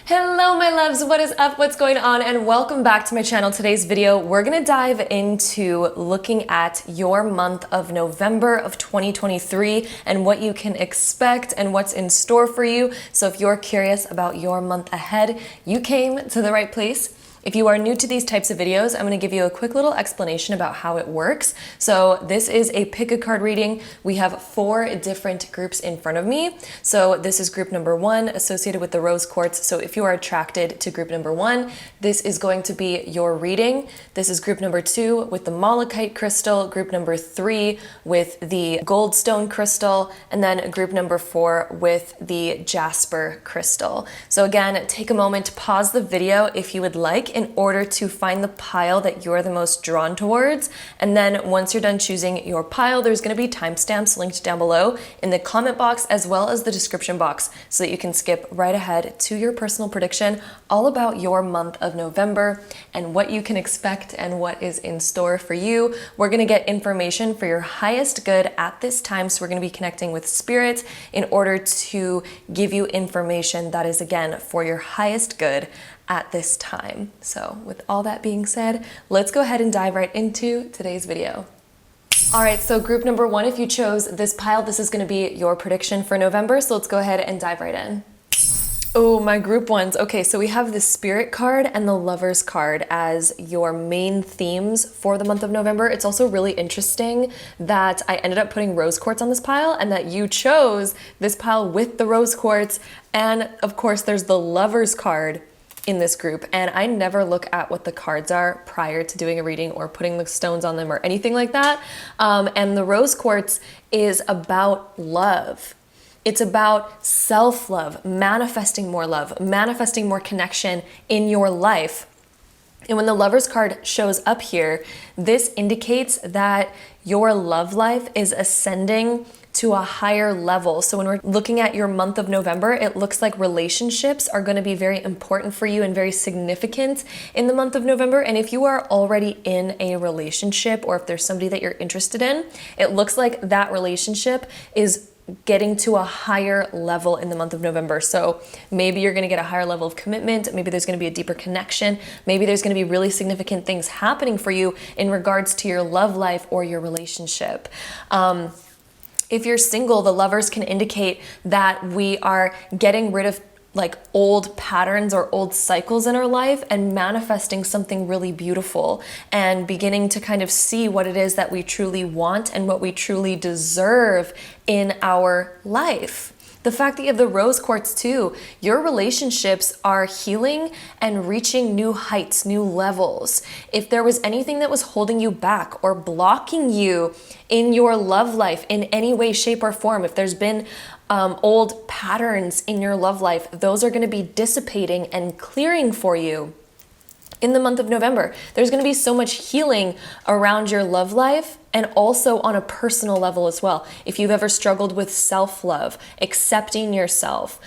Hello my loves, what is up, what's going on, and welcome back to my channel. Today's video, we're gonna dive into looking at your month of November of 2023 and what you can expect and what's in store for you. So if you're curious about your month ahead, you came to the right place. If you are new to these types of videos, I'm going to give you a quick little explanation about how it works. So this is a pick a card reading. We have 4 different groups in front of me. So this is group number 1 associated with the rose quartz. So if you are attracted to group number 1, this is going to be your reading. This is group number 2 with the malachite crystal, group number 3 with the goldstone crystal, and then group number 4 with the jasper crystal. So again, take a moment to pause the video if you would like, in order to find the pile that you're the most drawn towards. And then once you're done choosing your pile, there's going to be timestamps linked down below in the comment box as well as the description box so that you can skip right ahead to your personal prediction all about your month of November and what you can expect and what is in store for you. We're going to get information for your highest good at this time. So we're going to be connecting with spirit in order to give you information that is, again, for your highest good at this time. So with all that being said, let's go ahead and dive right into today's video. All right, so group number 1, if you chose this pile, this is going to be your prediction for November. So let's go ahead and dive right in. Oh, my group ones. Okay, so we have the Spirit card and the Lovers card as your main themes for the month of November. It's also really interesting that I ended up putting rose quartz on this pile and that you chose this pile with the rose quartz. And of course, there's the Lovers card in this group, and I never look at what the cards are prior to doing a reading or putting the stones on them or anything like that. And the rose quartz is about love. It's about self-love, manifesting more love, manifesting more connection in your life. And when the Lovers card shows up here, this indicates that your love life is ascending to a higher level. So when we're looking at your month of November, it looks like relationships are going to be very important for you and very significant in the month of November. And if you are already in a relationship, or if there's somebody that you're interested in, it looks like that relationship is getting to a higher level in the month of November. So maybe you're going to get a higher level of commitment. Maybe there's going to be a deeper connection. Maybe there's going to be really significant things happening for you in regards to your love life or your relationship. If you're single, the Lovers can indicate that we are getting rid of like old patterns or old cycles in our life and manifesting something really beautiful and beginning to kind of see what it is that we truly want and what we truly deserve in our life. The fact that you have the rose quartz too, your relationships are healing and reaching new heights, new levels. If there was anything that was holding you back or blocking you in your love life in any way, shape, or form, if there's been old patterns in your love life, those are going to be dissipating and clearing for you in the month of November. There's going to be so much healing around your love life and also on a personal level as well. If you've ever struggled with self-love, accepting yourself,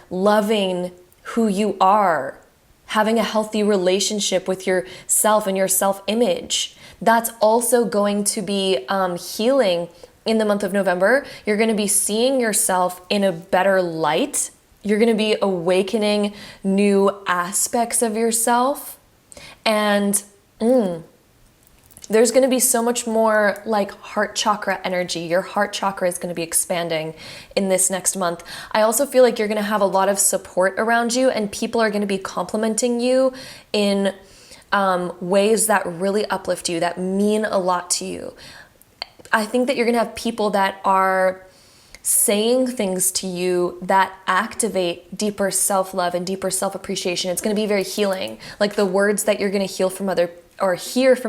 loving who you are, having a healthy relationship with yourself and your self-image, that's also going to be healing in the month of November. You're going to be seeing yourself in a better light. You're going to be awakening new aspects of yourself. And there's going to be so much more like heart chakra energy. Your heart chakra is going to be expanding in this next month. I also feel like you're going to have a lot of support around you, and people are going to be complimenting you in ways that really uplift you, that mean a lot to you. I think that you're going to have people that are saying things to you that activate deeper self-love and deeper self-appreciation. It's going to be very healing. Like the words that you're going to hear from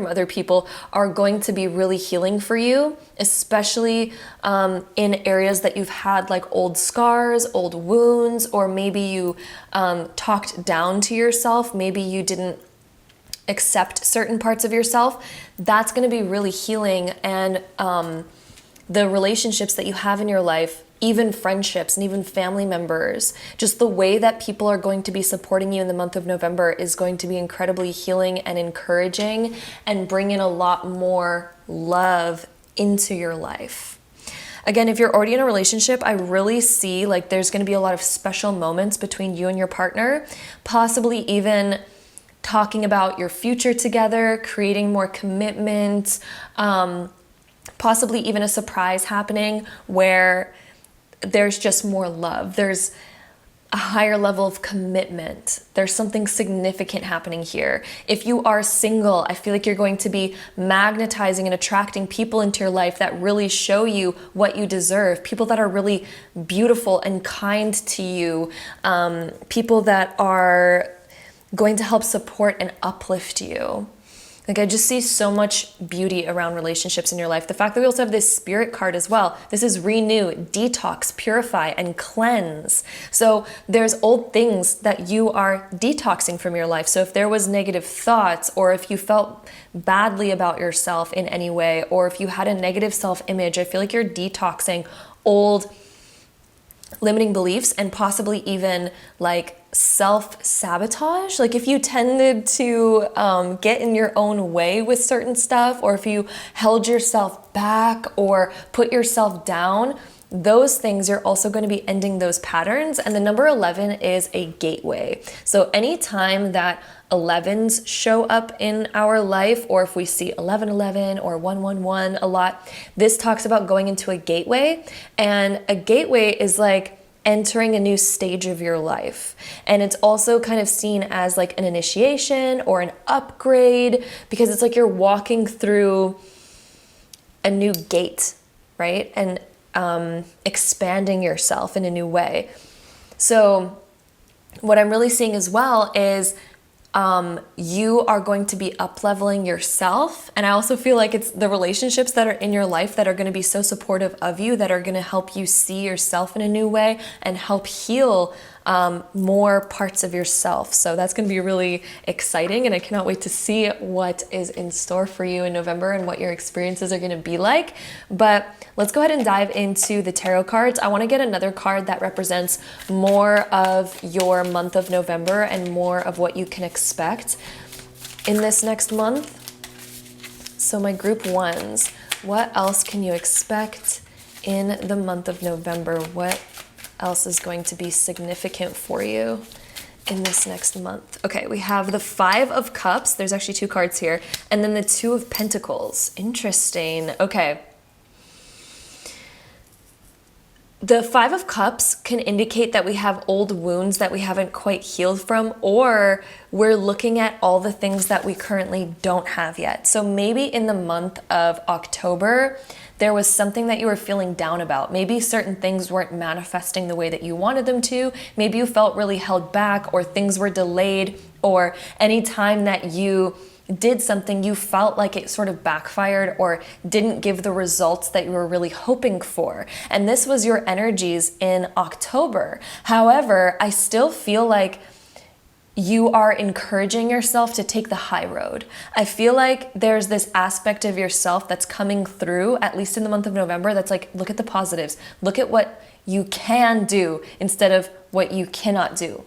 other people are going to be really healing for you, especially in areas that you've had like old scars, old wounds, or maybe you talked down to yourself. Maybe you didn't accept certain parts of yourself. That's going to be really healing. And the relationships that you have in your life, even friendships and even family members, just the way that people are going to be supporting you in the month of November is going to be incredibly healing and encouraging and bring in a lot more love into your life. Again, if you're already in a relationship, I really see like there's going to be a lot of special moments between you and your partner, possibly even talking about your future together, creating more commitment, possibly even a surprise happening where there's just more love. There's a higher level of commitment. There's something significant happening here. If you are single, I feel like you're going to be magnetizing and attracting people into your life that really show you what you deserve, people that are really beautiful and kind to you, people that are going to help support and uplift you. Like, I just see so much beauty around relationships in your life. The fact that we also have this spirit card as well. This is renew, detox, purify, and cleanse. So there's old things that you are detoxing from your life. So if there was negative thoughts, or if you felt badly about yourself in any way, or if you had a negative self-image, I feel like you're detoxing old limiting beliefs and possibly even like self-sabotage. Like if you tended to get in your own way with certain stuff, or if you held yourself back or put yourself down, those things, you're also going to be ending those patterns. And the number 11 is a gateway. So anytime that 11s show up in our life, or if we see 1111 or 111 a lot, this talks about going into a gateway. And a gateway is like entering a new stage of your life. And it's also kind of seen as like an initiation or an upgrade, because it's like you're walking through a new gate, right? And expanding yourself in a new way. So what I'm really seeing as well is you are going to be up-leveling yourself. And I also feel like it's the relationships that are in your life that are going to be so supportive of you, that are going to help you see yourself in a new way and help heal more parts of yourself. So that's going to be really exciting, and I cannot wait to see what is in store for you in November and what your experiences are going to be like. But let's go ahead and dive into the tarot cards. I want to get another card that represents more of your month of November and more of what you can expect in this next month. So my group ones, what else can you expect in the month of November? What else is going to be significant for you in this next month? Okay, we have the 5 of Cups. There's actually 2 cards here. And then the 2 of Pentacles. Interesting. Okay. The 5 of Cups can indicate that we have old wounds that we haven't quite healed from, or we're looking at all the things that we currently don't have yet. So maybe in the month of October, there was something that you were feeling down about. Maybe certain things weren't manifesting the way that you wanted them to. Maybe you felt really held back, or things were delayed, or any time that you did something, you felt like it sort of backfired or didn't give the results that you were really hoping for. And this was your energies in October. However, I still feel like you are encouraging yourself to take the high road. I feel like there's this aspect of yourself that's coming through, at least in the month of November, that's like, look at the positives. Look at what you can do instead of what you cannot do.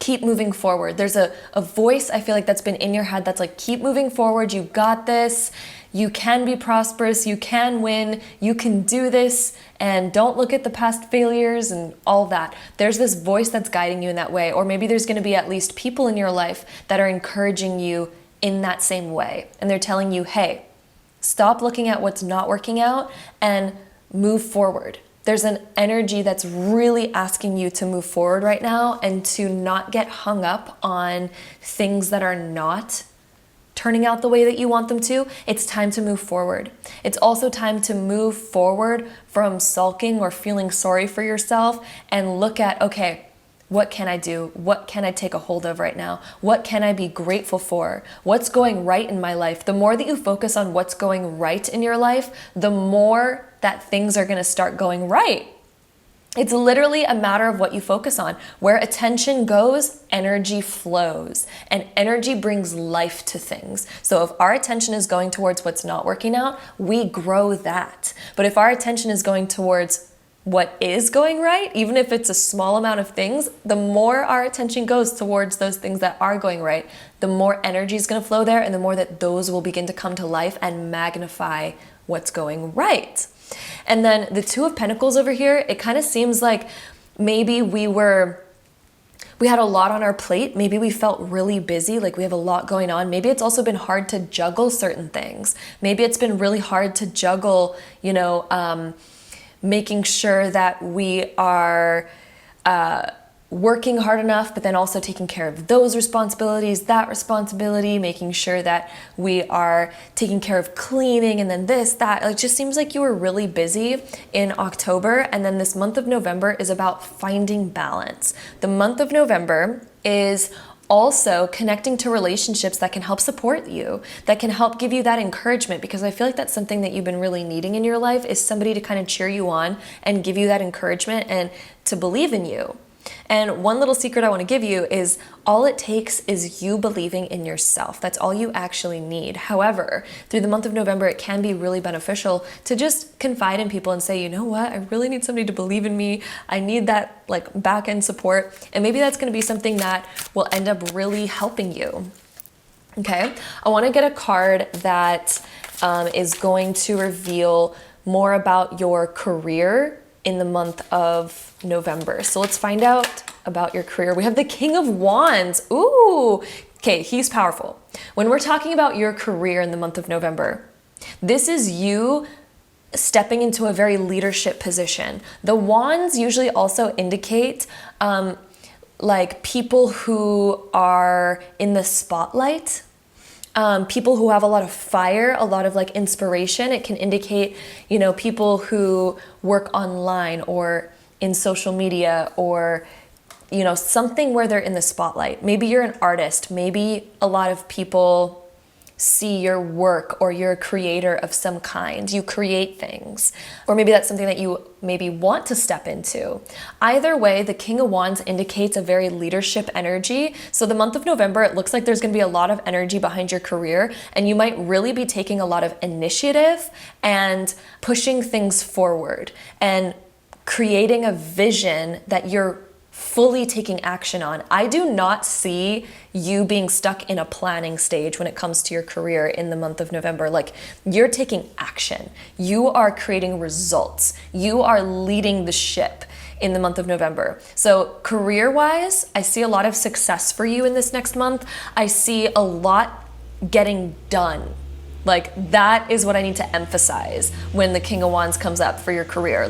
Keep moving forward. There's a voice, I feel like, that's been in your head that's like, keep moving forward. You got this. You can be prosperous. You can win. You can do this. And don't look at the past failures and all that. There's this voice that's guiding you in that way. Or maybe there's going to be at least people in your life that are encouraging you in that same way. And they're telling you, hey, stop looking at what's not working out and move forward. There's an energy that's really asking you to move forward right now and to not get hung up on things that are not turning out the way that you want them to. It's time to move forward. It's also time to move forward from sulking or feeling sorry for yourself and look at, okay, what can I do? What can I take a hold of right now? What can I be grateful for? What's going right in my life? The more that you focus on what's going right in your life, the more that things are going to start going right. It's literally a matter of what you focus on. Where attention goes, energy flows, and energy brings life to things. So if our attention is going towards what's not working out, we grow that. But if our attention is going towards what is going right, even if it's a small amount of things, the more our attention goes towards those things that are going right, the more energy is going to flow there, and the more that those will begin to come to life and magnify what's going right. And then the Two of Pentacles over here, it kind of seems like maybe we had a lot on our plate. Maybe we felt really busy, like we have a lot going on. Maybe it's also been hard to juggle certain things. Maybe it's been really hard to juggle, making sure that we are working hard enough, but then also taking care of those responsibilities, that responsibility, making sure that we are taking care of cleaning, and then this, that. It just seems like you were really busy in October, and then this month of November is about finding balance. The month of November is also connecting to relationships that can help support you, that can help give you that encouragement, because I feel like that's something that you've been really needing in your life, is somebody to kind of cheer you on and give you that encouragement and to believe in you. And one little secret I want to give you is all it takes is you believing in yourself. That's all you actually need. However, through the month of November, it can be really beneficial to just confide in people and say, you know what, I really need somebody to believe in me. I need that back end support. And maybe that's going to be something that will end up really helping you. Okay, I want to get a card that is going to reveal more about your career in the month of November. So let's find out about your career. We have the King of Wands. Ooh, okay, he's powerful. When we're talking about your career in the month of November, this is you stepping into a very leadership position. The wands usually also indicate people who are in the spotlight. People who have a lot of fire, a lot of inspiration. It can indicate, people who work online or in social media, or, something where they're in the spotlight. Maybe you're an artist. Maybe a lot of people see your work, or you're a creator of some kind. You create things. Or maybe that's something that you maybe want to step into. Either way, the King of Wands indicates a very leadership energy. So the month of November, it looks like there's going to be a lot of energy behind your career, and you might really be taking a lot of initiative and pushing things forward and creating a vision that you're fully taking action on. I do not see you being stuck in a planning stage when it comes to your career in the month of November. You're taking action. You are creating results. You are leading the ship in the month of November. So career-wise, I see a lot of success for you in this next month. I see a lot getting done. That is what I need to emphasize when the King of Wands comes up for your career.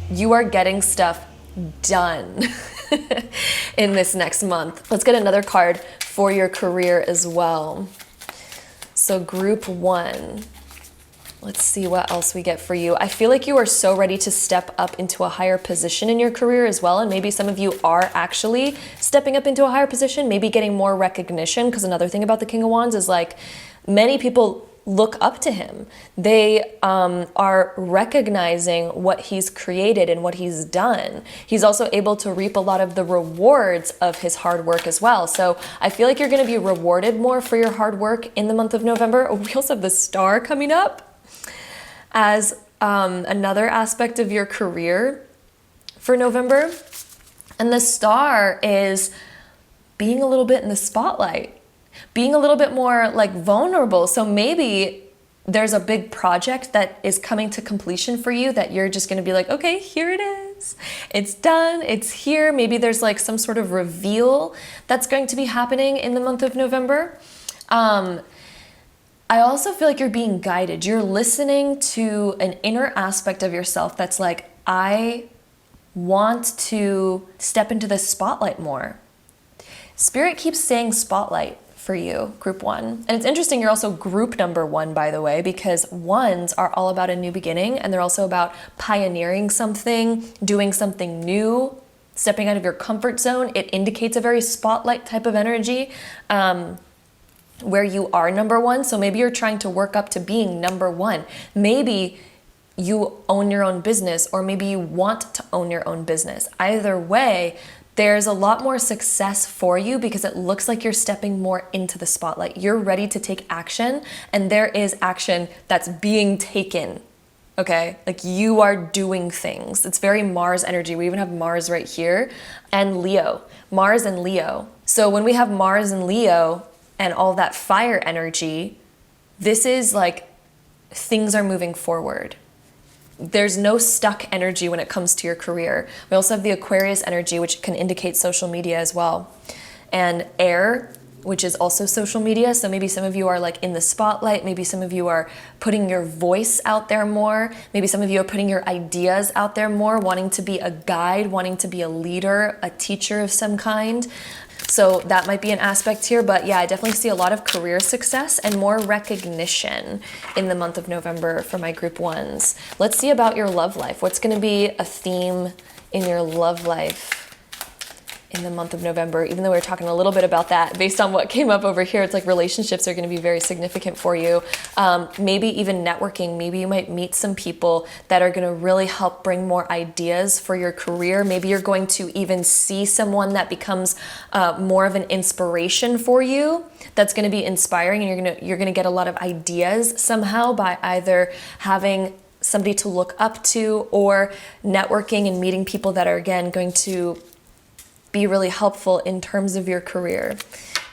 You are getting stuff done in this next month. Let's get another card for your career as well. So group 1. Let's see what else we get for you. I feel like you are so ready to step up into a higher position in your career as well. And maybe some of you are actually stepping up into a higher position, maybe getting more recognition. Because another thing about the King of Wands is many people look up to him. They are recognizing what he's created and what he's done. He's also able to reap a lot of the rewards of his hard work as well. So I feel like you're going to be rewarded more for your hard work in the month of November. We also have the Star coming up as another aspect of your career for November. And the Star is being a little bit in the spotlight, being a little bit more vulnerable. So maybe there's a big project that is coming to completion for you that you're just going to be okay, here it is. It's done. It's here. Maybe there's some sort of reveal that's going to be happening in the month of November. I also feel like you're being guided. You're listening to an inner aspect of yourself that's I want to step into the spotlight more. Spirit keeps saying spotlight for you, group 1. And it's interesting, you're also group number 1, by the way, because ones are all about a new beginning, and they're also about pioneering something, doing something new, stepping out of your comfort zone. It indicates a very spotlight type of energy where you are number 1. So maybe you're trying to work up to being number 1. Maybe you own your own business, or maybe you want to own your own business. Either way, there's a lot more success for you because it looks like you're stepping more into the spotlight. You're ready to take action, and there is action that's being taken, okay? You are doing things. It's very Mars energy. We even have Mars right here, and Leo. Mars and Leo. So when we have Mars and Leo and all that fire energy, this is things are moving forward. there's no stuck energy when it comes to your career. We also have the Aquarius energy, which can indicate social media as well. And air, which is also social media. So maybe some of you are like in the spotlight. Maybe some of you are putting your voice out there more. Maybe some of you are putting your ideas out there more, wanting to be a guide, wanting to be a leader, a teacher of some kind. So that might be an aspect here, but yeah, I definitely see a lot of career success and more recognition in the month of November for my group ones. Let's see about your love life. What's going to be a theme in your love life in the month of November? Even though we were talking a little bit about that based on what came up over here, it's like relationships are going to be very significant for you. Maybe even networking. Maybe you might meet some people that are going to really help bring more ideas for your career. Maybe you're going to even see someone that becomes more of an inspiration for you. That's going to be inspiring, and you're going to get a lot of ideas somehow by either having somebody to look up to or networking and meeting people that are, again, going to be really helpful in terms of your career.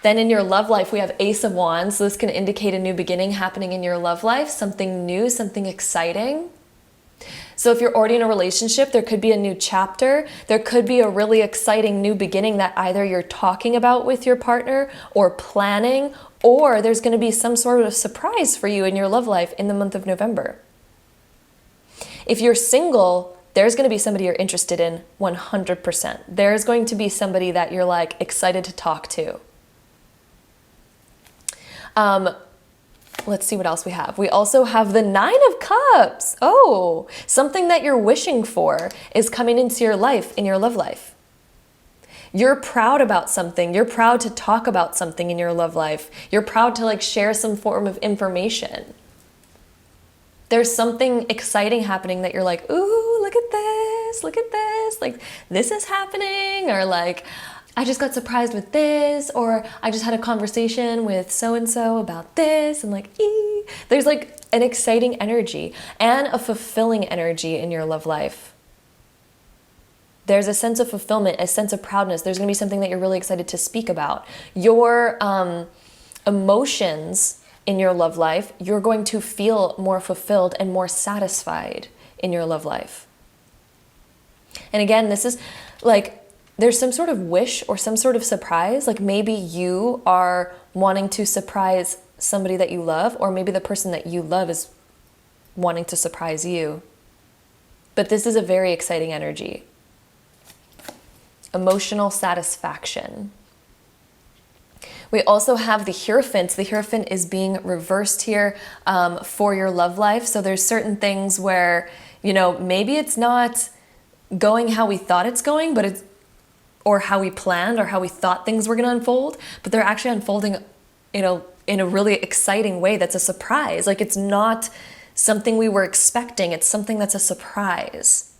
Then in your love life, we have Ace of Wands. So this can indicate a new beginning happening in your love life, something new, something exciting. So if you're already in a relationship, there could be a new chapter. There could be a really exciting new beginning that either you're talking about with your partner or planning, or there's going to be some sort of surprise for you in your love life in the month of November. If you're single, there's going to be somebody you're interested in 100%. There's going to be somebody that you're like excited to talk to. Let's see what else we have. We also have the 9 of Cups. Oh, something that you're wishing for is coming into your life, in your love life. You're proud about something. You're proud to talk about something in your love life. You're proud to like share some form of information. There's something exciting happening that you're like, ooh, look at this, like this is happening, or like, I just got surprised with this, or I just had a conversation with so-and-so about this, and like, there's like an exciting energy and a fulfilling energy in your love life. There's a sense of fulfillment, a sense of proudness. There's going to be something that you're really excited to speak about. Your emotions in your love life, you're going to feel more fulfilled and more satisfied in your love life. And again, this is like, there's some sort of wish or some sort of surprise. Like maybe you are wanting to surprise somebody that you love, or maybe the person that you love is wanting to surprise you. But this is a very exciting energy. Emotional satisfaction. We also have the Hierophant. The Hierophant is being reversed here for your love life. So there's certain things where, you know, maybe it's not going how we thought it's going, but it's, or how we planned or how we thought things were going to unfold, but they're actually unfolding, you know, in a really exciting way that's a surprise. Like it's not something we were expecting. It's something that's a surprise.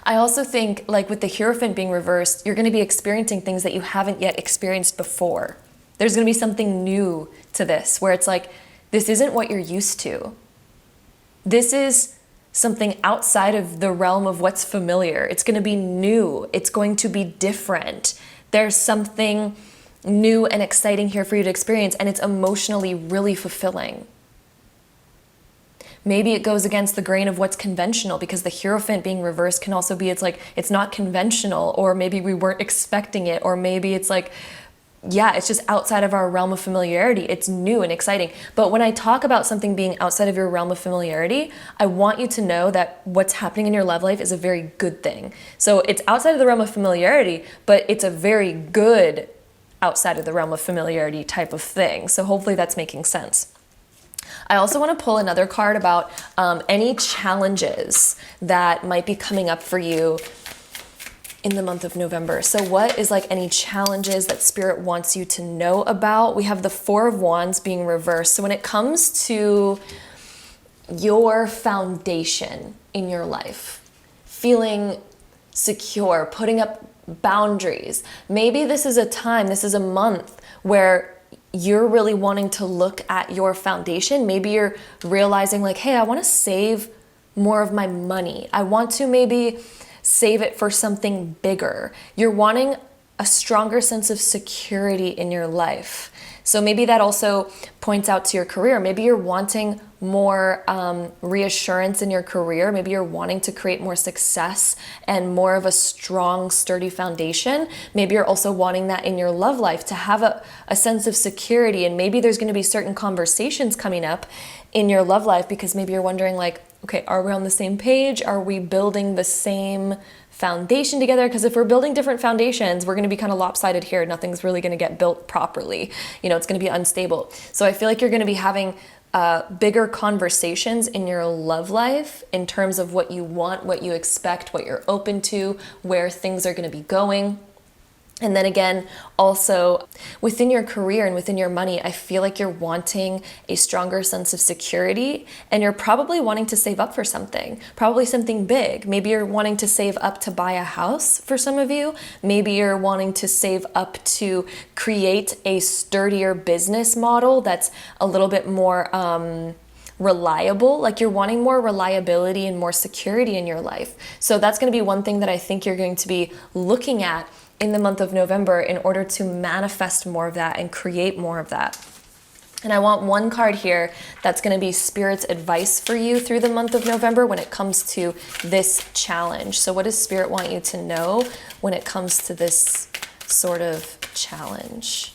I also think like with the Hierophant being reversed, you're going to be experiencing things that you haven't yet experienced before. There's going to be something new to this where it's like, this isn't what you're used to. This is something outside of the realm of what's familiar. It's going to be new. It's going to be different. There's something new and exciting here for you to experience, and it's emotionally really fulfilling. Maybe it goes against the grain of what's conventional, because the Hierophant being reversed can also be, it's like, it's not conventional, or maybe we weren't expecting it, or maybe it's like, yeah, it's just outside of our realm of familiarity. It's new and exciting. But when I talk about something being outside of your realm of familiarity, I want you to know that what's happening in your love life is a very good thing. So it's outside of the realm of familiarity, but it's a very good outside of the realm of familiarity type of thing. So hopefully that's making sense. I also want to pull another card about any challenges that might be coming up for you in the month of November. So what is like any challenges that Spirit wants you to know about? We have the 4 of Wands being reversed. So when it comes to your foundation in your life, feeling secure, putting up boundaries, maybe this is a time, this is a month where you're really wanting to look at your foundation. Maybe you're realizing like, hey, I want to save more of my money. I want to maybe save it for something bigger. You're wanting a stronger sense of security in your life. So maybe that also points out to your career. Maybe you're wanting more reassurance in your career. Maybe you're wanting to create more success and more of a strong, sturdy foundation. Maybe you're also wanting that in your love life, to have a sense of security. And maybe there's going to be certain conversations coming up in your love life, because maybe you're wondering like, okay, are we on the same page? Are we building the same foundation together? Because if we're building different foundations, we're going to be kind of lopsided here. Nothing's really going to get built properly. It's going to be unstable. So I feel like you're going to be having bigger conversations in your love life in terms of what you want, what you expect, what you're open to, where things are going to be going. And then again, also within your career and within your money, I feel like you're wanting a stronger sense of security, and you're probably wanting to save up for something, probably something big. Maybe you're wanting to save up to buy a house for some of you. Maybe you're wanting to save up to create a sturdier business model that's a little bit more reliable. Like you're wanting more reliability and more security in your life. So that's going to be one thing that I think you're going to be looking at in the month of November in order to manifest more of that and create more of that. And I want one card here that's going to be Spirit's advice for you through the month of November when it comes to this challenge. So what does Spirit want you to know when it comes to this sort of challenge?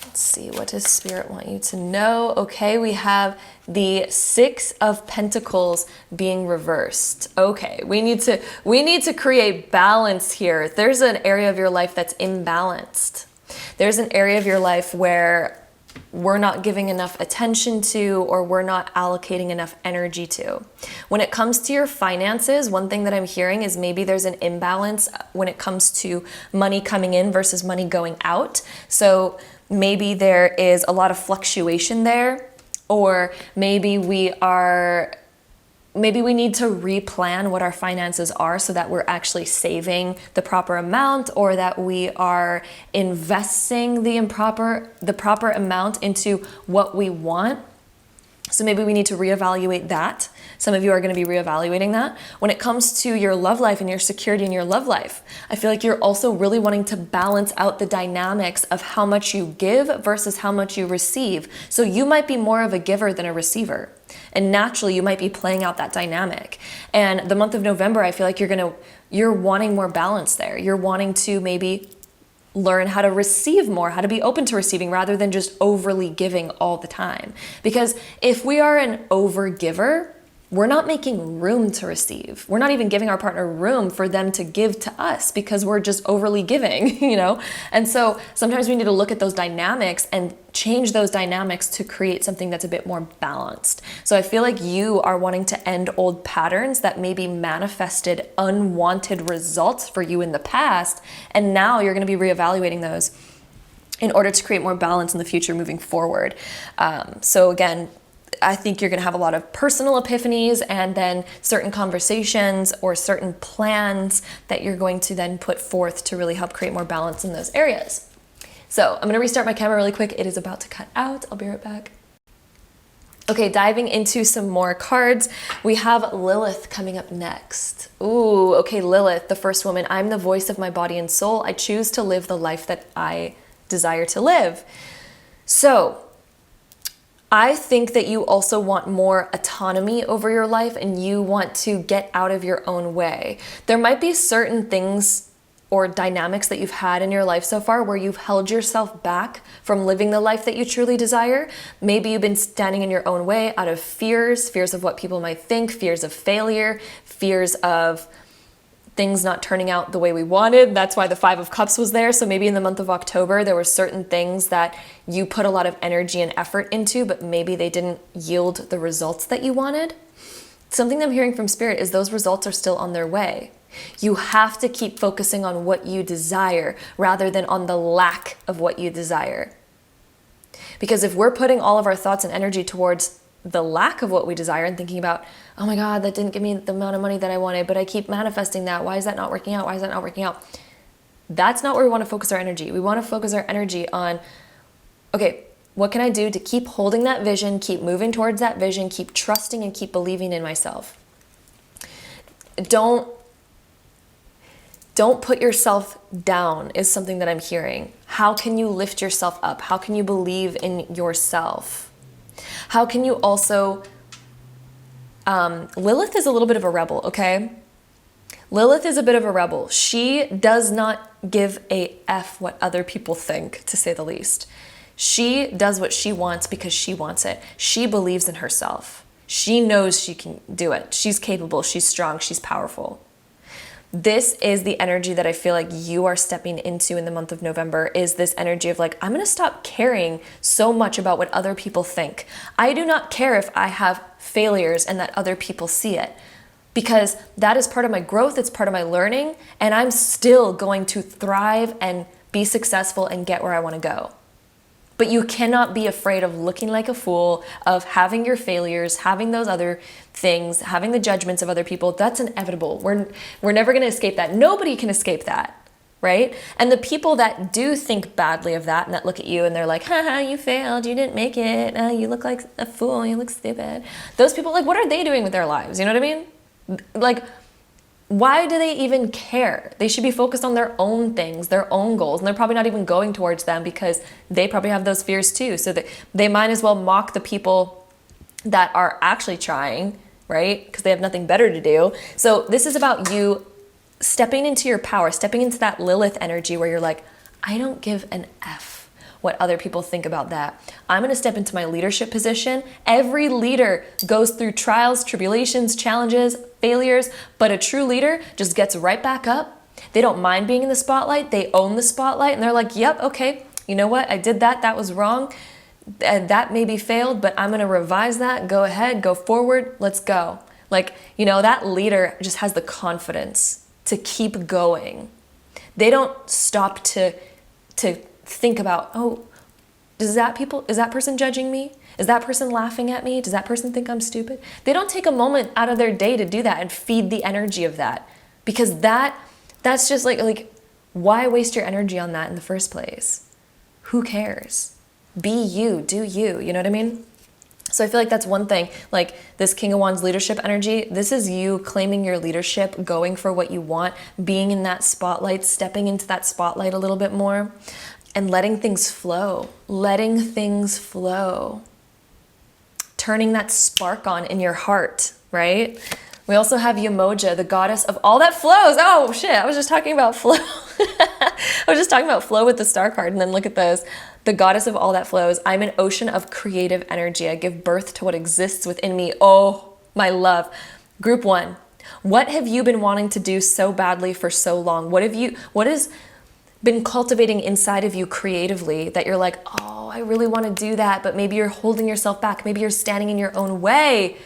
Let's see, what does Spirit want you to know? Okay, we have the Six of Pentacles being reversed. Okay, we need to create balance here. There's an area of your life that's imbalanced. There's an area of your life where we're not giving enough attention to, or we're not allocating enough energy to. When it comes to your finances, one thing that I'm hearing is maybe there's an imbalance when it comes to money coming in versus money going out. So maybe there is a lot of fluctuation there, or maybe we need to replan what our finances are so that we're actually saving the proper amount, or that we are investing the proper amount into what we want. So maybe we need to reevaluate that. Some of you are going to be reevaluating that. When it comes to your love life and your security in your love life, I feel like you're also really wanting to balance out the dynamics of how much you give versus how much you receive. So you might be more of a giver than a receiver. And naturally, you might be playing out that dynamic. And the month of November, I feel like you're wanting more balance there. You're wanting to maybe learn how to receive more, how to be open to receiving rather than just overly giving all the time. Because if we are an over giver, we're not making room to receive. We're not even giving our partner room for them to give to us because we're just overly giving, And so sometimes we need to look at those dynamics and change those dynamics to create something that's a bit more balanced. So I feel like you are wanting to end old patterns that maybe manifested unwanted results for you in the past, and now you're going to be reevaluating those in order to create more balance in the future moving forward. So again, I think you're going to have a lot of personal epiphanies, and then certain conversations or certain plans that you're going to then put forth to really help create more balance in those areas. So I'm going to restart my camera really quick. It is about to cut out. I'll be right back. Okay, diving into some more cards. We have Lilith coming up next. Ooh, okay, Lilith, the first woman. I'm the voice of my body and soul. I choose to live the life that I desire to live. So I think that you also want more autonomy over your life, and you want to get out of your own way. There might be certain things or dynamics that you've had in your life so far where you've held yourself back from living the life that you truly desire. Maybe you've been standing in your own way out of fears of what people might think, fears of failure, fears of things not turning out the way we wanted. That's why the Five of Cups was there. So maybe in the month of October, there were certain things that you put a lot of energy and effort into, but maybe they didn't yield the results that you wanted. Something I'm hearing from Spirit is those results are still on their way. You have to keep focusing on what you desire rather than on the lack of what you desire. Because if we're putting all of our thoughts and energy towards the lack of what we desire and thinking about, oh my God, that didn't give me the amount of money that I wanted, but I keep manifesting that. Why is that not working out? Why is that not working out? That's not where we want to focus our energy. We want to focus our energy on, okay, what can I do to keep holding that vision, keep moving towards that vision, keep trusting and keep believing in myself. Don't put yourself down is something that I'm hearing. How can you lift yourself up? How can you believe in yourself? How can you also, Lilith is a little bit of a rebel, okay? Lilith is a bit of a rebel. She does not give a F what other people think, to say the least. She does what she wants because she wants it. She believes in herself. She knows she can do it. She's capable, she's strong, she's powerful. This is the energy that I feel like you are stepping into in the month of November, is this energy of like, I'm going to stop caring so much about what other people think. I do not care if I have failures and that other people see it, because that is part of my growth, it's part of my learning, and I'm still going to thrive and be successful and get where I want to go. But you cannot be afraid of looking like a fool, of having your failures, having those other things, having the judgments of other people. That's inevitable. We're never going to escape that. Nobody can escape that, right? And the people that do think badly of that and that look at you and they're like, haha, you failed, you didn't make it, you look like a fool, you look stupid. Those people, like, what are they doing with their lives? You know what I mean? Like, why do they even care? They should be focused on their own things, their own goals, and they're probably not even going towards them because they probably have those fears too. So they might as well mock the people that are actually trying, right? Because they have nothing better to do. So this is about you stepping into your power, stepping into that Lilith energy where you're like, I don't give an F what other people think about that. I'm going to step into my leadership position. Every leader goes through trials, tribulations, challenges, failures, but a true leader just gets right back up. They don't mind being in the spotlight. They own the spotlight and they're like, yep, okay, you know what? I did that. That was wrong. That maybe failed, but I'm going to revise that. Go ahead, go forward. Let's go. Like, you know, that leader just has the confidence to keep going. They don't stop to think about, oh, is that person judging me? Is that person laughing at me? Does that person think I'm stupid? They don't take a moment out of their day to do that and feed the energy of that, because that's just like why waste your energy on that in the first place? Who cares? Be you, do you, you know what I mean? So I feel like that's one thing, like this King of Wands leadership energy, this is you claiming your leadership, going for what you want, being in that spotlight, stepping into that spotlight a little bit more, and letting things flow, turning that spark on in your heart, right? We also have Umoja, the goddess of all that flows. Oh shit, I was just talking about flow. I was just talking about flow with the star card, and then look at this. The goddess of all that flows. I'm an ocean of creative energy. I give birth to what exists within me. Oh, my love. Group 1. What have you been wanting to do so badly for so long? What has been cultivating inside of you creatively that you're like, oh, I really want to do that, but maybe you're holding yourself back. Maybe you're standing in your own way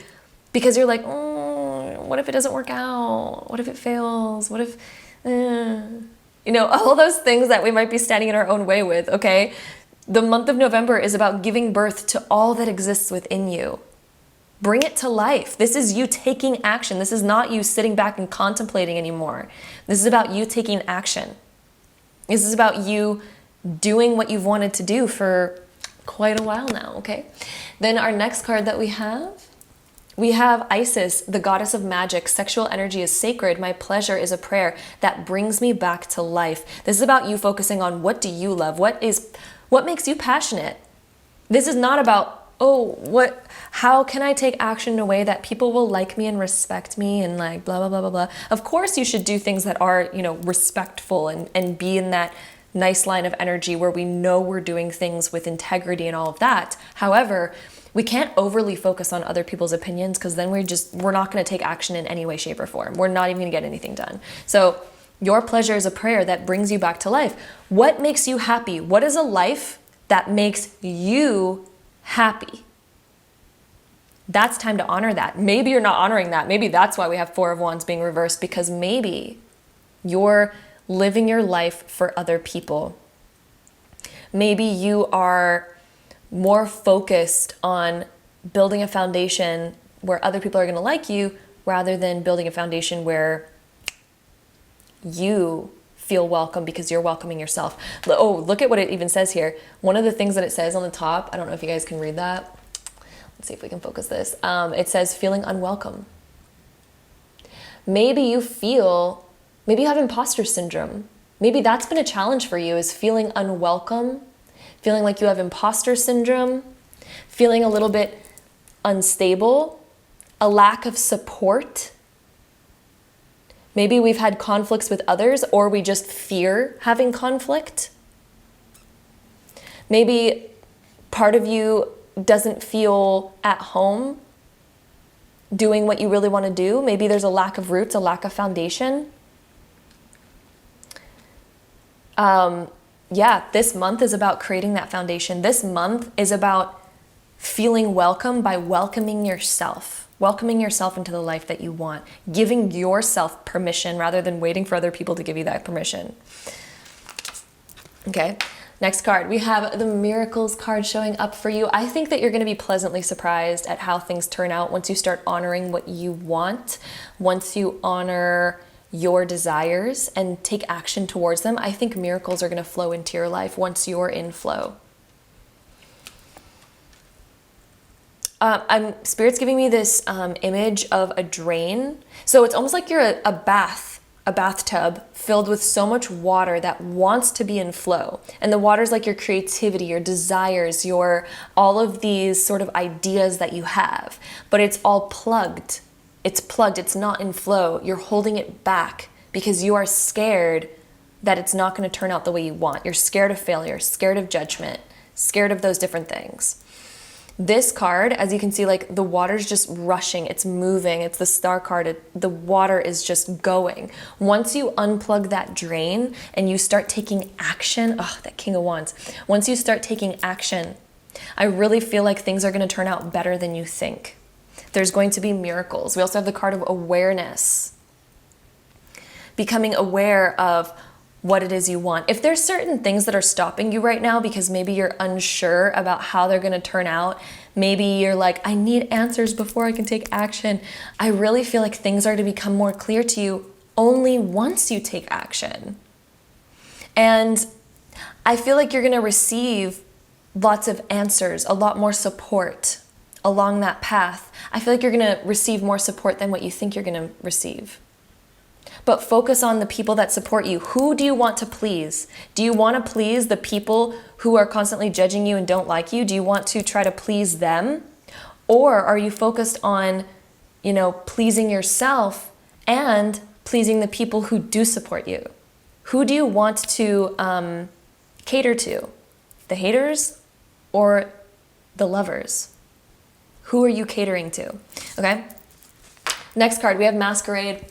because you're like, what if it doesn't work out? What if it fails? What if, you know, all those things that we might be standing in our own way with, okay? The month of November is about giving birth to all that exists within you. Bring it to life. This is you taking action. This is not you sitting back and contemplating anymore. This is about you taking action. This is about you doing what you've wanted to do for quite a while now, okay? Then our next card that we have Isis, the goddess of magic. Sexual energy is sacred. My pleasure is a prayer that brings me back to life. This is about you focusing on what do you love? What makes you passionate? This is not about, how can I take action in a way that people will like me and respect me and like blah, blah, blah, blah, blah. Of course you should do things that are, you know, respectful and be in that nice line of energy where we know we're doing things with integrity and all of that. However, we can't overly focus on other people's opinions, because then we're not going to take action in any way, shape, or form. We're not even going to get anything done. So your pleasure is a prayer that brings you back to life. What makes you happy? What is a life that makes you happy? That's time to honor that. Maybe you're not honoring that. Maybe that's why we have Four of Wands being reversed, because maybe you're living your life for other people. Maybe you are more focused on building a foundation where other people are going to like you, rather than building a foundation where you feel welcome because you're welcoming yourself. Oh, look at what it even says here. One of the things that it says on the top, I don't know if you guys can read that. Let's see if we can focus this. It says feeling unwelcome. Maybe you feel Maybe you have imposter syndrome. Maybe that's been a challenge for you, is feeling unwelcome, feeling like you have imposter syndrome, feeling a little bit unstable, a lack of support. Maybe we've had conflicts with others, or we just fear having conflict. Maybe part of you doesn't feel at home doing what you really want to do. Maybe there's a lack of roots, a lack of foundation. This month is about creating that foundation. This month is about feeling welcome by welcoming yourself into the life that you want, giving yourself permission rather than waiting for other people to give you that permission. Okay, next card. We have the Miracles card showing up for you. I think that you're going to be pleasantly surprised at how things turn out once you start honoring what you want, once you honor your desires and take action towards them. I think miracles are going to flow into your life once you're in flow. Spirit's giving me this image of a drain. So it's almost like you're a bathtub filled with so much water that wants to be in flow. And the water's like your creativity, your desires, all of these sort of ideas that you have. But it's all plugged. It's not in flow. You're holding it back because you are scared that it's not going to turn out the way you want. You're scared of failure, scared of judgment, scared of those different things. This card, as you can see, like the water's just rushing, it's moving, it's the star card, the water is just going. Once you unplug that drain and you start taking action, that King of Wands. Once you start taking action, I really feel like things are going to turn out better than you think. There's going to be miracles. We also have the card of awareness. Becoming aware of what it is you want. If there's certain things that are stopping you right now because maybe you're unsure about how they're going to turn out, maybe you're like, I need answers before I can take action. I really feel like things are to become more clear to you only once you take action. And I feel like you're going to receive lots of answers, a lot more support along that path. I feel like you're going to receive more support than what you think you're going to receive. But focus on the people that support you. Who do you want to please? Do you want to please the people who are constantly judging you and don't like you? Do you want to try to please them? Or are you focused on, pleasing yourself and pleasing the people who do support you? Who do you want to cater to? The haters or the lovers? Who are you catering to? Okay. Next card, we have Masquerade.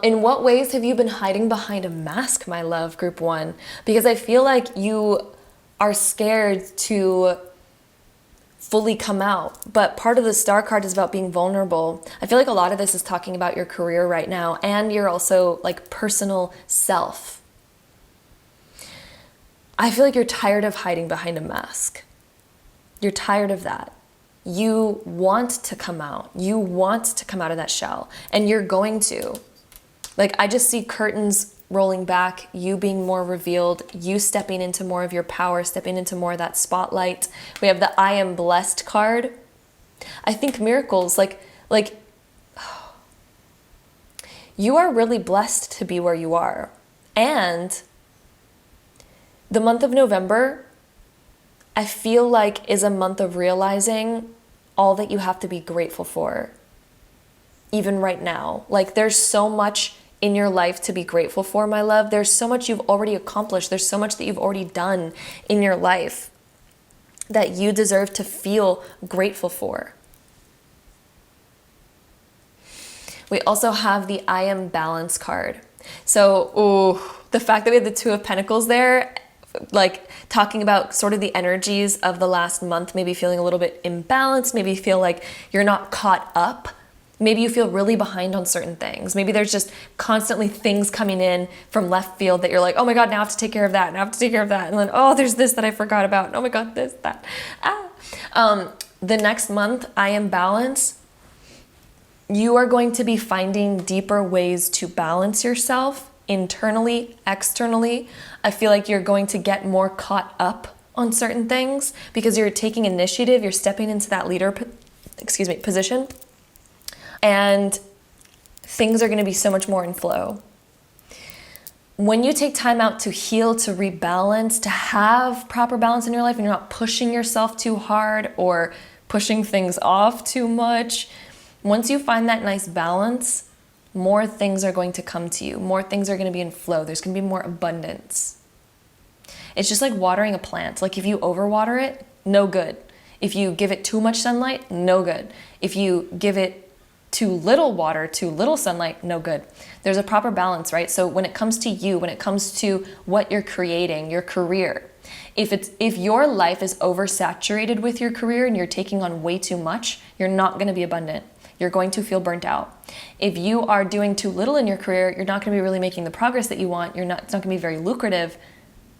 In what ways have you been hiding behind a mask, my love, group 1? Because I feel like you are scared to fully come out. But part of the star card is about being vulnerable. I feel like a lot of this is talking about your career right now and your also like personal self. I feel like you're tired of hiding behind a mask. You're tired of that. You want to come out. You want to come out of that shell, and you're going to. Like, I just see curtains rolling back, you being more revealed, you stepping into more of your power, stepping into more of that spotlight. We have the I am blessed card. I think miracles, like you are really blessed to be where you are. And the month of November, I feel like is a month of realizing all that you have to be grateful for, even right now. Like, there's so much in your life to be grateful for, my love. There's so much you've already accomplished. There's so much that you've already done in your life that you deserve to feel grateful for. We also have the I am balance card. So, the fact that we have the Two of Pentacles there, like talking about sort of the energies of the last month, maybe feeling a little bit imbalanced, maybe you feel like you're not caught up. Maybe you feel really behind on certain things. Maybe there's just constantly things coming in from left field that you're like, oh my God, now I have to take care of that, and I have to take care of that. And then, oh, there's this that I forgot about. And oh my God, this, that. The next month, I am balance. You are going to be finding deeper ways to balance yourself internally, externally. I feel like you're going to get more caught up on certain things because you're taking initiative, you're stepping into that leader, position, and things are going to be so much more in flow. when you take time out to heal, to rebalance, to have proper balance in your life, and you're not pushing yourself too hard or pushing things off too much, once you find that nice balance, more things are going to come to you. More things are going to be in flow. There's going to be more abundance. It's just like watering a plant. Like if you overwater it, no good. If you give it too much sunlight, no good. If you give it too little water, too little sunlight, no good. There's a proper balance, right? So when it comes to you, when it comes to what you're creating, your career, if your life is oversaturated with your career and you're taking on way too much, you're not going to be abundant. You're going to feel burnt out. If you are doing too little in your career, you're not going to be really making the progress that you want. It's not going to be very lucrative,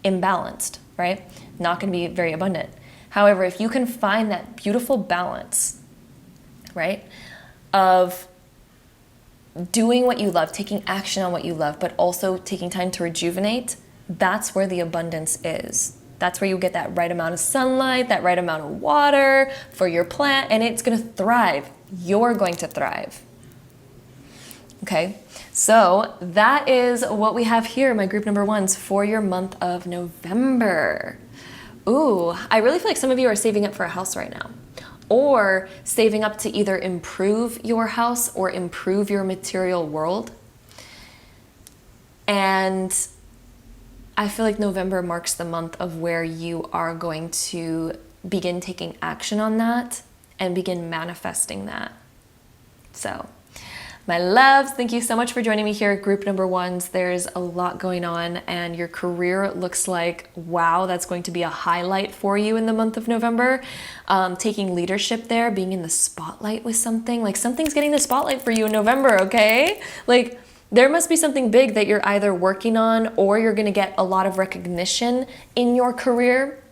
imbalanced, right? Not going to be very abundant. However, if you can find that beautiful balance, right, of doing what you love, taking action on what you love, but also taking time to rejuvenate, that's where the abundance is. That's where you get that right amount of sunlight, that right amount of water for your plant, and it's going to thrive. You're going to thrive. Okay, so that is what we have here, my group number ones for your month of November. Ooh, I really feel like some of you are saving up for a house right now, or saving up to either improve your house or improve your material world. And I feel like November marks the month of where you are going to begin taking action on that and begin manifesting that. So, my loves, thank you so much for joining me here at group number ones. There's a lot going on, and your career looks like, wow, that's going to be a highlight for you in the month of November. Taking leadership there, being in the spotlight with something, like something's getting the spotlight for you in November, okay? Like there must be something big that you're either working on, or you're gonna get a lot of recognition in your career.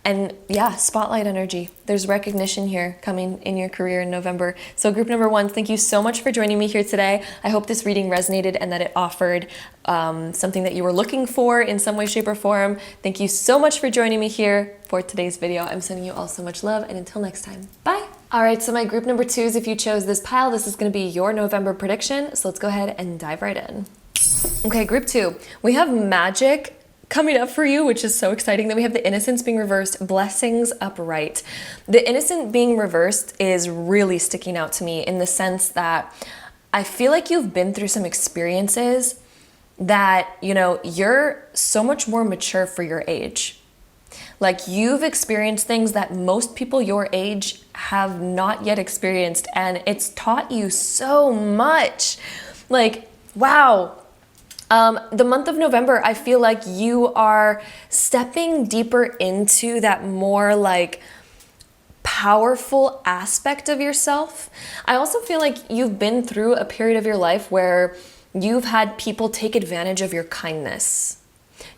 And yeah, spotlight energy. There's recognition here coming in your career in November. So group number one, thank you so much for joining me here today. I hope this reading resonated and that it offered something that you were looking for in some way, shape, or form. Thank you so much for joining me here for today's video. I'm sending you all so much love, and until next time, bye. All right, so my group number twos, if you chose this pile, this is gonna be your November prediction. So let's go ahead and dive right in. Okay, group two, we have magic coming up for you, which is so exciting. Then we have the innocence being reversed, blessings upright. The innocent being reversed is really sticking out to me in the sense that I feel like you've been through some experiences that, you know, you're so much more mature for your age. Like you've experienced things that most people your age have not yet experienced, and it's taught you so much. Like, wow. The month of November, I feel like you are stepping deeper into that more like powerful aspect of yourself. I also feel like you've been through a period of your life where you've had people take advantage of your kindness.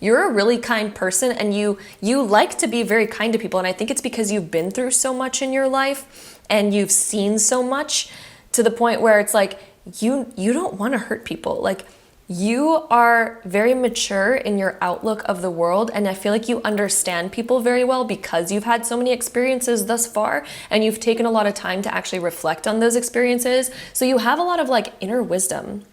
You're a really kind person, and you like to be very kind to people. And I think it's because you've been through so much in your life and you've seen so much to the point where it's like, you don't want to hurt people. Like, you are very mature in your outlook of the world, and I feel like you understand people very well because you've had so many experiences thus far, and you've taken a lot of time to actually reflect on those experiences. So you have a lot of like inner wisdom,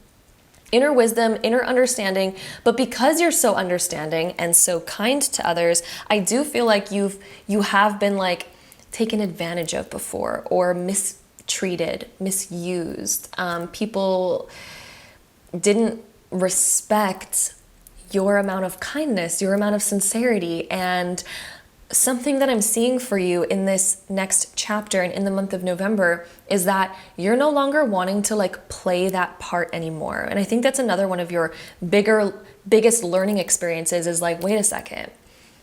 inner understanding. But because you're so understanding and so kind to others, I do feel like you have been like taken advantage of before, or mistreated, misused. People didn't respect your amount of kindness, your amount of sincerity. And something that I'm seeing for you in this next chapter and in the month of November is that you're no longer wanting to like play that part anymore. And I think that's another one of your biggest learning experiences is like, wait a second.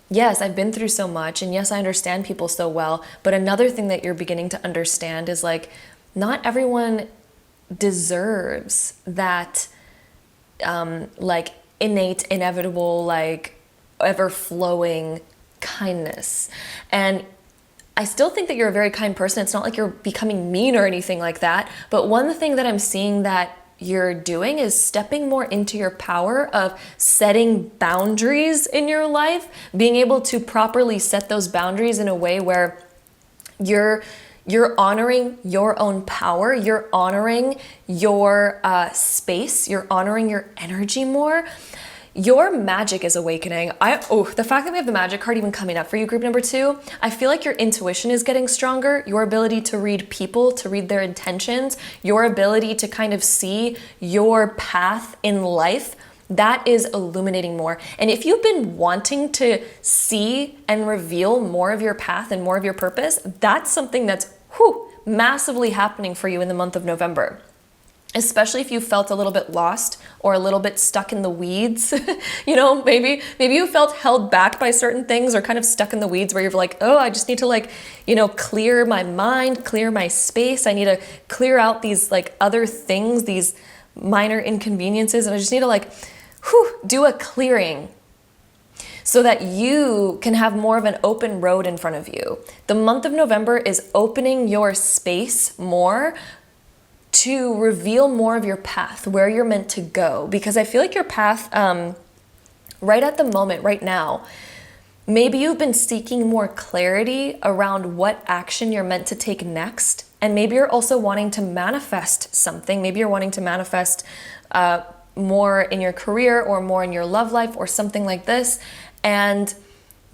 Yes, I've been through so much, and yes, I understand people so well. But another thing that you're beginning to understand is like, not everyone deserves that like innate, inevitable, like ever-flowing kindness. And I still think that you're a very kind person. It's not like you're becoming mean or anything like that. But one thing that I'm seeing that you're doing is stepping more into your power of setting boundaries in your life, being able to properly set those boundaries in a way where you're You're honoring your own power. You're honoring your space. You're honoring your energy more. Your magic is awakening. The fact that we have the magic card even coming up for you, group number 2, I feel like your intuition is getting stronger. Your ability to read people, to read their intentions, your ability to kind of see your path in life, that is illuminating more. And if you've been wanting to see and reveal more of your path and more of your purpose, that's something that's massively happening for you in the month of November. Especially if you felt a little bit lost or a little bit stuck in the weeds. Maybe you felt held back by certain things or kind of stuck in the weeds where you're like, oh, I just need to clear my mind, clear my space. I need to clear out these other things, these minor inconveniences. And I just need to do a clearing so that you can have more of an open road in front of you. The month of November is opening your space more to reveal more of your path, where you're meant to go. Because I feel like your path, right at the moment, right now, maybe you've been seeking more clarity around what action you're meant to take next. And maybe you're also wanting to manifest something. Maybe you're wanting to manifest more in your career or more in your love life or something like this. And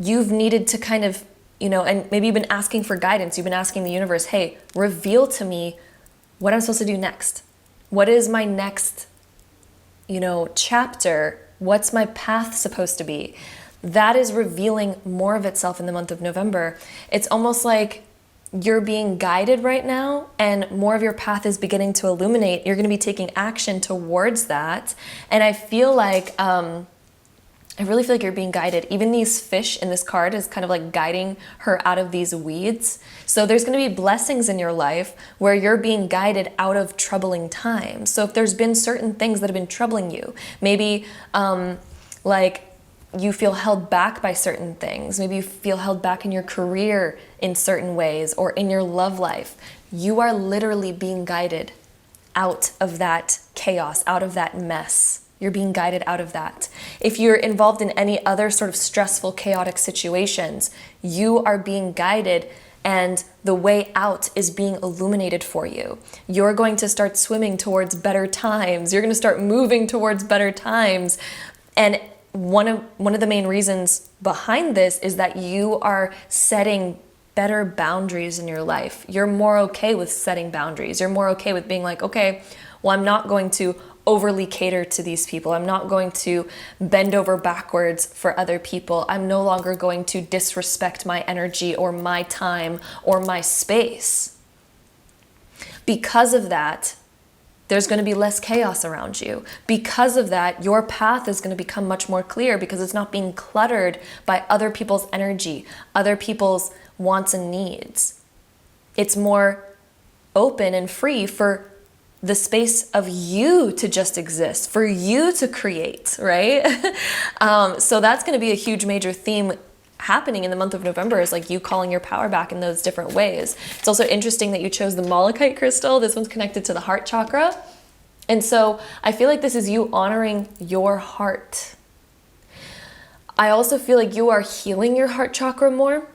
you've needed to kind of, and maybe you've been asking for guidance. You've been asking the universe, hey, reveal to me what I'm supposed to do next. What is my next, chapter? What's my path supposed to be? That is revealing more of itself in the month of November. It's almost like you're being guided right now and more of your path is beginning to illuminate. You're going to be taking action towards that. And I feel like, I really feel like you're being guided. Even these fish in this card is kind of like guiding her out of these weeds. So there's going to be blessings in your life where you're being guided out of troubling times. So if there's been certain things that have been troubling you, maybe you feel held back by certain things. Maybe you feel held back in your career in certain ways or in your love life. You are literally being guided out of that chaos, out of that mess. You're being guided out of that. If you're involved in any other sort of stressful, chaotic situations, you are being guided and the way out is being illuminated for you. You're going to start swimming towards better times. You're going to start moving towards better times. And one of the main reasons behind this is that you are setting better boundaries in your life. You're more okay with setting boundaries. You're more okay with being like, okay, well, I'm not going to overly cater to these people. I'm not going to bend over backwards for other people. I'm no longer going to disrespect my energy or my time or my space. Because of that, there's going to be less chaos around you. Because of that, your path is going to become much more clear because it's not being cluttered by other people's energy, other people's wants and needs. It's more open and free for the space of you to just exist, for you to create, right? So that's going to be a huge major theme happening in the month of November, is like you calling your power back in those different ways. It's also interesting that you chose the malachite crystal. This one's connected to the heart chakra. And so I feel like this is you honoring your heart. I also feel like you are healing your heart chakra more.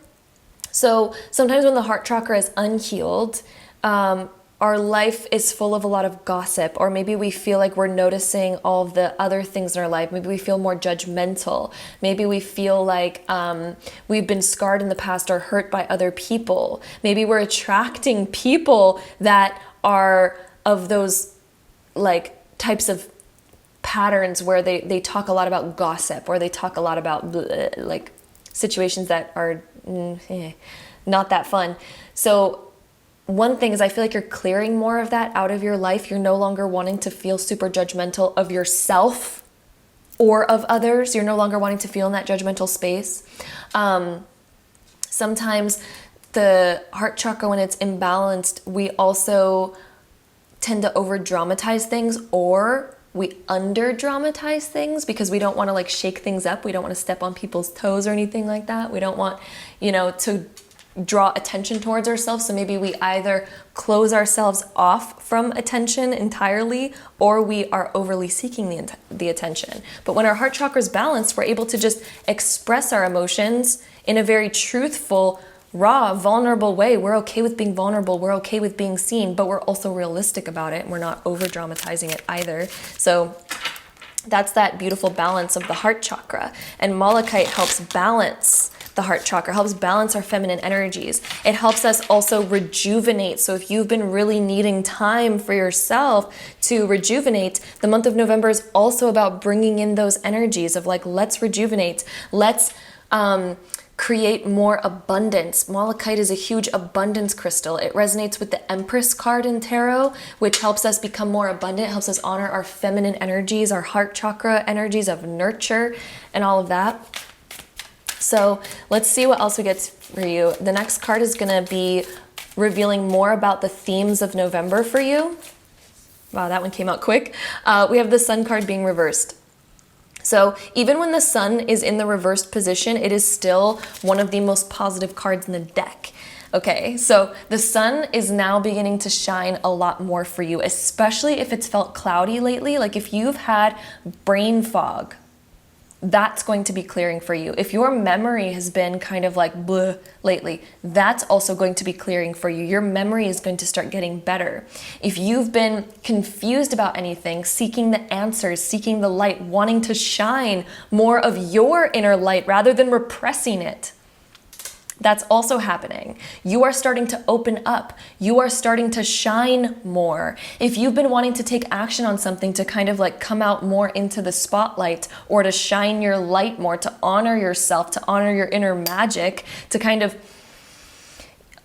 So sometimes when the heart chakra is unhealed, our life is full of a lot of gossip, or maybe we feel like we're noticing all of the other things in our life. Maybe we feel more judgmental. Maybe we feel like we've been scarred in the past or hurt by other people. Maybe we're attracting people that are of those types of patterns where they talk a lot about gossip, or they talk a lot about situations that are not that fun. So one thing is, I feel like you're clearing more of that out of your life. You're no longer wanting to feel super judgmental of yourself or of others. You're no longer wanting to feel in that judgmental space. Sometimes the heart chakra, when it's imbalanced, we also tend to over dramatize things, or we under dramatize things because we don't want to shake things up. We don't want to step on people's toes or anything like that. We don't want, to draw attention towards ourselves. So maybe we either close ourselves off from attention entirely, or we are overly seeking the attention. But when our heart chakra is balanced, we're able to just express our emotions in a very truthful, raw, vulnerable way. We're okay with being vulnerable. We're okay with being seen, but we're also realistic about it. And we're not over dramatizing it either. So that's that beautiful balance of the heart chakra. And Malachite helps balance the heart chakra, helps balance our feminine energies. It helps us also rejuvenate. So if you've been really needing time for yourself to rejuvenate, the month of November is also about bringing in those energies of like, let's rejuvenate. Let's create more abundance. Malachite is a huge abundance crystal. It resonates with the Empress card in tarot, which helps us become more abundant, helps us honor our feminine energies, our heart chakra energies of nurture and all of that. So let's see what else we get for you. The next card is going to be revealing more about the themes of November for you. Wow, that one came out quick. We have the Sun card being reversed. So even when the Sun is in the reversed position, it is still one of the most positive cards in the deck. Okay, so the Sun is now beginning to shine a lot more for you, especially if it's felt cloudy lately. Like if you've had brain fog, that's going to be clearing for you. If your memory has been kind of like bleh lately, that's also going to be clearing for you. Your memory is going to start getting better. If you've been confused about anything, seeking the answers, seeking the light, wanting to shine more of your inner light rather than repressing it, that's also happening. You are starting to open up. You are starting to shine more. If you've been wanting to take action on something to kind of like come out more into the spotlight or to shine your light more, to honor yourself, to honor your inner magic, to kind of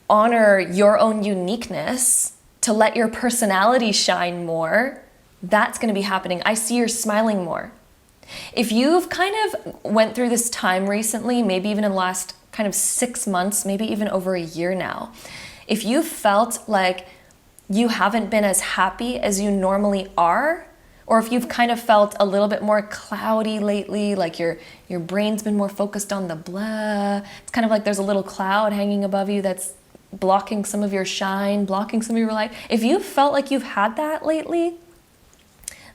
honor your own uniqueness, to let your personality shine more, that's going to be happening. I see you're smiling more. If you've kind of went through this time recently, maybe even in the last kind of 6 months, maybe even over a year now, if you felt like you haven't been as happy as you normally are, or if you've kind of felt a little bit more cloudy lately, like your brain's been more focused on the blah, it's kind of like there's a little cloud hanging above you that's blocking some of your shine, blocking some of your light. If you felt like you've had that lately,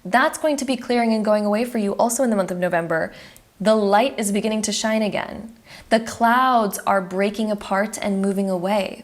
that's going to be clearing and going away for you also in the month of November. The light is beginning to shine again. The clouds are breaking apart and moving away.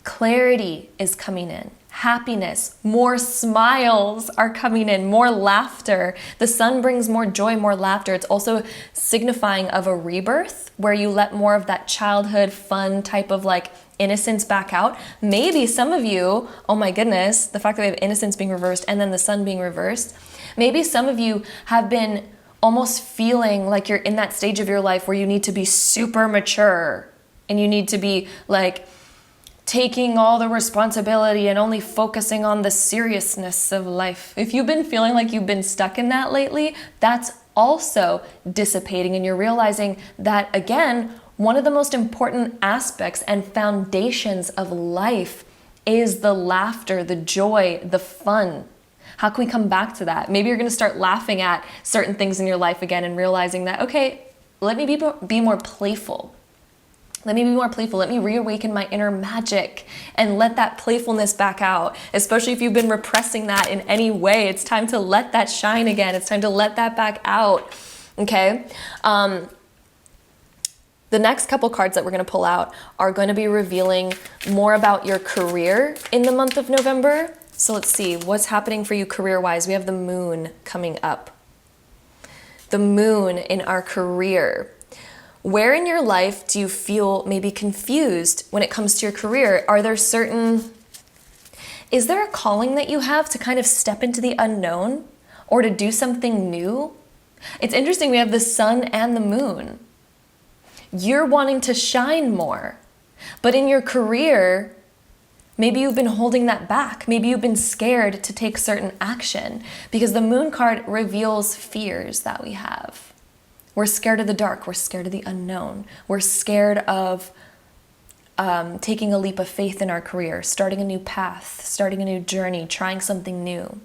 Clarity is coming in. Happiness, more smiles are coming in, more laughter. The Sun brings more joy, more laughter. It's also signifying of a rebirth where you let more of that childhood fun type of like innocence back out. Maybe some of you, oh my goodness, the fact that we have innocence being reversed and then the Sun being reversed, maybe some of you have been almost feeling like you're in that stage of your life where you need to be super mature and you need to be like taking all the responsibility and only focusing on the seriousness of life. If you've been feeling like you've been stuck in that lately, that's also dissipating, and you're realizing that, again, one of the most important aspects and foundations of life is the laughter, the joy, the fun. How can we come back to that? Maybe you're going to start laughing at certain things in your life again and realizing that, okay, let me be more playful. Let me be more playful. Let me reawaken my inner magic and let that playfulness back out. Especially if you've been repressing that in any way, it's time to let that shine again. It's time to let that back out. Okay? The next couple cards that we're going to pull out are going to be revealing more about your career in the month of November. So let's see what's happening for you career-wise. We have the Moon coming up. The Moon in our career. Where in your life do you feel maybe confused when it comes to your career? Is there a calling that you have to kind of step into the unknown or to do something new? It's interesting, we have the Sun and the Moon. You're wanting to shine more, but in your career, maybe you've been holding that back. Maybe you've been scared to take certain action because the Moon card reveals fears that we have. We're scared of the dark. We're scared of the unknown. We're scared of taking a leap of faith in our career, starting a new path, starting a new journey, trying something new.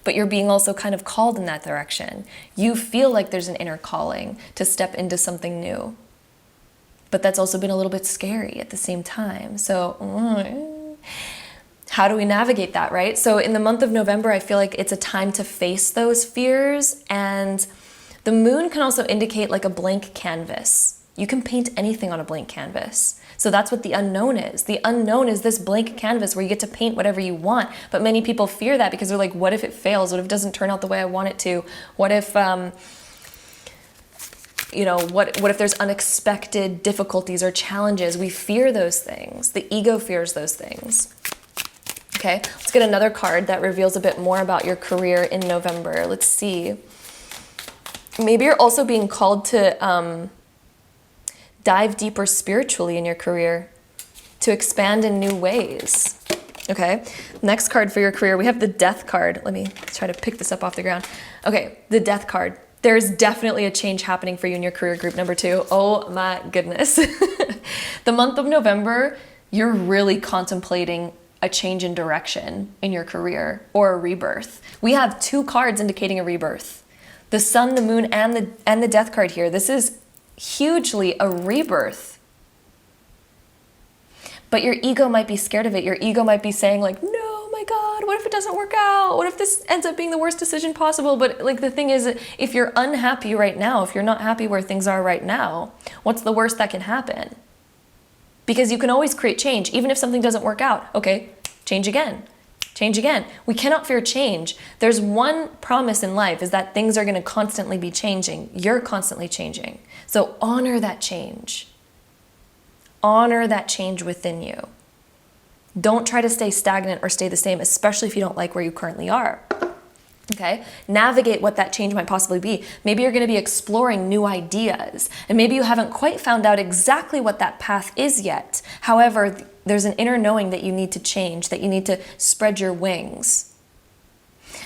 But you're being also kind of called in that direction. You feel like there's an inner calling to step into something new. But that's also been a little bit scary at the same time. So how do we navigate that, right? So in the month of November, I feel like it's a time to face those fears, and the Moon can also indicate like a blank canvas. You can paint anything on a blank canvas. So that's what the unknown is. The unknown is this blank canvas where you get to paint whatever you want. But many people fear that because they're like, what if it fails? What if it doesn't turn out the way I want it to? What if, what if there's unexpected difficulties or challenges? We fear those things. The ego fears those things. Okay, let's get another card that reveals a bit more about your career in November. Let's see. Maybe you're also being called to dive deeper spiritually in your career, to expand in new ways. Okay, next card for your career, we have the Death card. Let me try to pick this up off the ground. Okay, the Death card. There's definitely a change happening for you in your career group number 2. Oh my goodness. The month of November, you're really contemplating a change in direction in your career or a rebirth. We have 2 cards indicating a rebirth. The Sun, the Moon, and the Death card here. This is hugely a rebirth. But your ego might be scared of it. Your ego might be saying like, no, my God, what if it doesn't work out? What if this ends up being the worst decision possible? But like the thing is, if you're unhappy right now, if you're not happy where things are right now, what's the worst that can happen? Because you can always create change, even if something doesn't work out. Okay, change again. Change again. We cannot fear change. There's one promise in life is that things are going to constantly be changing. You're constantly changing. So honor that change. Honor that change within you. Don't try to stay stagnant or stay the same, especially if you don't like where you currently are. Okay, navigate what that change might possibly be. Maybe you're going to be exploring new ideas, and maybe you haven't quite found out exactly what that path is yet. However, there's an inner knowing that you need to change, that you need to spread your wings.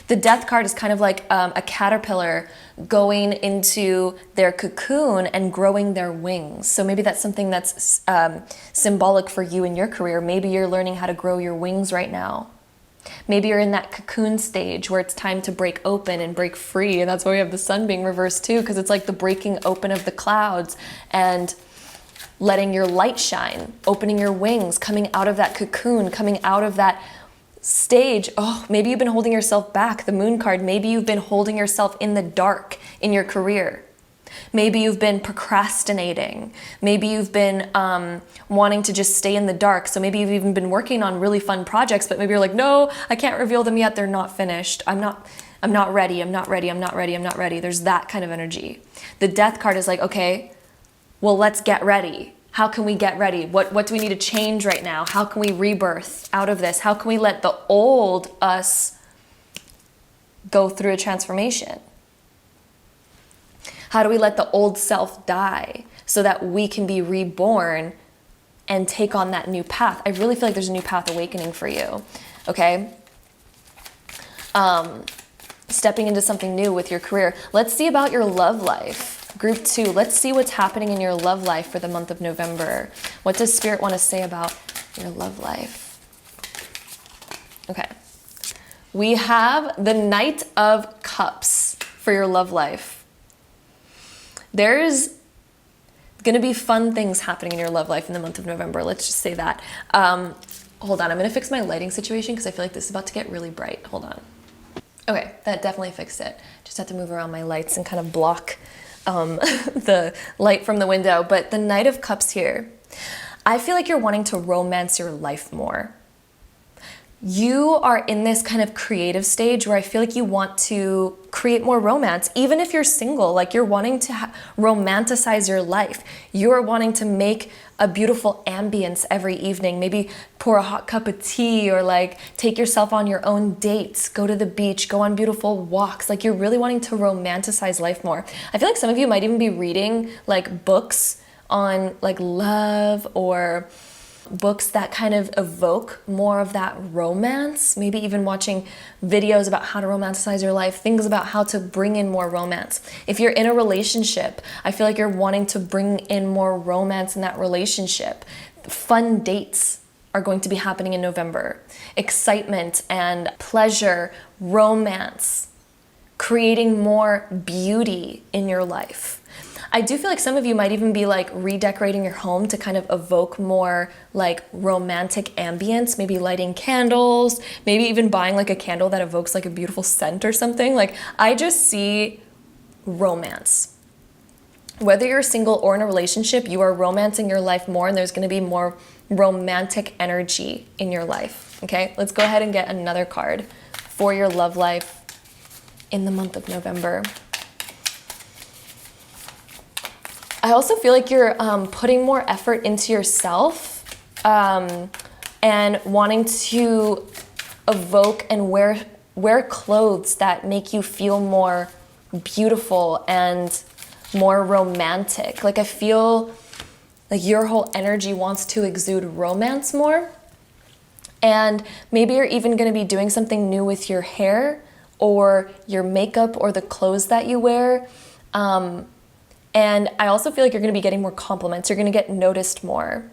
The Death card is kind of like a caterpillar going into their cocoon and growing their wings. So maybe that's something that's symbolic for you in your career. Maybe you're learning how to grow your wings right now. Maybe you're in that cocoon stage where it's time to break open and break free. And that's why we have the Sun being reversed too, because it's like the breaking open of the clouds and letting your light shine, opening your wings, coming out of that cocoon, coming out of that stage. Oh, maybe you've been holding yourself back. The Moon card, maybe you've been holding yourself in the dark in your career. Maybe you've been procrastinating. Maybe you've been wanting to just stay in the dark. So maybe you've even been working on really fun projects, but maybe you're like, no, I can't reveal them yet. They're not finished. I'm not ready. I'm not ready. I'm not ready. I'm not ready. There's that kind of energy. The Death card is like, okay, well, let's get ready. How can we get ready? What do we need to change right now? How can we rebirth out of this? How can we let the old us go through a transformation? How do we let the old self die so that we can be reborn and take on that new path? I really feel like there's a new path awakening for you, okay? Stepping into something new with your career. Let's see about your love life. Group 2, let's see what's happening in your love life for the month of November. What does Spirit want to say about your love life? Okay. We have the Knight of Cups for your love life. There's going to be fun things happening in your love life in the month of November. Let's just say that. Hold on. I'm going to fix my lighting situation because I feel like this is about to get really bright. Hold on. Okay, that definitely fixed it. Just have to move around my lights and kind of block the light from the window. But the Knight of Cups here, I feel like you're wanting to romance your life more. You are in this kind of creative stage where I feel like you want to create more romance. Even if you're single, like you're wanting to romanticize your life. You're wanting to make a beautiful ambience every evening. Maybe pour a hot cup of tea or like take yourself on your own dates, go to the beach, go on beautiful walks. Like you're really wanting to romanticize life more. I feel like some of you might even be reading like books on like love or books that kind of evoke more of that romance, maybe even watching videos about how to romanticize your life, things about how to bring in more romance. If you're in a relationship, I feel like you're wanting to bring in more romance in that relationship. Fun dates are going to be happening in November. Excitement and pleasure, romance, creating more beauty in your life. I do feel like some of you might even be like redecorating your home to kind of evoke more like romantic ambience, maybe lighting candles, maybe even buying like a candle that evokes like a beautiful scent or something. Like I just see romance. Whether you're single or in a relationship, you are romancing your life more, and there's going to be more romantic energy in your life. Okay, let's go ahead and get another card for your love life in the month of November. I also feel like you're putting more effort into yourself and wanting to evoke and wear clothes that make you feel more beautiful and more romantic. Like I feel like your whole energy wants to exude romance more. And maybe you're even going to be doing something new with your hair or your makeup or the clothes that you wear. And I also feel like you're going to be getting more compliments. You're going to get noticed more.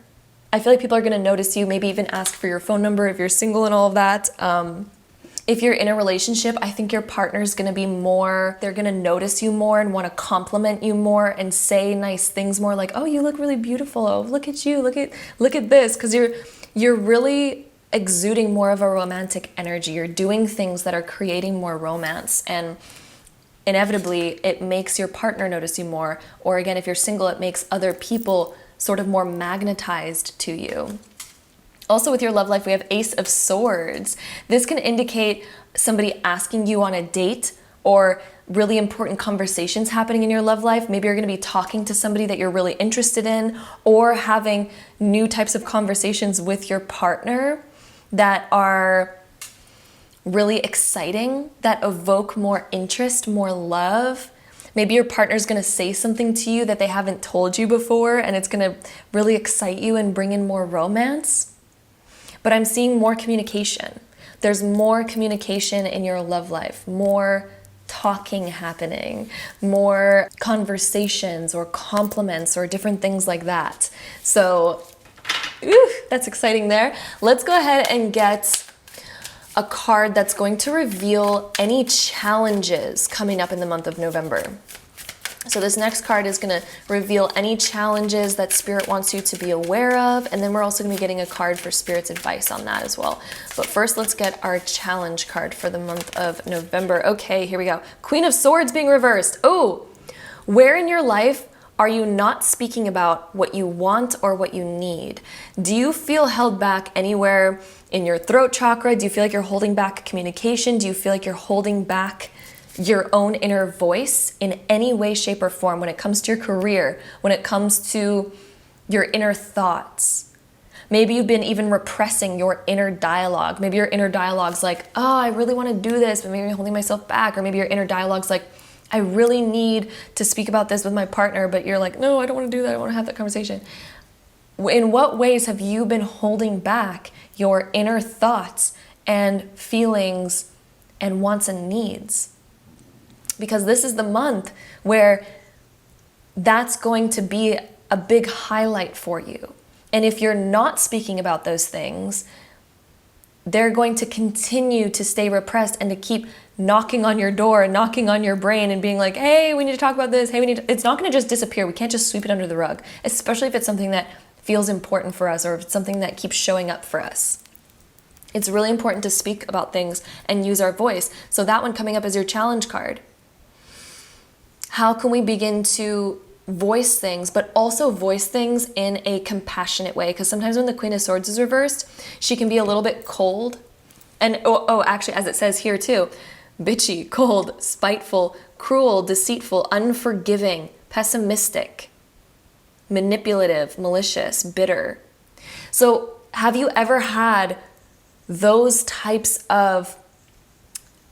I feel like people are going to notice you, maybe even ask for your phone number if you're single and all of that. If you're in a relationship, I think your partner's going to be more, they're going to notice you more and want to compliment you more and say nice things more, like, oh, you look really beautiful. Oh, look at you. Look at this. Because you're really exuding more of a romantic energy. You're doing things that are creating more romance, and inevitably it makes your partner notice you more. Or again, if you're single, it makes other people sort of more magnetized to you. Also with your love life, we have Ace of Swords. This can indicate somebody asking you on a date or really important conversations happening in your love life. Maybe you're going to be talking to somebody that you're really interested in, or having new types of conversations with your partner that are really exciting, that evoke more interest, more love. Maybe your partner's going to say something to you that they haven't told you before, and it's going to really excite you and bring in more romance. But I'm seeing more communication. There's more communication in your love life, more talking happening, more conversations or compliments or different things like that. So, that's exciting there. Let's go ahead and get a card that's going to reveal any challenges coming up in the month of November. So this next card is going to reveal any challenges that Spirit wants you to be aware of, and then we're also going to be getting a card for Spirit's advice on that as well. But first, let's get our challenge card for the month of November. Okay, here we go. Queen of Swords being reversed. Oh, where in your life are you not speaking about what you want or what you need? Do you feel held back anywhere in your throat chakra? Do you feel like you're holding back communication? Do you feel like you're holding back your own inner voice in any way, shape, or form when it comes to your career, when it comes to your inner thoughts? Maybe you've been even repressing your inner dialogue. Maybe your inner dialogue's like, oh, I really want to do this, but maybe I'm holding myself back. Or maybe your inner dialogue's like, I really need to speak about this with my partner, but you're like, no, I don't want to do that. I don't want to have that conversation. In what ways have you been holding back your inner thoughts and feelings and wants and needs? Because this is the month where that's going to be a big highlight for you. And if you're not speaking about those things, they're going to continue to stay repressed and to keep knocking on your door and knocking on your brain and being like, hey, we need to talk about this. Hey, it's not going to just disappear. We can't just sweep it under the rug, especially if it's something that feels important for us or if it's something that keeps showing up for us. It's really important to speak about things and use our voice. So that one coming up is your challenge card. How can we begin to voice things, but also voice things in a compassionate way? Because sometimes when the Queen of Swords is reversed, she can be a little bit cold. And actually, as it says here too, bitchy, cold, spiteful, cruel, deceitful, unforgiving, pessimistic, manipulative, malicious, bitter. So have you ever had those types of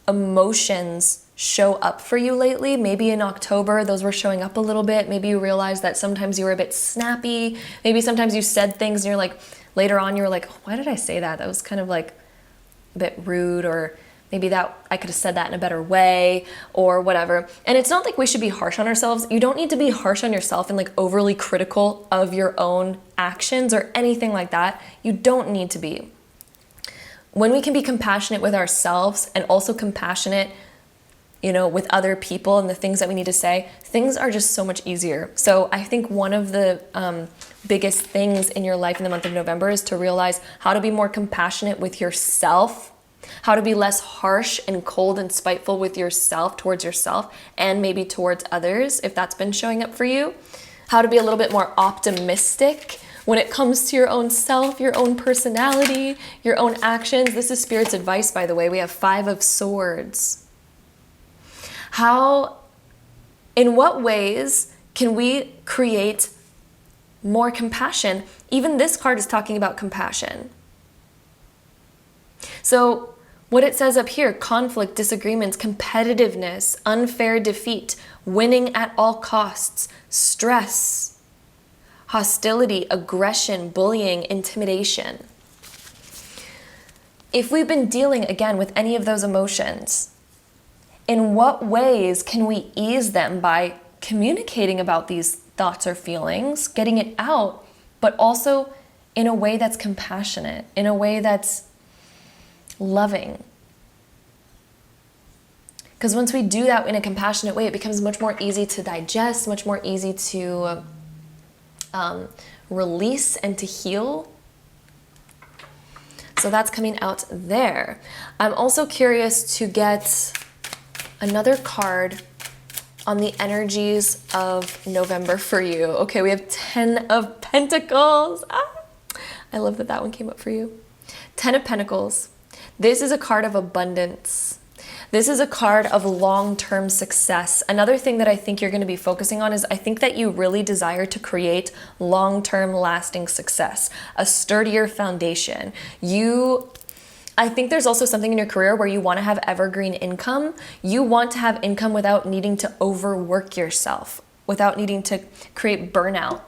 emotions show up for you lately? Maybe in October, those were showing up a little bit. Maybe you realized that sometimes you were a bit snappy. Maybe sometimes you said things and you're like, later on, you were like, why did I say that? That was kind of like a bit rude, or maybe that I could have said that in a better way or whatever. And it's not like we should be harsh on ourselves. You don't need to be harsh on yourself and like overly critical of your own actions or anything like that. You don't need to be. When we can be compassionate with ourselves and also compassionate, with other people and the things that we need to say, things are just so much easier. So I think one of the biggest things in your life in the month of November is to realize how to be more compassionate with yourself how to be less harsh and cold and spiteful with yourself, towards yourself, and maybe towards others, if that's been showing up for you. How to be a little bit more optimistic when it comes to your own self, your own personality, your own actions. This is Spirit's advice, by the way. We have 5 of Swords. In what ways can we create more compassion? Even this card is talking about compassion. So what it says up here: conflict, disagreements, competitiveness, unfair defeat, winning at all costs, stress, hostility, aggression, bullying, intimidation. If we've been dealing, again, with any of those emotions, in what ways can we ease them by communicating about these thoughts or feelings, getting it out, but also in a way that's compassionate, in a way that's loving? Because once we do that in a compassionate way, it becomes much more easy to digest, much more easy to release and to heal. So that's coming out there. I'm also curious to get another card on the energies of November for you. Okay, we have 10 of Pentacles. I love that one came up for you. 10 of Pentacles. This is a card of abundance. This is a card of long-term success. Another thing that I think you're going to be focusing on is I think that you really desire to create long-term lasting success, a sturdier foundation. I think there's also something in your career where you want to have evergreen income. You want to have income without needing to overwork yourself, without needing to create burnout.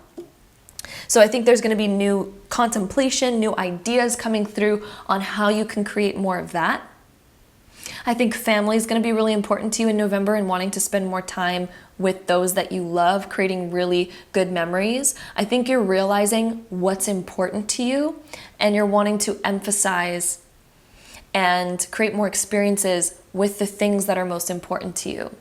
So I think there's going to be new contemplation, new ideas coming through on how you can create more of that. I think family is going to be really important to you in November, and wanting to spend more time with those that you love, creating really good memories. I think you're realizing what's important to you, and you're wanting to emphasize and create more experiences with the things that are most important to you.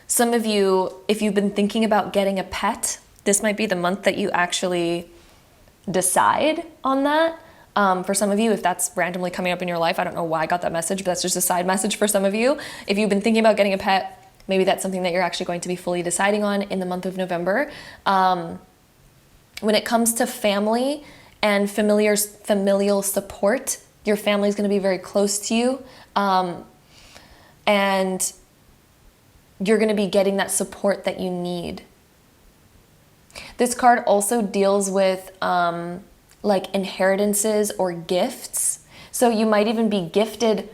Some of you, if you've been thinking about getting a pet, this might be the month that you actually decide on that. For some of you, if that's randomly coming up in your life, I don't know why I got that message, but that's just a side message for some of you. If you've been thinking about getting a pet, maybe that's something that you're actually going to be fully deciding on in the month of November. When it comes to family and familial support, your family is going to be very close to you. And you're going to be getting that support that you need. This card also deals with like inheritances or gifts. So you might even be gifted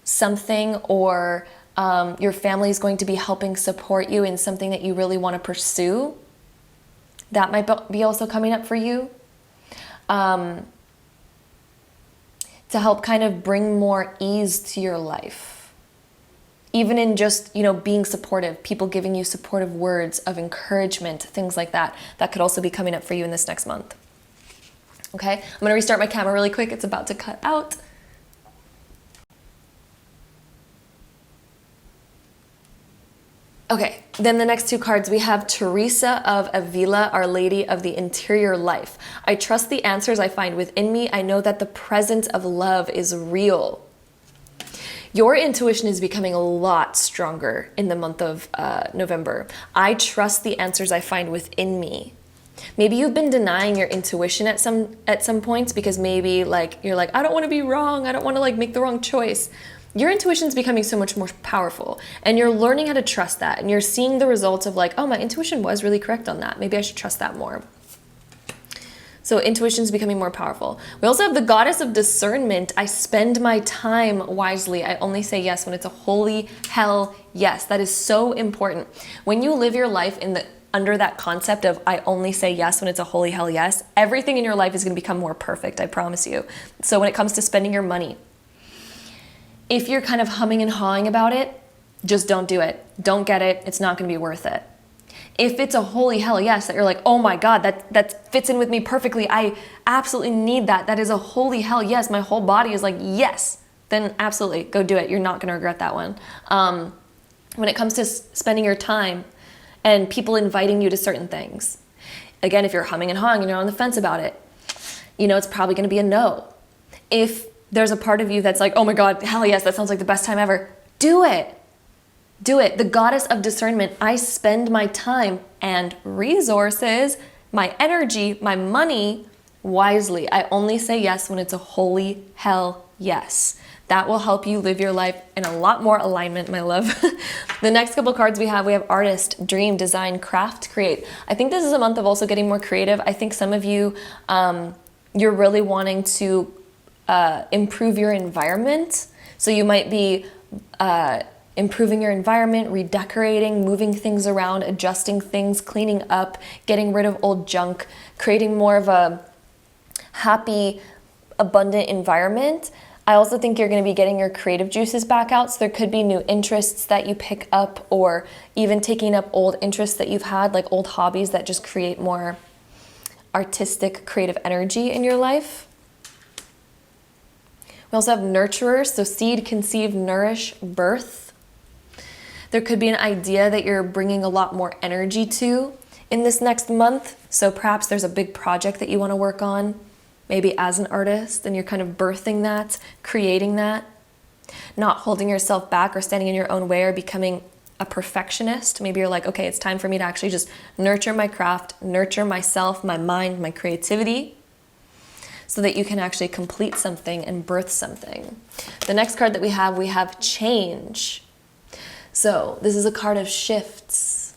something, or your family is going to be helping support you in something that you really want to pursue. That might be also coming up for you. To help kind of bring more ease to your life. Even in just, being supportive, people giving you supportive words of encouragement, things like that. That could also be coming up for you in this next month. Okay, I'm going to restart my camera really quick. It's about to cut out. Okay, then the next 2 cards, we have Teresa of Avila, Our Lady of the Interior Life. I trust the answers I find within me. I know that the presence of love is real. Your intuition is becoming a lot stronger in the month of November. I trust the answers I find within me. Maybe you've been denying your intuition at some points because maybe you're like, I don't want to be wrong. I don't want to make the wrong choice. Your intuition is becoming so much more powerful, and you're learning how to trust that, and you're seeing the results of oh, my intuition was really correct on that. Maybe I should trust that more. So intuition is becoming more powerful. We also have the Goddess of Discernment. I spend my time wisely. I only say yes when it's a holy hell yes. That is so important. When you live your life under that concept of I only say yes when it's a holy hell yes, everything in your life is going to become more perfect, I promise you. So when it comes to spending your money, if you're kind of humming and hawing about it, just don't do it. Don't get it. It's not going to be worth it. If it's a holy hell yes, that you're like, oh my God, that fits in with me perfectly. I absolutely need that. That is a holy hell yes. My whole body is like, yes. Then absolutely go do it. You're not going to regret that one. When it comes to spending your time and people inviting you to certain things, again, if you're humming and hawing and you're on the fence about it, it's probably going to be a no. If there's a part of you that's like, oh my God, hell yes, that sounds like the best time ever. Do it. Do it. The goddess of discernment. I spend my time and resources, my energy, my money wisely. I only say yes when it's a holy hell yes. That will help you live your life in a lot more alignment, my love. The next couple cards we have artist, dream, design, craft, create. I think this is a month of also getting more creative. I think some of you, you're really wanting to improve your environment. So you might be improving your environment, redecorating, moving things around, adjusting things, cleaning up, getting rid of old junk, creating more of a happy, abundant environment. I also think you're going to be getting your creative juices back out. So there could be new interests that you pick up, or even taking up old interests that you've had, like old hobbies that just create more artistic, creative energy in your life. We also have nurturers, so seed, conceive, nourish, birth. There could be an idea that you're bringing a lot more energy to in this next month. So perhaps there's a big project that you want to work on, maybe as an artist, and you're kind of birthing that, creating that, not holding yourself back or standing in your own way or becoming a perfectionist. Maybe you're like, okay, it's time for me to actually just nurture my craft, nurture myself, my mind, my creativity, so that you can actually complete something and birth something. The next card that we have change. So this is a card of shifts.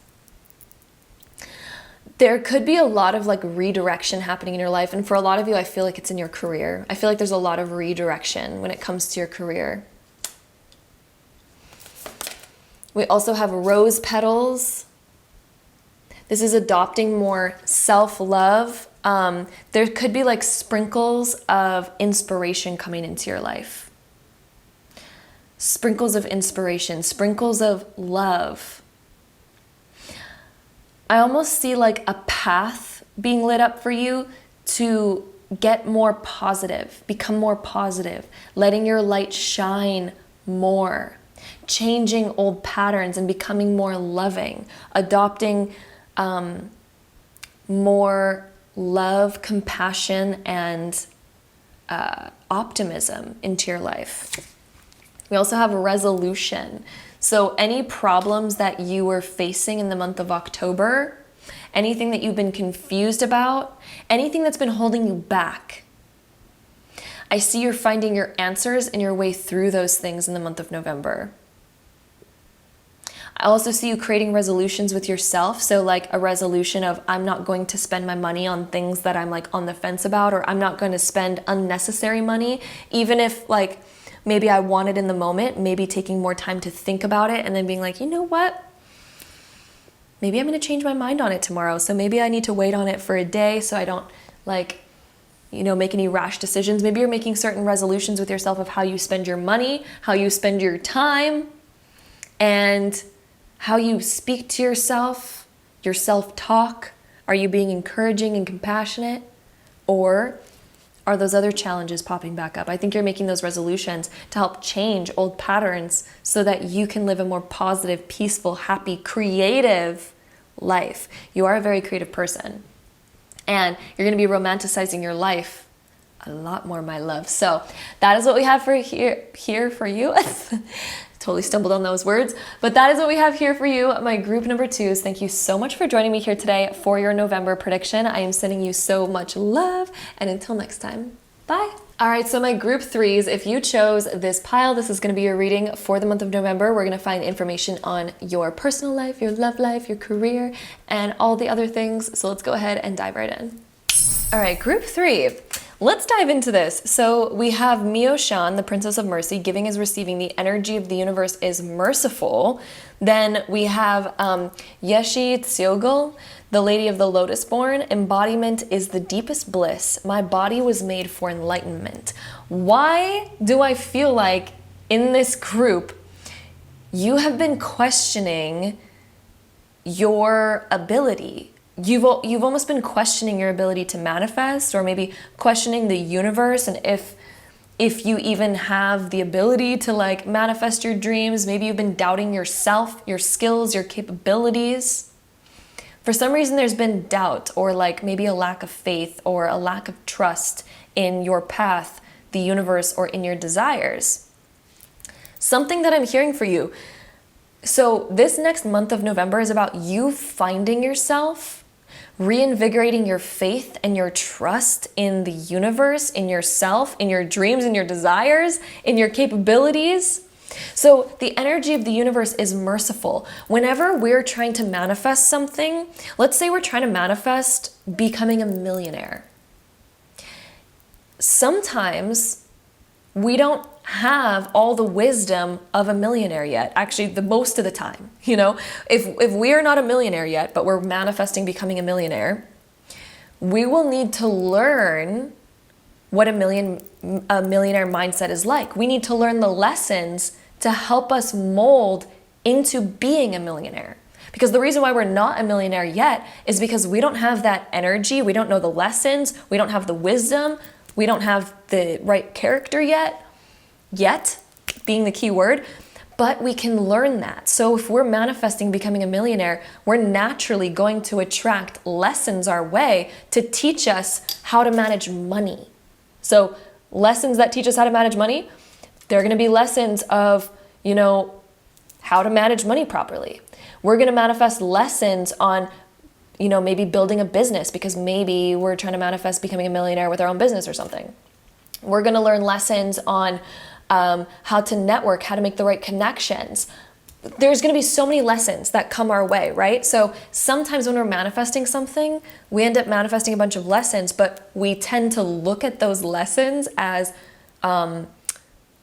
There could be a lot of like redirection happening in your life. And for a lot of you, I feel like it's in your career. I feel like there's a lot of redirection when it comes to your career. We also have rose petals. This is adopting more self-love. There could be like sprinkles of inspiration coming into your life. Sprinkles of inspiration, sprinkles of love. I almost see like a path being lit up for you to get more positive, become more positive, letting your light shine more, changing old patterns and becoming more loving, adopting more love, compassion, and optimism into your life. We also have resolution. So any problems that you were facing in the month of October, anything that you've been confused about, anything that's been holding you back, I see you're finding your answers and your way through those things in the month of November. I also see you creating resolutions with yourself. So like a resolution of, I'm not going to spend my money on things that I'm like on the fence about, or I'm not going to spend unnecessary money, even if like maybe I want it in the moment, maybe taking more time to think about it and then being like, you know what? Maybe I'm going to change my mind on it tomorrow. So maybe I need to wait on it for a day so I don't like, make any rash decisions. Maybe you're making certain resolutions with yourself of how you spend your money, how you spend your time, and how you speak to yourself, your self-talk. Are you being encouraging and compassionate? Or are those other challenges popping back up? I think you're making those resolutions to help change old patterns so that you can live a more positive, peaceful, happy, creative life. You are a very creative person. And you're going to be romanticizing your life a lot more, my love. So that is what we have for here for you. Totally stumbled on those words. But that is what we have here for you, my group number 2s. Thank you so much for joining me here today for your November prediction. I am sending you so much love. And until next time, bye. All right, so my group 3s, if you chose this pile, this is going to be your reading for the month of November. We're going to find information on your personal life, your love life, your career, and all the other things. So let's go ahead and dive right in. All right, group 3. Let's dive into this. So we have Mio-shan, the Princess of Mercy, giving is receiving. The energy of the universe is merciful. Then we have Yeshi Tseogul, the Lady of the Lotus Born. Embodiment is the deepest bliss. My body was made for enlightenment. Why do I feel like in this group you have been questioning your ability? You've almost been questioning your ability to manifest, or maybe questioning the universe and if you even have the ability to like manifest your dreams. Maybe you've been doubting yourself, your skills, your capabilities. For some reason there's been doubt, or like maybe a lack of faith or a lack of trust in your path, the universe or in your desires. Something that I'm hearing for you. So this next month of November is about you finding yourself, reinvigorating your faith and your trust in the universe, in yourself, in your dreams, in your desires, in your capabilities. So the energy of the universe is merciful. Whenever we're trying to manifest something, let's say we're trying to manifest becoming a millionaire. Sometimes we don't have all the wisdom of a millionaire yet. Actually, the most of the time, if we are not a millionaire yet, but we're manifesting becoming a millionaire, we will need to learn what a millionaire mindset is like. We need to learn the lessons to help us mold into being a millionaire. Because the reason why we're not a millionaire yet is because we don't have that energy. We don't know the lessons. We don't have the wisdom. We don't have the right character yet being the key word, but we can learn that. So if we're manifesting becoming a millionaire, we're naturally going to attract lessons our way to teach us how to manage money. So lessons that teach us how to manage money, they're going to be lessons of, how to manage money properly. We're going to manifest lessons on, maybe building a business, because maybe we're trying to manifest becoming a millionaire with our own business or something. We're going to learn lessons on how to network, how to make the right connections. There's going to be so many lessons that come our way, right? So sometimes when we're manifesting something, we end up manifesting a bunch of lessons, but we tend to look at those lessons as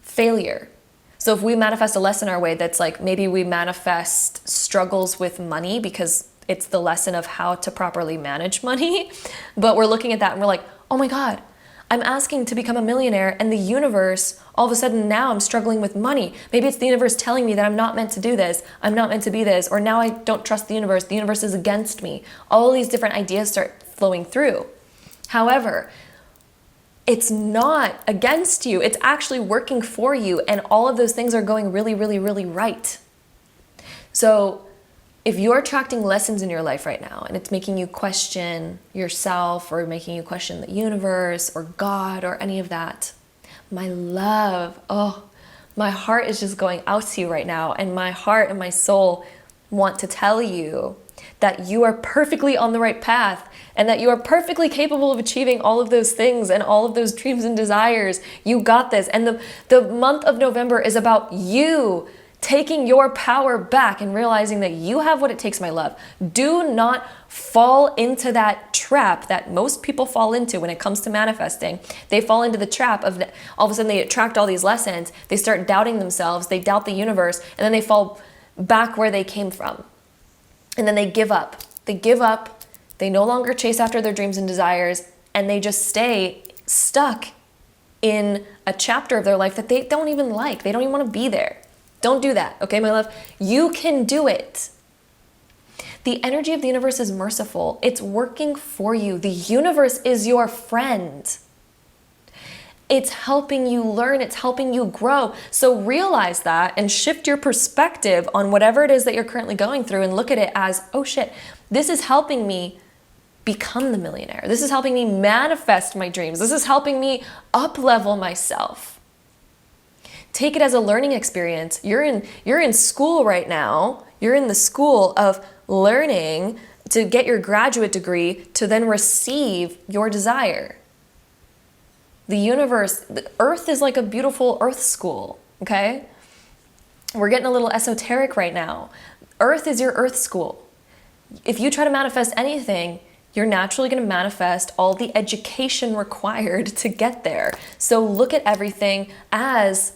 failure. So if we manifest a lesson our way, that's like maybe we manifest struggles with money because it's the lesson of how to properly manage money, but we're looking at that and we're like, oh my God, I'm asking to become a millionaire, and the universe, all of a sudden now I'm struggling with money. Maybe it's the universe telling me that I'm not meant to do this, I'm not meant to be this, or now I don't trust the universe is against me. All these different ideas start flowing through. However, it's not against you, it's actually working for you, and all of those things are going really, really, really right. So if you're attracting lessons in your life right now and it's making you question yourself or making you question the universe or God or any of that, my love, my heart is just going out to you right now, and my heart and my soul want to tell you that you are perfectly on the right path and that you are perfectly capable of achieving all of those things and all of those dreams and desires. You got this. And the month of November is about you taking your power back and realizing that you have what it takes, my love. Do not fall into that trap that most people fall into when it comes to manifesting. They fall into the trap of all of a sudden they attract all these lessons, they start doubting themselves, they doubt the universe, and then they fall back where they came from. And then they give up. They no longer chase after their dreams and desires, and they just stay stuck in a chapter of their life that they don't even like. They don't even want to be there. Don't do that, okay, my love? You can do it. The energy of the universe is merciful. It's working for you. The universe is your friend. It's helping you learn. It's helping you grow. So realize that and shift your perspective on whatever it is that you're currently going through and look at it as, oh shit, this is helping me become the millionaire. This is helping me manifest my dreams. This is helping me up-level myself. Take it as a learning experience. You're in school right now. You're in the school of learning to get your graduate degree to then receive your desire. The universe, the earth is like a beautiful earth school, okay? We're getting a little esoteric right now. Earth is your earth school. If you try to manifest anything, you're naturally going to manifest all the education required to get there. So look at everything as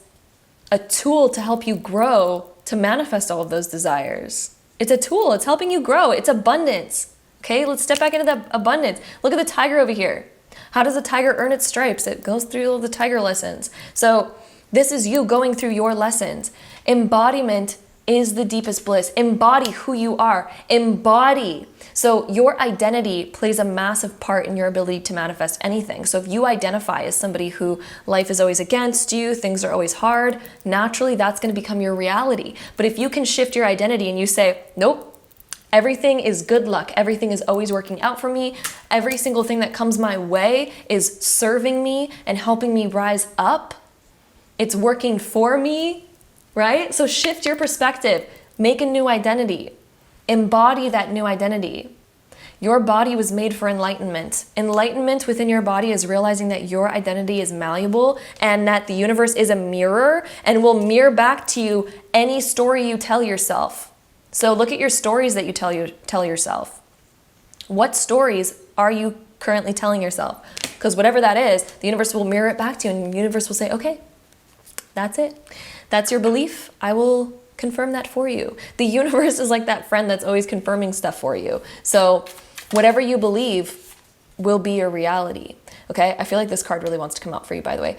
a tool to help you grow, to manifest all of those desires. It's a tool. It's helping you grow. It's abundance. Okay, let's step back into that abundance. Look at the tiger over here. How does a tiger earn its stripes? It goes through all the tiger lessons. So this is you going through your lessons. Embodiment is the deepest bliss. Embody who you are. Embody. So your identity plays a massive part in your ability to manifest anything. So if you identify as somebody who life is always against you, things are always hard, naturally that's going to become your reality. But if you can shift your identity and you say, nope, Everything is good luck. Everything is always working out for me. Every single thing that comes my way is serving me and helping me rise up. It's working for me, right? So shift your perspective. Make a new identity. Embody that new identity. Your body was made for enlightenment. Enlightenment within your body is realizing that your identity is malleable and that the universe is a mirror and will mirror back to you any story you tell yourself. So look at your stories that you tell yourself. What stories are you currently telling yourself? Because whatever that is, the universe will mirror it back to you, and the universe will say, okay, that's it. That's your belief. I will confirm that for you. The universe is like that friend that's always confirming stuff for you. So whatever you believe will be your reality. Okay, I feel like this card really wants to come out for you, by the way.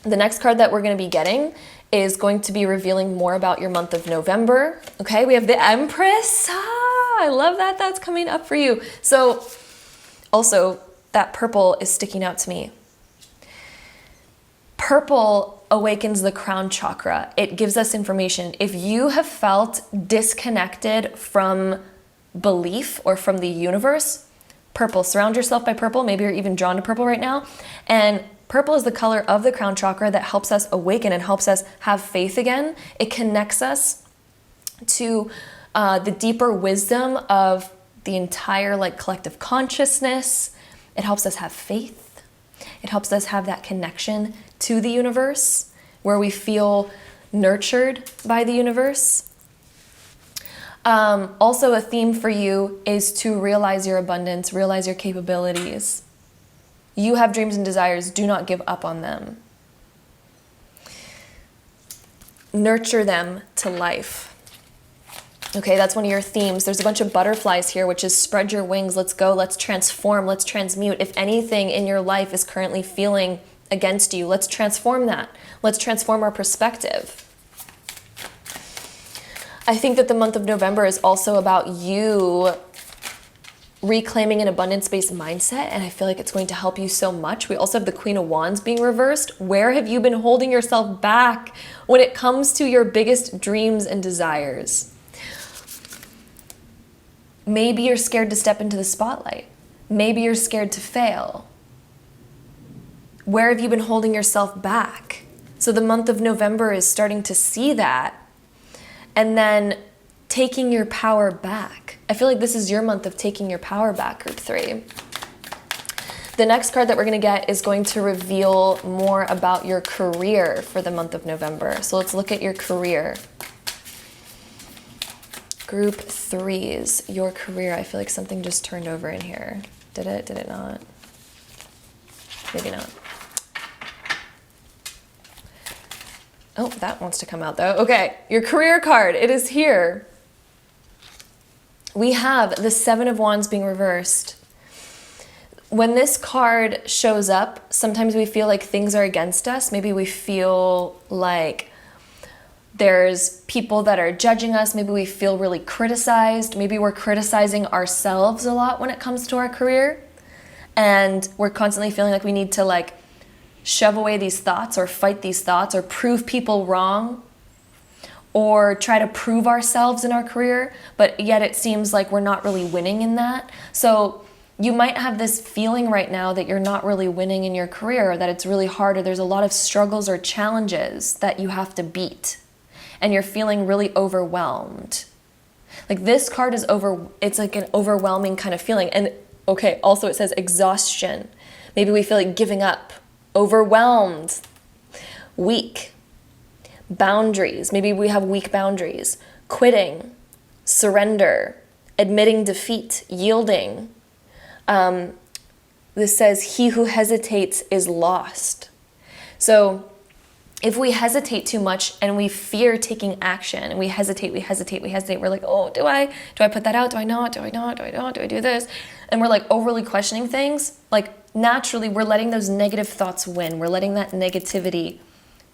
The next card that we're going to be getting is going to be revealing more about your month of November. Okay, we have the Empress. I love that that's coming up for you. So also, that purple is sticking out to me. Purple awakens the crown chakra. It gives us information. If you have felt disconnected from belief or from the universe, purple, surround yourself by purple. Maybe you're even drawn to purple right now. And purple is the color of the crown chakra that helps us awaken and helps us have faith again. It connects us to the deeper wisdom of the entire collective consciousness. It helps us have faith. It helps us have that connection to the universe where we feel nurtured by the universe. Also, a theme for you is to realize your abundance, realize your capabilities. You have dreams and desires. Do not give up on them. Nurture them to life. Okay, that's one of your themes. There's a bunch of butterflies here, which is spread your wings. Let's go. Let's transform. Let's transmute. If anything in your life is currently feeling against you, let's transform that. Let's transform our perspective. I think that the month of November is also about you reclaiming an abundance-based mindset, and I feel like it's going to help you so much. We also have the Queen of Wands being reversed. Where have you been holding yourself back when it comes to your biggest dreams and desires? Maybe you're scared to step into the spotlight. Maybe you're scared to fail. Where have you been holding yourself back? So the month of November is starting to see that, and then taking your power back. I feel like this is your month of taking your power back, group 3. The next card that we're going to get is going to reveal more about your career for the month of November. So let's look at your career. Group 3s, your career. I feel like something just turned over in here. Did it? Did it not? Maybe not. Oh, that wants to come out though. Okay, your career card, it is here. We have the 7 of Wands being reversed. When this card shows up, sometimes we feel like things are against us. Maybe we feel like there's people that are judging us. Maybe we feel really criticized. Maybe we're criticizing ourselves a lot when it comes to our career. And we're constantly feeling like we need to shove away these thoughts or fight these thoughts or prove people wrong or try to prove ourselves in our career, but yet it seems like we're not really winning in that. So you might have this feeling right now that you're not really winning in your career, or that it's really hard, or there's a lot of struggles or challenges that you have to beat, and you're feeling really overwhelmed. Like this card is it's like an overwhelming kind of feeling. And okay, also it says exhaustion. Maybe we feel like giving up, overwhelmed, weak. Boundaries. Maybe we have weak boundaries. Quitting, surrender, admitting defeat, yielding. This says, he who hesitates is lost. So if we hesitate too much and we fear taking action, and we hesitate, we're like, oh, do I put that out? Do I not? Do I do this? And we're overly questioning things. Naturally, we're letting those negative thoughts win. We're letting that negativity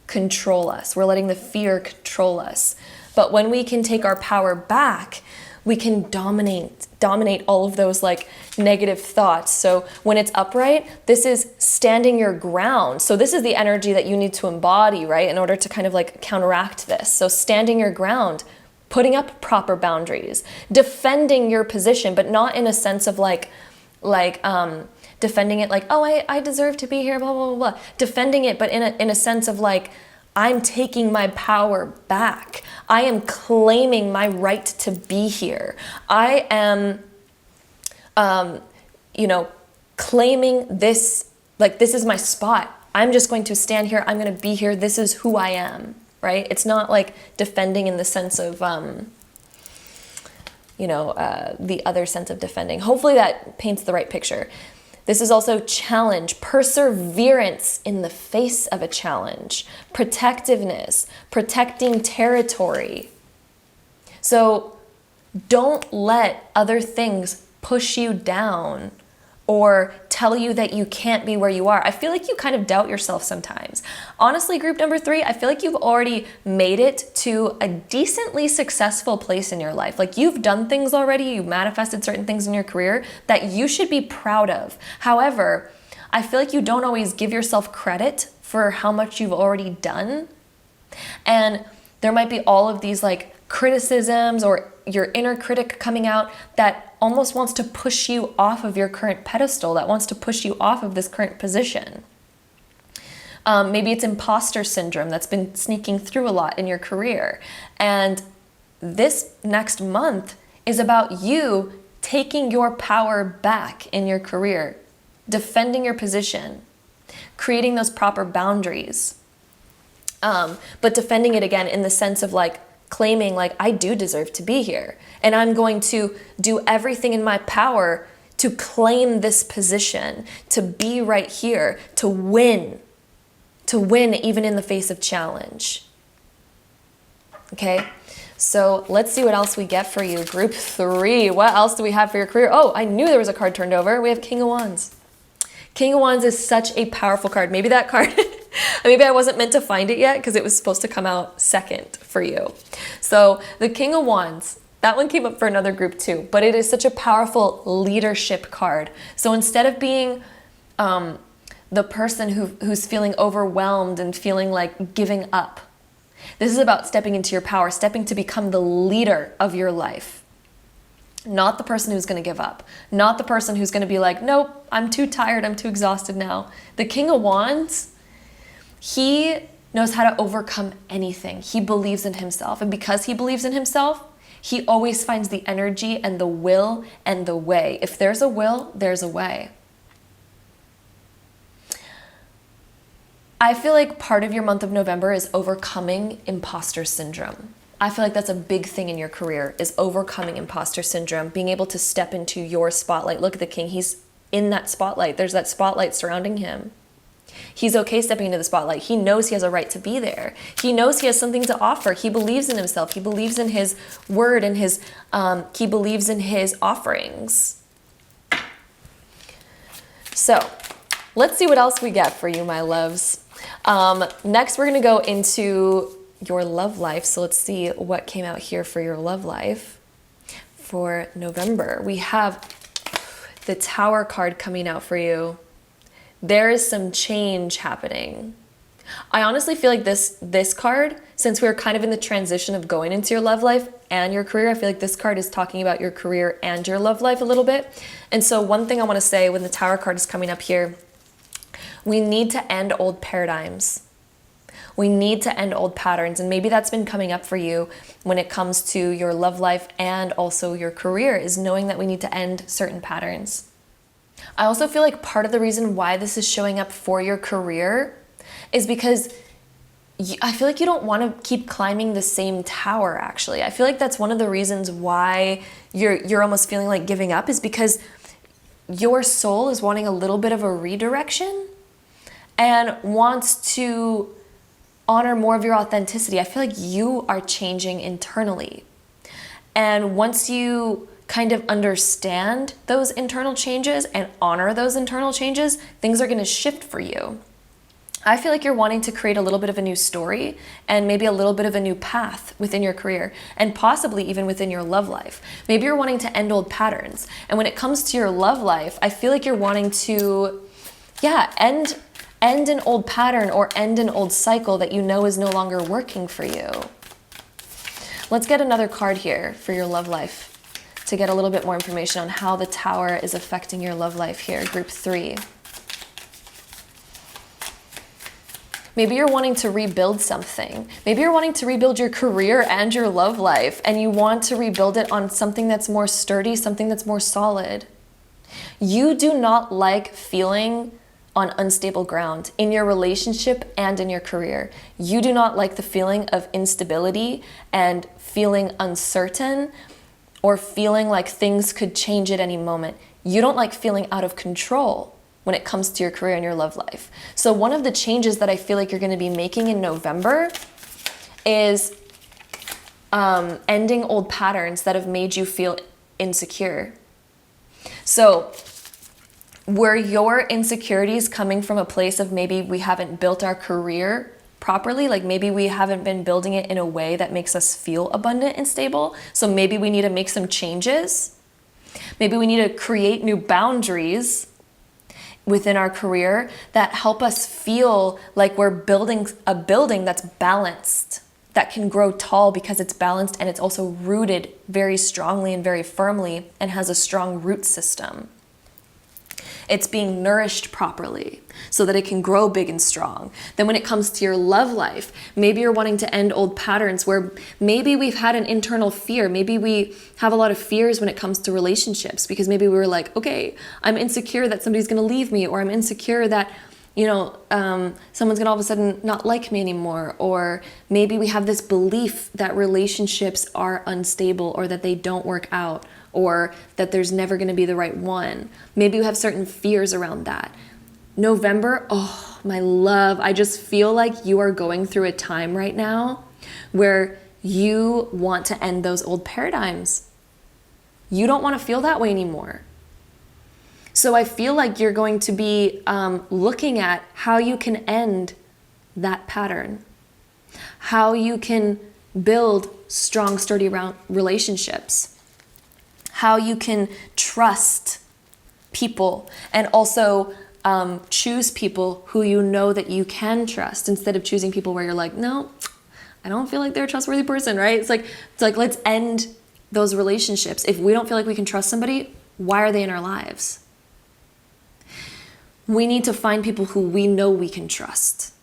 control us. We're letting the fear control us. But when we can take our power back, we can dominate all of those negative thoughts. So when it's upright, this is standing your ground. So this is the energy that you need to embody, right? In order to kind of counteract this. So standing your ground, putting up proper boundaries, defending your position, but not in a sense of defending it like, oh, I deserve to be here, blah, blah, blah, blah. Defending it, but in a sense of like, I'm taking my power back. I am claiming my right to be here. I am, claiming this, like, this is my spot. I'm just going to stand here. I'm going to be here. This is who I am, right? It's not like defending in the sense of, the other sense of defending. Hopefully that paints the right picture. This is also challenge, perseverance in the face of a challenge, protectiveness, protecting territory. So don't let other things push you down or tell you that you can't be where you are. I feel like you kind of doubt yourself sometimes. Honestly, group number 3, I feel like you've already made it to a decently successful place in your life. Like you've done things already, you've manifested certain things in your career that you should be proud of. However, I feel like you don't always give yourself credit for how much you've already done. And there might be all of these like criticisms or your inner critic coming out that almost wants to push you off of your current pedestal, that wants to push you off of this current position. Maybe it's imposter syndrome that's been sneaking through a lot in your career. And this next month is about you taking your power back in your career, defending your position, creating those proper boundaries. But defending it again in the sense of like claiming like I do deserve to be here and I'm going to do everything in my power to claim this position, to be right here, to win even in the face of challenge. Okay, so let's see what else we get for you. Group 3, what else do we have for your career? Oh, I knew there was a card turned over. We have King of Wands. King of Wands is such a powerful card. Maybe that card, maybe I wasn't meant to find it yet because it was supposed to come out second for you. So the King of Wands, that one came up for another group too, but it is such a powerful leadership card. So instead of being the person who's feeling overwhelmed and feeling like giving up, this is about stepping into your power, stepping to become the leader of your life. Not the person who's going to give up. Not the person who's going to be like, nope, I'm too tired, I'm too exhausted now. The King of Wands, he knows how to overcome anything. He believes in himself. And because he believes in himself, he always finds the energy and the will and the way. If there's a will, there's a way. I feel like part of your month of November is overcoming imposter syndrome. I feel like that's a big thing in your career, is overcoming imposter syndrome, being able to step into your spotlight. Look at the king. He's in that spotlight. There's that spotlight surrounding him. He's okay stepping into the spotlight. He knows he has a right to be there. He knows he has something to offer. He believes in himself. He believes in his word and he believes in his offerings. So let's see what else we get for you, my loves. Next, we're going to go into your love life. So let's see what came out here for your love life for November. We have the Tower card coming out for you. There is some change happening. I honestly feel like this card, since we're kind of in the transition of going into your love life and your career, I feel like this card is talking about your career and your love life a little bit. And so one thing I want to say when the Tower card is coming up here, we need to end old paradigms. We need to end old patterns, and maybe that's been coming up for you when it comes to your love life and also your career, is knowing that we need to end certain patterns. I also feel like part of the reason why this is showing up for your career is because I feel like you don't want to keep climbing the same tower, actually. I feel like that's one of the reasons why you're almost feeling like giving up, is because your soul is wanting a little bit of a redirection and wants to honor more of your authenticity. I feel like you are changing internally. And once you kind of understand those internal changes and honor those internal changes, things are going to shift for you. I feel like you're wanting to create a little bit of a new story and maybe a little bit of a new path within your career and possibly even within your love life. Maybe you're wanting to end old patterns. And when it comes to your love life, I feel like you're wanting to, end an old pattern or end an old cycle that you know is no longer working for you. Let's get another card here for your love life to get a little bit more information on how the Tower is affecting your love life here, group 3. Maybe you're wanting to rebuild something. Maybe you're wanting to rebuild your career and your love life, and you want to rebuild it on something that's more sturdy, something that's more solid. You do not like feeling on unstable ground in your relationship and in your career. You do not like the feeling of instability and feeling uncertain or feeling like things could change at any moment. You don't like feeling out of control when it comes to your career and your love life. So one of the changes that I feel like you're going to be making in November is ending old patterns that have made you feel insecure. So were your insecurities coming from a place of maybe we haven't built our career properly, like maybe we haven't been building it in a way that makes us feel abundant and stable, so maybe we need to make some changes. Maybe we need to create new boundaries within our career that help us feel like we're building a building that's balanced, that can grow tall because it's balanced and it's also rooted very strongly and very firmly and has a strong root system. It's being nourished properly so that it can grow big and strong. Then when it comes to your love life, maybe you're wanting to end old patterns where maybe we've had an internal fear. Maybe we have a lot of fears when it comes to relationships because maybe we were like, okay, I'm insecure that somebody's going to leave me, or I'm insecure that, someone's going to all of a sudden not like me anymore. Or maybe we have this belief that relationships are unstable or that they don't work out, or that there's never going to be the right one. Maybe you have certain fears around that. November, oh, my love, I just feel like you are going through a time right now where you want to end those old paradigms. You don't want to feel that way anymore. So I feel like you're going to be looking at how you can end that pattern, how you can build strong, sturdy relationships, how you can trust people and also choose people who you know that you can trust instead of choosing people where you're like, no, I don't feel like they're a trustworthy person, right? It's like let's end those relationships. If we don't feel like we can trust somebody, why are they in our lives? We need to find people who we know we can trust.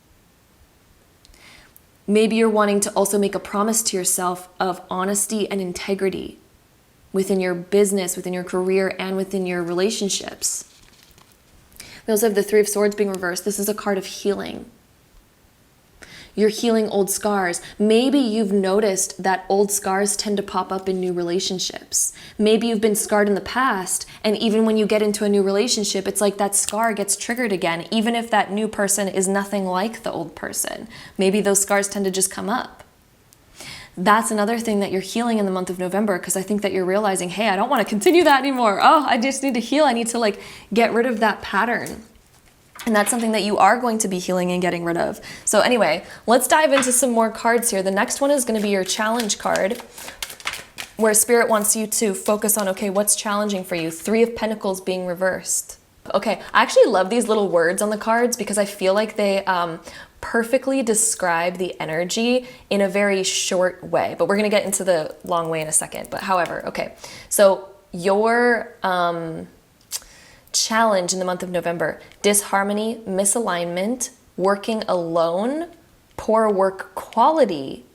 Maybe you're wanting to also make a promise to yourself of honesty and integrity within your business, within your career, and within your relationships. We also have the Three of Swords being reversed. This is a card of healing. You're healing old scars. Maybe you've noticed that old scars tend to pop up in new relationships. Maybe you've been scarred in the past, and even when you get into a new relationship, it's like that scar gets triggered again, even if that new person is nothing like the old person. Maybe those scars tend to just come up. That's another thing that you're healing in the month of November, because I think that you're realizing, hey, I don't want to continue that anymore. Oh, I just need to heal. I need to get rid of that pattern. And that's something that you are going to be healing and getting rid of. So anyway, let's dive into some more cards here. The next one is going to be your challenge card, where Spirit wants you to focus on, okay, what's challenging for you? Three of Pentacles being reversed. Okay, I actually love these little words on the cards because I feel like they perfectly describe the energy in a very short way. But we're going to get into the long way in a second. But however, okay, so your challenge in the month of November: disharmony, misalignment, working alone, poor work quality,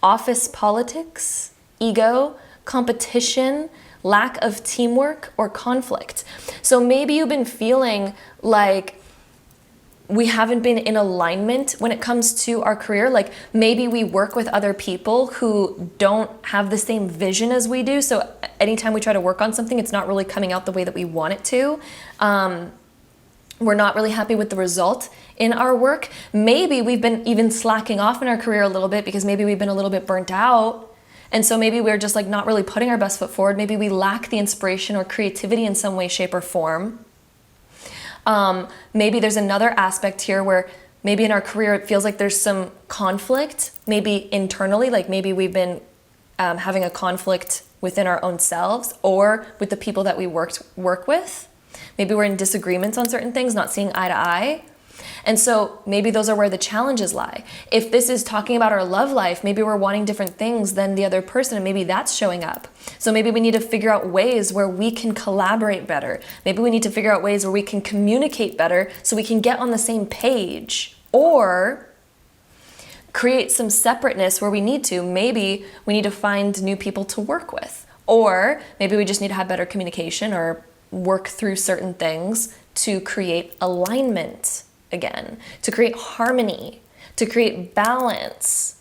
office politics, ego, competition, lack of teamwork, or conflict. So maybe you've been feeling like we haven't been in alignment when it comes to our career. Like maybe we work with other people who don't have the same vision as we do. So anytime we try to work on something, it's not really coming out the way that we want it to. We're not really happy with the result in our work. Maybe we've been even slacking off in our career a little bit because maybe we've been a little bit burnt out. And so maybe we're just not really putting our best foot forward. Maybe we lack the inspiration or creativity in some way, shape, or form. Maybe there's another aspect here where maybe in our career it feels like there's some conflict, maybe internally, like maybe we've been having a conflict within our own selves or with the people that we work with. Maybe we're in disagreements on certain things, not seeing eye to eye. And so maybe those are where the challenges lie. If this is talking about our love life, maybe we're wanting different things than the other person, and maybe that's showing up. So maybe we need to figure out ways where we can collaborate better. Maybe we need to figure out ways where we can communicate better so we can get on the same page, or create some separateness where we need to. Maybe we need to find new people to work with, or maybe we just need to have better communication or work through certain things to create alignment again, to create harmony, to create balance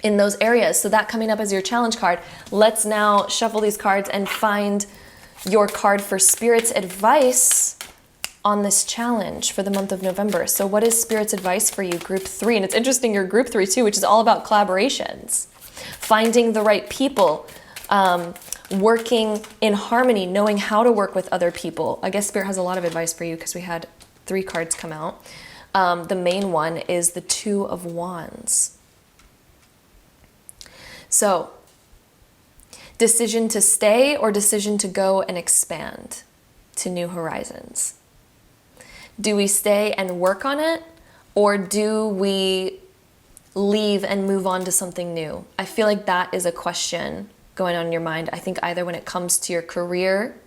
in those areas. So that coming up as your challenge card, let's now shuffle these cards and find your card for Spirit's advice on this challenge for the month of November. So what is Spirit's advice for you, group 3? And it's interesting, you're group 3 too, which is all about collaborations, finding the right people, working in harmony, knowing how to work with other people. I guess Spirit has a lot of advice for you because we had 3 cards come out. The main one is the 2 of Wands. So, decision to stay or decision to go and expand to new horizons. Do we stay and work on it, or do we leave and move on to something new? I feel like that is a question going on in your mind. I think either when it comes to your career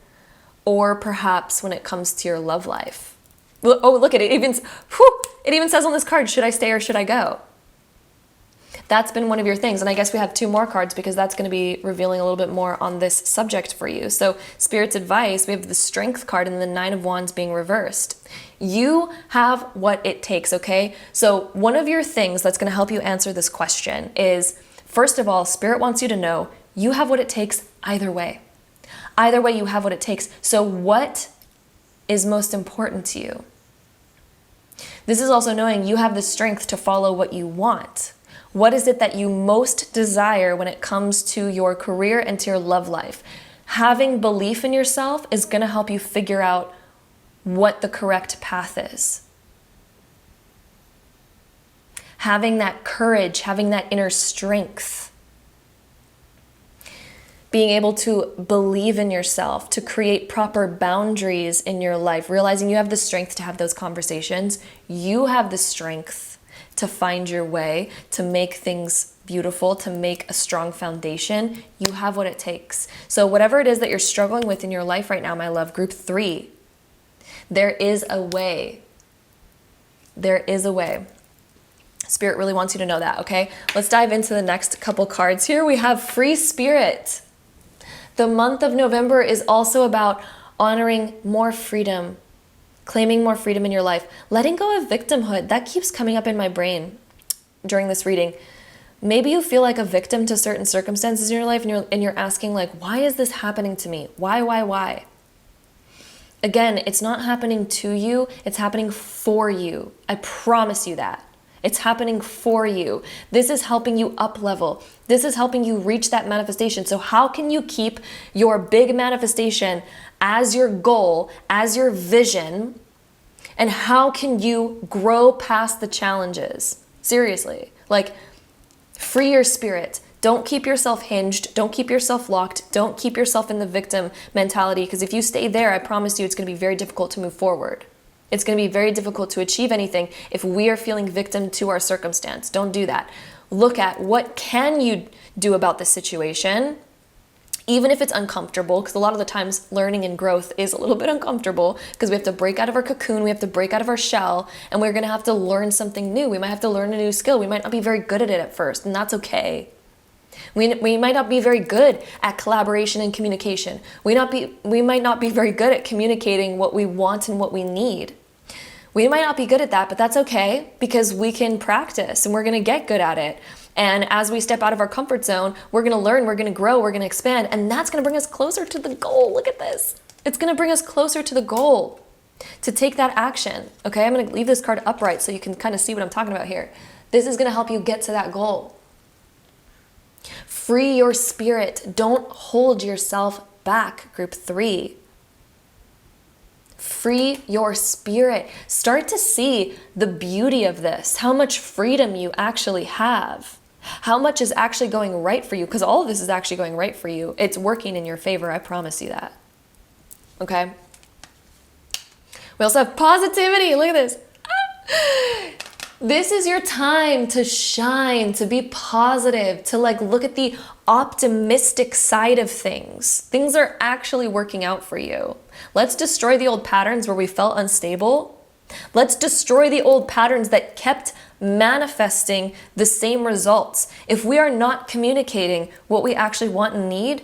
or perhaps when it comes to your love life. Oh, look at it. It even says on this card, should I stay or should I go? That's been one of your things. And I guess we have 2 more cards because that's going to be revealing a little bit more on this subject for you. So Spirit's advice, we have the Strength card and the 9 of Wands being reversed. You have what it takes, okay? So one of your things that's going to help you answer this question is, first of all, Spirit wants you to know you have what it takes either way. Either way, you have what it takes. So what is most important to you? This is also knowing you have the strength to follow what you want. What is it that you most desire when it comes to your career and to your love life? Having belief in yourself is going to help you figure out what the correct path is. Having that courage, having that inner strength, being able to believe in yourself, to create proper boundaries in your life, realizing you have the strength to have those conversations. You have the strength to find your way, to make things beautiful, to make a strong foundation. You have what it takes. So whatever it is that you're struggling with in your life right now, my love, group 3, there is a way. There is a way. Spirit really wants you to know that, okay? Let's dive into the next couple cards here. We have Free Spirit. The month of November is also about honoring more freedom, claiming more freedom in your life, letting go of victimhood. That keeps coming up in my brain during this reading. Maybe you feel like a victim to certain circumstances in your life, and you're asking, like, why is this happening to me? Why? Again, it's not happening to you, it's happening for you. I promise you that. It's happening for you. This is helping you up level. This is helping you reach that manifestation. So how can you keep your big manifestation as your goal, as your vision, and how can you grow past the challenges? Seriously, like, free your spirit. Don't keep yourself hinged. Don't keep yourself locked. Don't keep yourself in the victim mentality, because if you stay there, I promise you it's going to be very difficult to move forward. It's going to be very difficult to achieve anything if we are feeling victim to our circumstance. Don't do that. Look at what can you do about this situation, even if it's uncomfortable, because a lot of the times learning and growth is a little bit uncomfortable because we have to break out of our cocoon, we have to break out of our shell, and we're going to have to learn something new. We might have to learn a new skill. We might not be very good at it at first, and that's okay. We might not be very good at collaboration and communication. We might not be very good at communicating what we want and what we need. We might not be good at that, but that's okay, because we can practice and we're going to get good at it. And as we step out of our comfort zone, we're going to learn, we're going to grow, we're going to expand, and that's going to bring us closer to the goal. Look at this. It's going to bring us closer to the goal to take that action. Okay, I'm going to leave this card upright so you can kind of see what I'm talking about here. This is going to help you get to that goal. Free your spirit. Don't hold yourself back, group 3. Free your spirit. Start to see the beauty of this, how much freedom you actually have, how much is actually going right for you, because all of this is actually going right for you. It's working in your favor, I promise you that. Okay? We also have positivity. Look at this. This is your time to shine, to be positive, to like look at the optimistic side of things. Things are actually working out for you. Let's destroy the old patterns where we felt unstable. Let's destroy the old patterns that kept manifesting the same results. If we are not communicating what we actually want and need,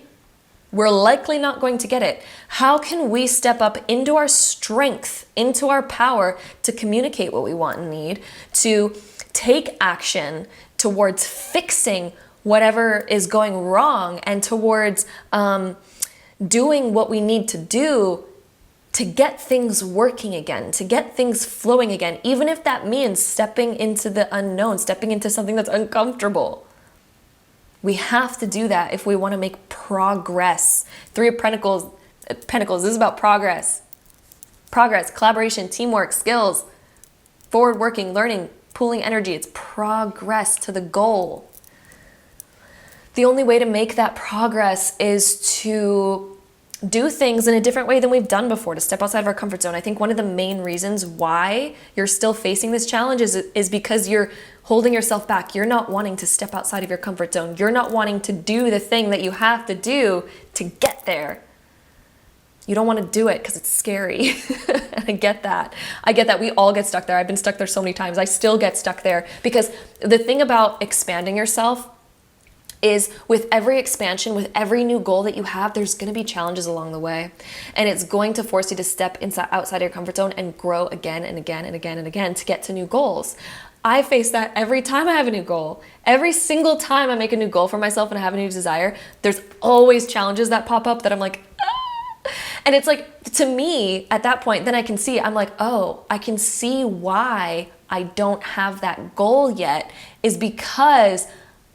we're likely not going to get it. How can we step up into our strength, into our power to communicate what we want and need, to take action towards fixing whatever is going wrong and towards doing what we need to do to get things working again, to get things flowing again, even if that means stepping into the unknown, stepping into something that's uncomfortable. We have to do that if we want to make progress. Three of Pentacles, this is about progress. Progress, collaboration, teamwork, skills, forward working, learning, pooling energy. It's progress to the goal. The only way to make that progress is to do things in a different way than we've done before, to step outside of our comfort zone. I think one of the main reasons why you're still facing this challenge is because you're holding yourself back. You're not wanting to step outside of your comfort zone. You're not wanting to do the thing that you have to do to get there. You don't want to do it because it's scary. And I get that. We all get stuck there. I've been stuck there so many times. I still get stuck there because the thing about expanding yourself is with every expansion, with every new goal that you have, there's going to be challenges along the way. And it's going to force you to step outside of your comfort zone and grow again and again and again and again to get to new goals. I face that every time I have a new goal. Every single time I make a new goal for myself and I have a new desire, there's always challenges that pop up that I'm like, ah! And it's like, to me, at that point, then I can see, I'm like, oh, I can see why I don't have that goal yet is because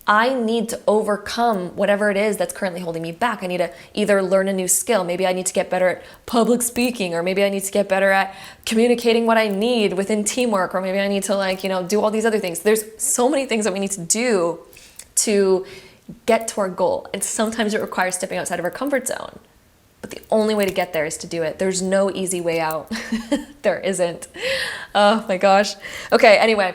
I need to overcome whatever it is that's currently holding me back. I need to either learn a new skill. Maybe I need to get better at public speaking, or maybe I need to get better at communicating what I need within teamwork, or maybe I need to do all these other things. There's so many things that we need to do to get to our goal. And sometimes it requires stepping outside of our comfort zone. But the only way to get there is to do it. There's no easy way out. There isn't. Oh my gosh. Okay, anyway.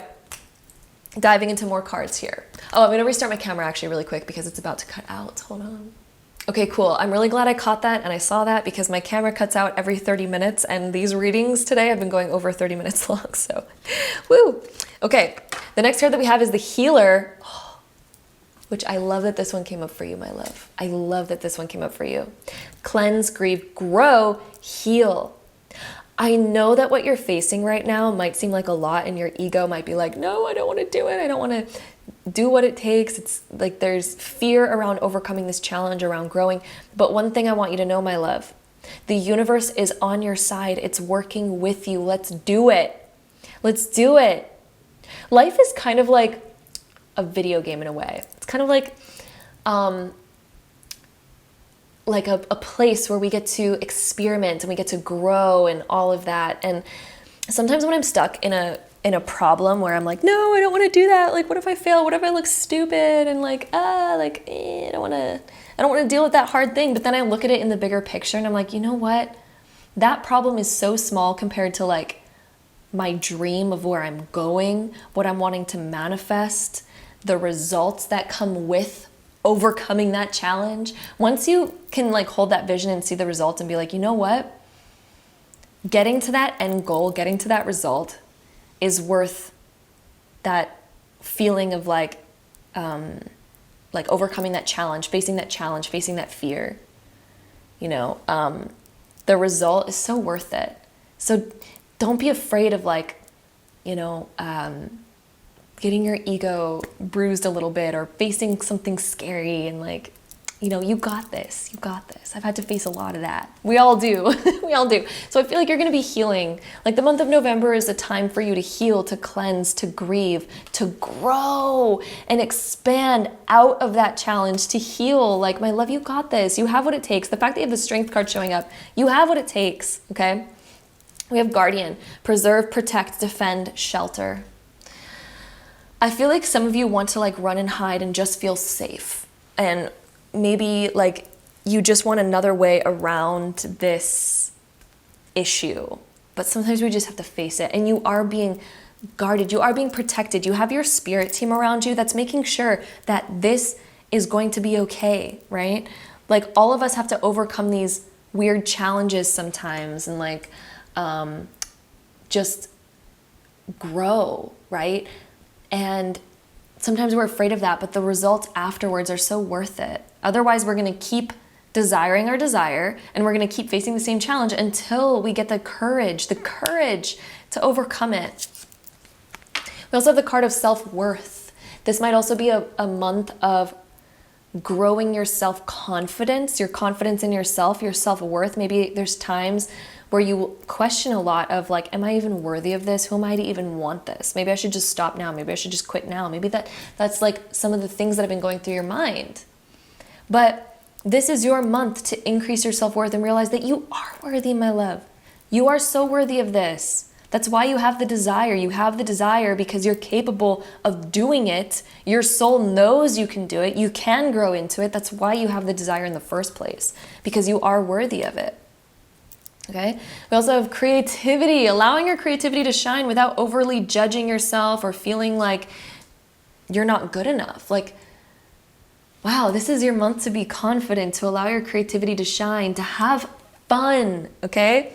Diving into more cards here. Oh, I'm gonna restart my camera actually really quick because it's about to cut out. Hold on. Okay, cool. I'm really glad I caught that and I saw that because my camera cuts out every 30 minutes and these readings today have been going over 30 minutes long, so woo. Okay, the next card that we have is the Healer, which I love that this one came up for you, my love. I love that this one came up for you. Cleanse, grieve, grow, heal. I know that what you're facing right now might seem like a lot and your ego might be like, no, I don't want to do it. I don't want to do what it takes. It's like there's fear around overcoming this challenge, around growing. But one thing I want you to know, my love, the universe is on your side. It's working with you. Let's do it. Let's do it. Life is kind of like a video game in a way. It's kind of like a place where we get to experiment and we get to grow and all of that. And sometimes when I'm stuck in a problem where I'm like, no, I don't want to do that. Like, what if I fail? What if I look stupid? And I don't want to deal with that hard thing. But then I look at it in the bigger picture and I'm like, you know what? That problem is so small compared to like my dream of where I'm going, what I'm wanting to manifest, the results that come with overcoming that challenge. Once you can like hold that vision and see the results and be like, you know what? Getting to that end goal, getting to that result is worth that feeling of like overcoming that challenge, facing that fear. The result is so worth it. So don't be afraid of getting your ego bruised a little bit or facing something scary and you got this. I've had to face a lot of that. We all do. We all do. So I feel like you're going to be healing. Like the month of November is a time for you to heal, to cleanse, to grieve, to grow and expand out of that challenge, to heal. Like, my love, you got this. You have what it takes. The fact that you have the Strength card showing up, you have what it takes, okay? We have Guardian, preserve, protect, defend, shelter. I feel like some of you want to run and hide and just feel safe. And maybe you just want another way around this issue. But sometimes we just have to face it. And you are being guarded. You are being protected. You have your spirit team around you that's making sure that this is going to be okay, right? Like, all of us have to overcome these weird challenges sometimes and like just grow, right? And sometimes we're afraid of that, but the results afterwards are so worth it. Otherwise, we're going to keep desiring our desire, and we're going to keep facing the same challenge until we get the courage to overcome it. We also have the card of self-worth. This might also be a month of growing your self-confidence, your confidence in yourself, your self-worth. Maybe there's times where you question a lot of like, am I even worthy of this? Who am I to even want this? Maybe I should just stop now. Maybe I should just quit now. Maybe that's like some of the things that have been going through your mind. But this is your month to increase your self-worth and realize that you are worthy, my love. You are so worthy of this. That's why you have the desire. You have the desire because you're capable of doing it. Your soul knows you can do it. You can grow into it. That's why you have the desire in the first place, because you are worthy of it. Okay? We also have creativity, allowing your creativity to shine without overly judging yourself or feeling like you're not good enough. Like, wow, this is your month to be confident, to allow your creativity to shine, to have fun, okay?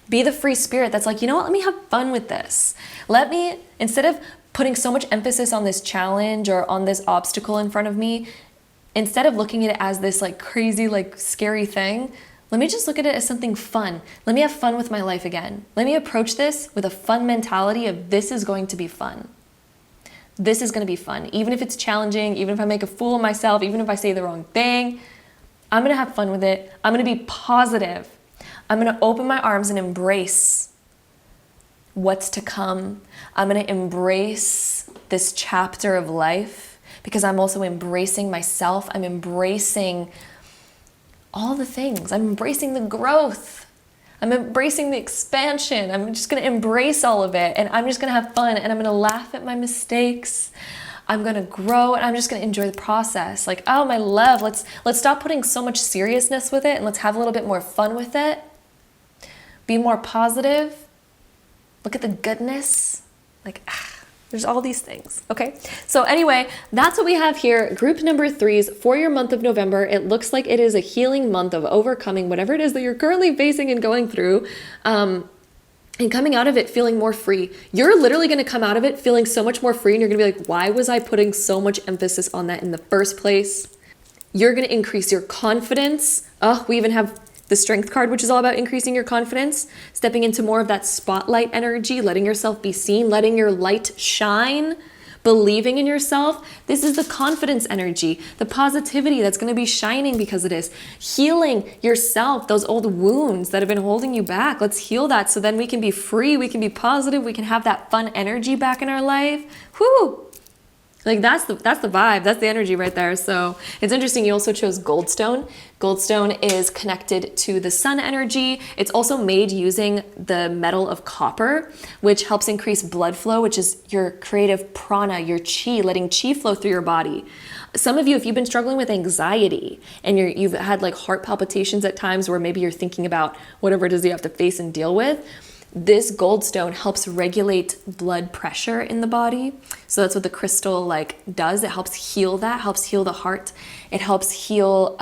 Be the free spirit that's like, you know what, let me have fun with this. Let me, instead of putting so much emphasis on this challenge or on this obstacle in front of me, instead of looking at it as this like crazy, like scary thing, let me just look at it as something fun. Let me have fun with my life again. Let me approach this with a fun mentality of this is going to be fun. This is going to be fun. Even if it's challenging, even if I make a fool of myself, even if I say the wrong thing, I'm going to have fun with it. I'm going to be positive. I'm going to open my arms and embrace what's to come. I'm going to embrace this chapter of life because I'm also embracing myself. I'm embracing all the things. I'm embracing the growth. I'm embracing the expansion. I'm just going to embrace all of it, and I'm just going to have fun, and I'm going to laugh at my mistakes. I'm going to grow, and I'm just going to enjoy the process. Like, oh, my love, let's stop putting so much seriousness with it, and let's have a little bit more fun with it. Be more positive. Look at the goodness. Like, there's all these things, okay? So anyway, that's what we have here. Group number 3s for your month of November. It looks like it is a healing month of overcoming whatever it is that you're currently facing and going through, and coming out of it feeling more free. You're literally going to come out of it feeling so much more free, and you're going to be like, why was I putting so much emphasis on that in the first place? You're going to increase your confidence. Oh, we even have the strength card, which is all about increasing your confidence, stepping into more of that spotlight energy, letting yourself be seen, letting your light shine, believing in yourself. This is the confidence energy, the positivity that's going to be shining because it is. Healing yourself, those old wounds that have been holding you back. Let's heal that so then we can be free, we can be positive, we can have that fun energy back in our life. Whoo! Like that's the vibe, that's the energy right there. So it's interesting, you also chose Goldstone. Goldstone is connected to the sun energy. It's also made using the metal of copper, which helps increase blood flow, which is your creative prana, your chi, letting chi flow through your body. Some of you, if you've been struggling with anxiety and you've had like heart palpitations at times where maybe you're thinking about whatever it is you have to face and deal with, this Goldstone helps regulate blood pressure in the body. So that's what the crystal like does. It helps heal that, helps heal the heart. It helps heal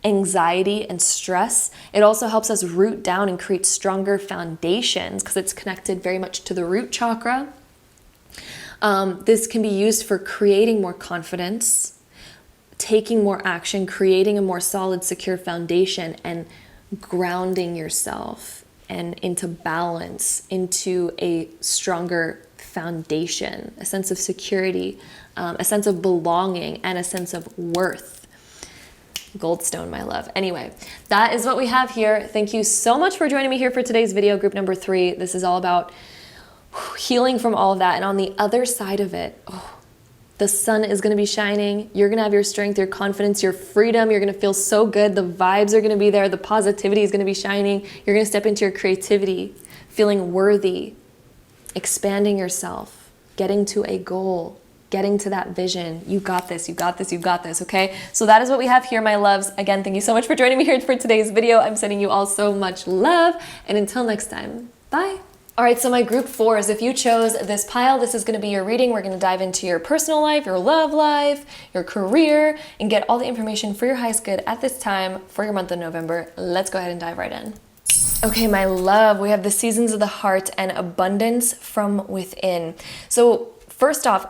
anxiety and stress. It also helps us root down and create stronger foundations because it's connected very much to the root chakra. This can be used for creating more confidence, taking more action, creating a more solid, secure foundation, and grounding yourself and into balance, into a stronger foundation, a sense of security, a sense of belonging, and a sense of worth. Goldstone, my love. Anyway, that is what we have here. Thank you so much for joining me here for today's video, group number 3. This is all about healing from all of that. And on the other side of it, the sun is going to be shining. You're going to have your strength, your confidence, your freedom. You're going to feel so good. The vibes are going to be there. The positivity is going to be shining. You're going to step into your creativity, feeling worthy, expanding yourself, getting to a goal, getting to that vision. You got this, you got this, you got this, okay? So that is what we have here, my loves. Again, thank you so much for joining me here for today's video. I'm sending you all so much love, and until next time, bye. All right, so my group 4s, if you chose this pile, this is gonna be your reading. We're gonna dive into your personal life, your love life, your career, and get all the information for your highest good at this time for your month of November. Let's go ahead and dive right in. Okay, my love, we have the seasons of the heart and abundance from within. So first off,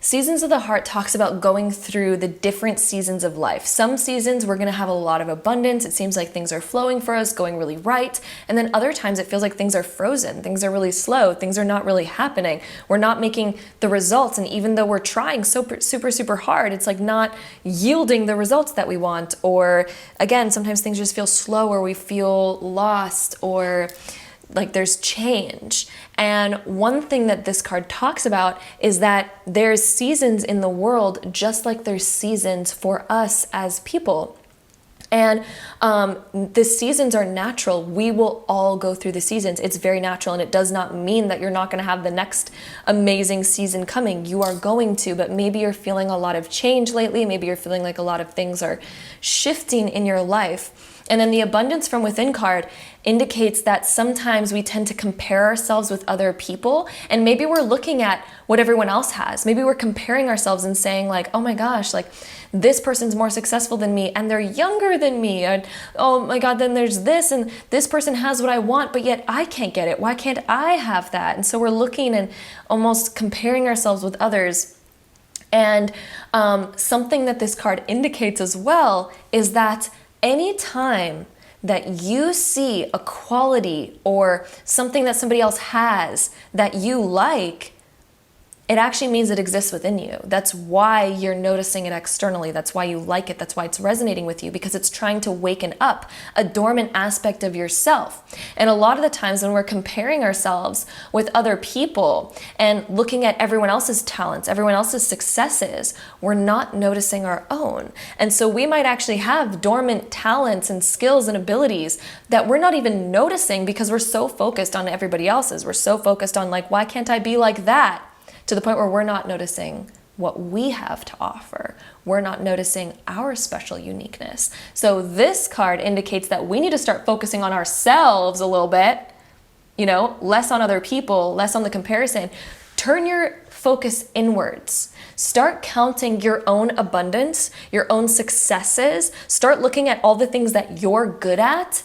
seasons of the heart talks about going through the different seasons of life. Some seasons we're going to have a lot of abundance. It seems like things are flowing for us, going really right. And then other times it feels like things are frozen. Things are really slow. Things are not really happening. We're not making the results. And even though we're trying super hard, it's like not yielding the results that we want. Or again, sometimes things just feel slow, or we feel lost, or like there's change. And one thing that this card talks about is that there's seasons in the world just like there's seasons for us as people. And the seasons are natural. We will all go through the seasons. It's very natural, and it does not mean that you're not going to have the next amazing season coming. You are going to, but maybe you're feeling a lot of change lately. Maybe you're feeling like a lot of things are shifting in your life. And then the abundance from within card indicates that sometimes we tend to compare ourselves with other people, and maybe we're looking at what everyone else has. Maybe we're comparing ourselves and saying like, oh my gosh, like this person's more successful than me and they're younger than me. And oh my God, then there's this, and this person has what I want, but yet I can't get it. Why can't I have that? And so we're looking and almost comparing ourselves with others. And something that this card indicates as well is that anytime that you see a quality or something that somebody else has that you like, it actually means it exists within you. That's why you're noticing it externally. That's why you like it. That's why it's resonating with you, because it's trying to waken up a dormant aspect of yourself. And a lot of the times when we're comparing ourselves with other people and looking at everyone else's talents, everyone else's successes, we're not noticing our own. And so we might actually have dormant talents and skills and abilities that we're not even noticing because we're so focused on everybody else's. We're so focused on like, why can't I be like that? To the point where we're not noticing what we have to offer. We're not noticing our special uniqueness. So this card indicates that we need to start focusing on ourselves a little bit, less on other people, less on the comparison. Turn your focus inwards. Start counting your own abundance, your own successes. Start looking at all the things that you're good at.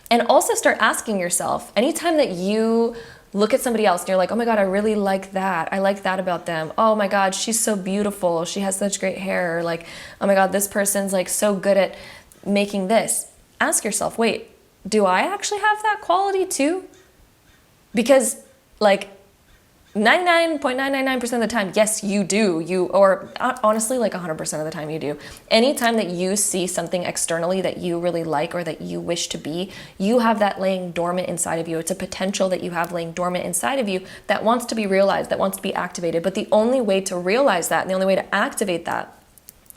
And also start asking yourself, anytime that you look at somebody else and you're like, oh my God, I really like that. I like that about them. Oh my God, she's so beautiful. She has such great hair. Or like, oh my God, this person's like so good at making this. Ask yourself, wait, do I actually have that quality too? Because like 99.999% of the time, yes, you do. Or honestly, like 100% of the time you do. Anytime that you see something externally that you really like or that you wish to be, you have that laying dormant inside of you. It's a potential that you have laying dormant inside of you that wants to be realized, that wants to be activated. But the only way to realize that and the only way to activate that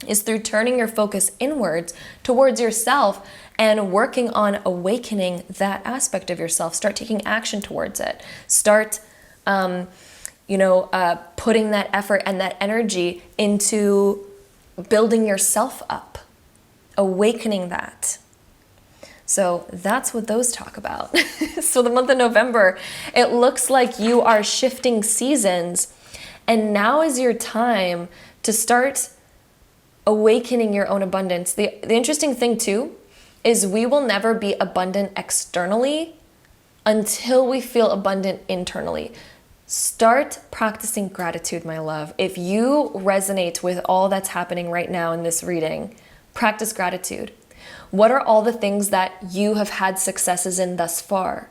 is through turning your focus inwards towards yourself and working on awakening that aspect of yourself. Start taking action towards it. Start putting that effort and that energy into building yourself up, awakening that. So that's what those talk about. So the month of November, it looks like you are shifting seasons, and now is your time to start awakening your own abundance. The interesting thing too is we will never be abundant externally until we feel abundant internally. Start practicing gratitude, my love. If you resonate with all that's happening right now in this reading, practice gratitude. What are all the things that you have had successes in thus far?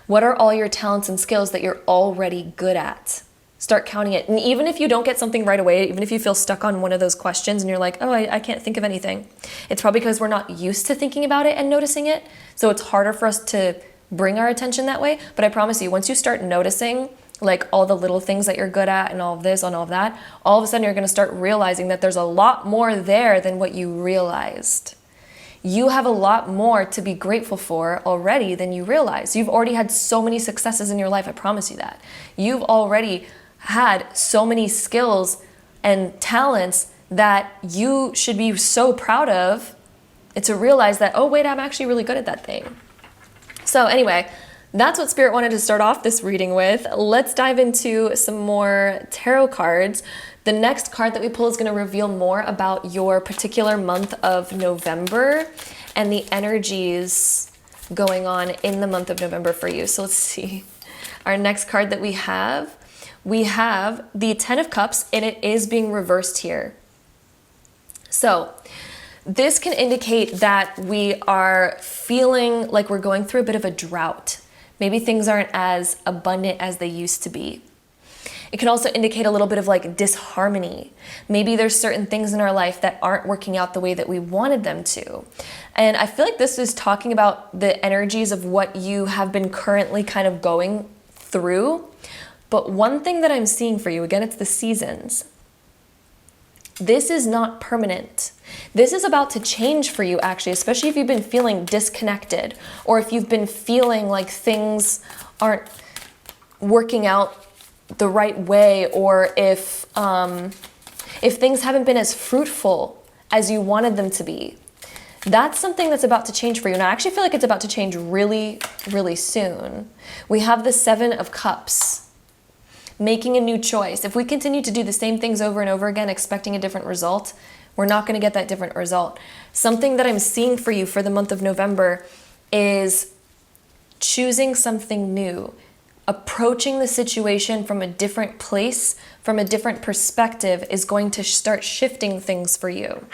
What are all your talents and skills that you're already good at? Start counting it. And even if you don't get something right away, even if you feel stuck on one of those questions and you're like, oh, I can't think of anything, it's probably because we're not used to thinking about it and noticing it. So it's harder for us to bring our attention that way. But I promise you, once you start noticing like all the little things that you're good at and all of this and all of that, all of a sudden you're going to start realizing that there's a lot more there than what you realized. You have a lot more to be grateful for already than you realize. You've already had so many successes in your life. I promise you that. You've already had so many skills and talents that you should be so proud of, to realize that, oh wait, I'm actually really good at that thing. So anyway, that's what Spirit wanted to start off this reading with. Let's dive into some more tarot cards. The next card that we pull is going to reveal more about your particular month of November and the energies going on in the month of November for you. So let's see. Our next card that we have the Ten of Cups, and it is being reversed here. So this can indicate that we are feeling like we're going through a bit of a drought. Maybe things aren't as abundant as they used to be. It can also indicate a little bit of like disharmony. Maybe there's certain things in our life that aren't working out the way that we wanted them to. And I feel like this is talking about the energies of what you have been currently kind of going through. But one thing that I'm seeing for you, again, it's the seasons. This is not permanent. This is about to change for you, actually, especially if you've been feeling disconnected, or if you've been feeling like things aren't working out the right way, or if things haven't been as fruitful as you wanted them to be. That's something that's about to change for you. And I actually feel like it's about to change really, really soon. We have the Seven of Cups. Making a new choice. If we continue to do the same things over and over again, expecting a different result, we're not going to get that different result. Something that I'm seeing for you for the month of November is choosing something new, approaching the situation from a different place, from a different perspective is going to start shifting things for you.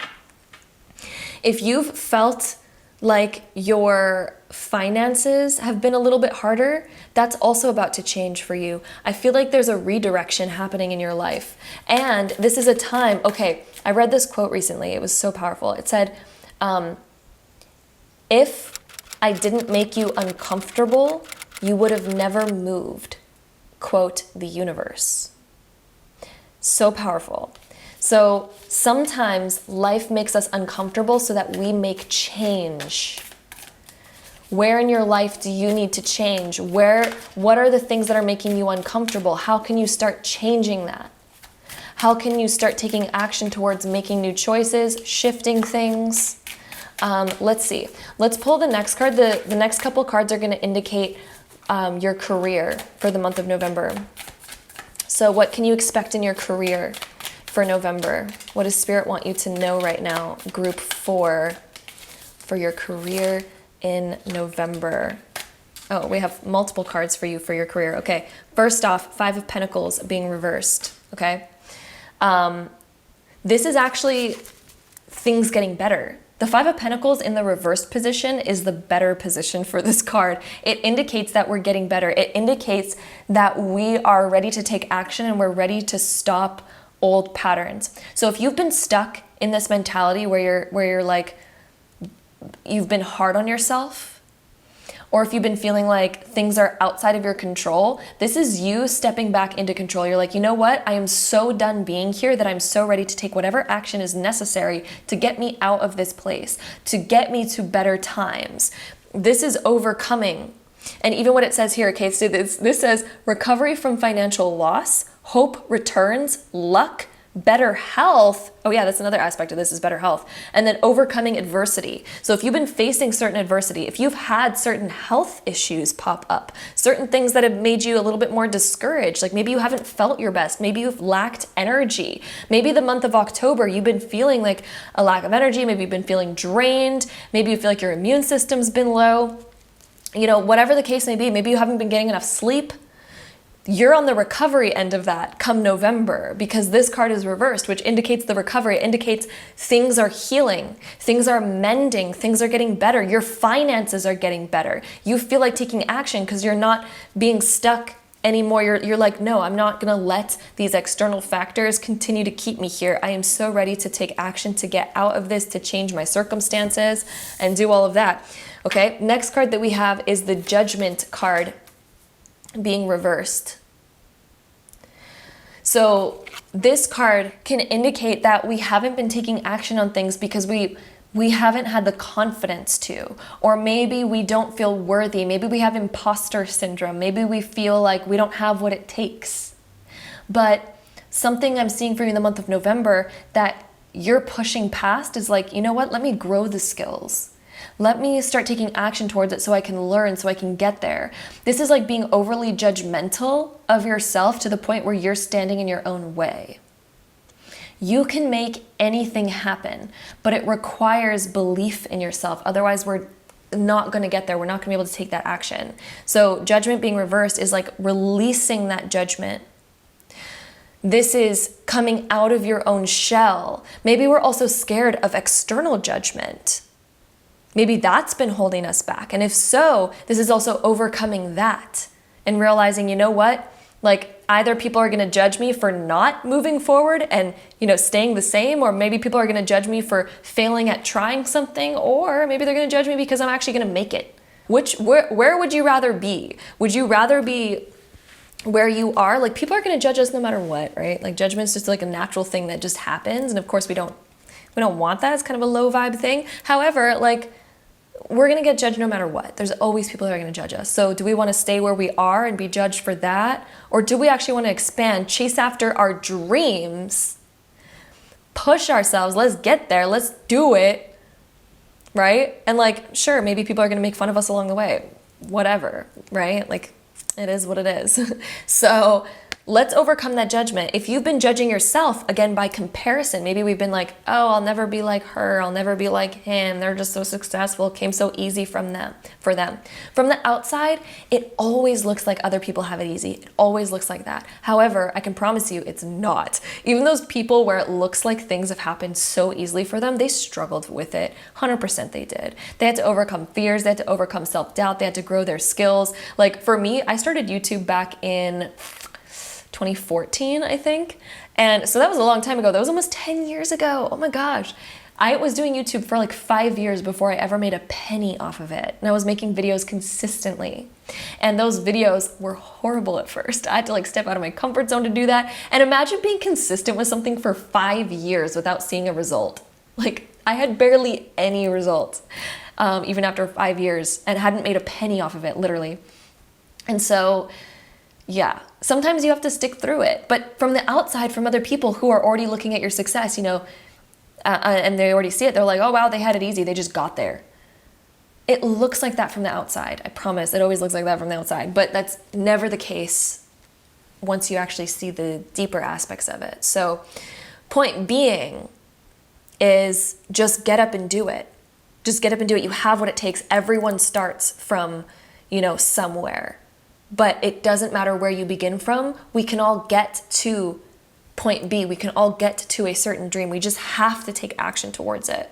If you've felt like your finances have been a little bit harder, that's also about to change for you. I feel like there's a redirection happening in your life. And this is a time, okay, I read this quote recently. It was so powerful. It said, if I didn't make you uncomfortable, you would have never moved. Quote, the universe. So powerful. So sometimes life makes us uncomfortable so that we make change. Where in your life do you need to change? What are the things that are making you uncomfortable? How can you start changing that? How can you start taking action towards making new choices, shifting things? Let's see. Let's pull the next card. The next couple cards are going to indicate your career for the month of November. So what can you expect in your career for November? What does Spirit want you to know right now? Group 4 for your career in November. Oh, we have multiple cards for you for your career. Okay, first off, 5 of Pentacles being reversed, okay? This is actually things getting better. The 5 of Pentacles in the reversed position is the better position for this card. It indicates that we're getting better. It indicates that we are ready to take action and we're ready to stop old patterns. So if you've been stuck in this mentality where you're like, you've been hard on yourself, or if you've been feeling like things are outside of your control, this is you stepping back into control. You're like, you know what? I am so done being here that I'm so ready to take whatever action is necessary to get me out of this place, to get me to better times. This is overcoming. And even what it says here, okay, so this says recovery from financial loss, hope returns, luck, better health. Oh yeah, that's another aspect of this is better health. And then overcoming adversity. So if you've been facing certain adversity, if you've had certain health issues pop up, certain things that have made you a little bit more discouraged, like maybe you haven't felt your best, maybe you've lacked energy. Maybe the month of October, you've been feeling like a lack of energy, maybe you've been feeling drained, maybe you feel like your immune system's been low. You know, whatever the case may be, maybe you haven't been getting enough sleep. You're on the recovery end of that come November because this card is reversed, which indicates the recovery. It indicates things are healing, things are mending, things are getting better. Your finances are getting better. You feel like taking action because you're not being stuck anymore. You're like, no, I'm not going to let these external factors continue to keep me here. I am so ready to take action to get out of this, to change my circumstances and do all of that. Okay, next card that we have is the Judgment card being reversed. So this card can indicate that we haven't been taking action on things because we haven't had the confidence to, or maybe we don't feel worthy. Maybe we have imposter syndrome. Maybe we feel like we don't have what it takes. But something I'm seeing for you in the month of November that you're pushing past is like, you know what, let me grow the skills. Let me start taking action towards it so I can learn, so I can get there. This is like being overly judgmental of yourself to the point where you're standing in your own way. You can make anything happen, but it requires belief in yourself. Otherwise, we're not going to get there. We're not going to be able to take that action. So judgment being reversed is like releasing that judgment. This is coming out of your own shell. Maybe we're also scared of external judgment. Maybe that's been holding us back. And if so, this is also overcoming that and realizing, you know what? Like either people are going to judge me for not moving forward and, staying the same, or maybe people are going to judge me for failing at trying something, or maybe they're going to judge me because I'm actually going to make it. Where would you rather be? Would you rather be where you are? Like people are going to judge us no matter what, right? Like judgment's just like a natural thing that just happens. And of course we don't want that. It's kind of a low vibe thing. However, like we're going to get judged no matter what. There's always people that are going to judge us. So do we want to stay where we are and be judged for that? Or do we actually want to expand, chase after our dreams, push ourselves, let's get there, let's do it, right? And like, sure, maybe people are going to make fun of us along the way, whatever, right? Like it is what it is. So let's overcome that judgment. If you've been judging yourself, again, by comparison, maybe we've been like, oh, I'll never be like her. I'll never be like him. They're just so successful. It came so easy for them. From the outside, it always looks like other people have it easy. It always looks like that. However, I can promise you it's not. Even those people where it looks like things have happened so easily for them, they struggled with it. 100% they did. They had to overcome fears. They had to overcome self-doubt. They had to grow their skills. Like for me, I started YouTube back in 2014, I think. And so that was a long time ago. That was almost 10 years ago. Oh my gosh. I was doing YouTube for like 5 years before I ever made a penny off of it. And I was making videos consistently. And those videos were horrible at first. I had to like step out of my comfort zone to do that. And imagine being consistent with something for 5 years without seeing a result. Like I had barely any results, even after 5 years, and hadn't made a penny off of it, literally. And so yeah, sometimes you have to stick through it. But from the outside, from other people who are already looking at your success, and they already see it, they're like, oh, wow, they had it easy. They just got there. It looks like that from the outside. I promise. It always looks like that from the outside. But that's never the case once you actually see the deeper aspects of it. So point being is just get up and do it. Just get up and do it. You have what it takes. Everyone starts from, somewhere. But it doesn't matter where you begin from. We can all get to point B. We can all get to a certain dream. We just have to take action towards it.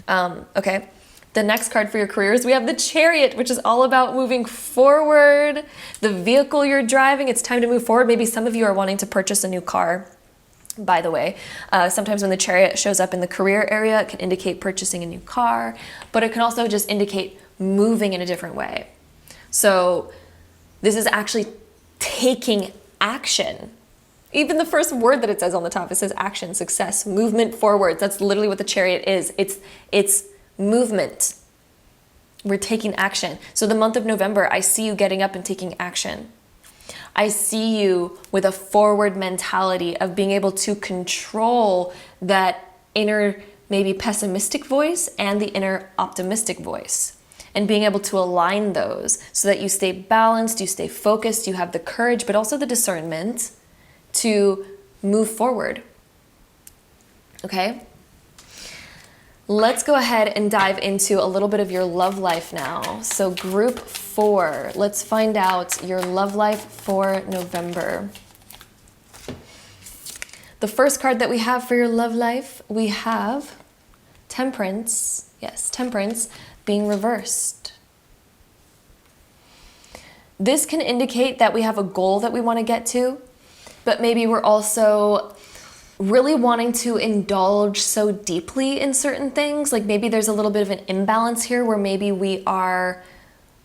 Okay. The next card for your careers, we have the Chariot, which is all about moving forward. The vehicle you're driving, it's time to move forward. Maybe some of you are wanting to purchase a new car. By the way, sometimes when the Chariot shows up in the career area, it can indicate purchasing a new car, but it can also just indicate moving in a different way. So this is actually taking action. Even the first word that it says on the top, it says action, success, movement forward. That's literally what the Chariot is. It's movement. We're taking action. So the month of November, I see you getting up and taking action. I see you with a forward mentality of being able to control that inner, maybe pessimistic voice and the inner optimistic voice. And being able to align those so that you stay balanced, you stay focused, you have the courage, but also the discernment to move forward. Okay? Let's go ahead and dive into a little bit of your love life now. So group 4, let's find out your love life for November. The first card that we have for your love life, we have Temperance. Yes, Temperance being reversed. This can indicate that we have a goal that we want to get to, but maybe we're also really wanting to indulge so deeply in certain things. Like maybe there's a little bit of an imbalance here where maybe we're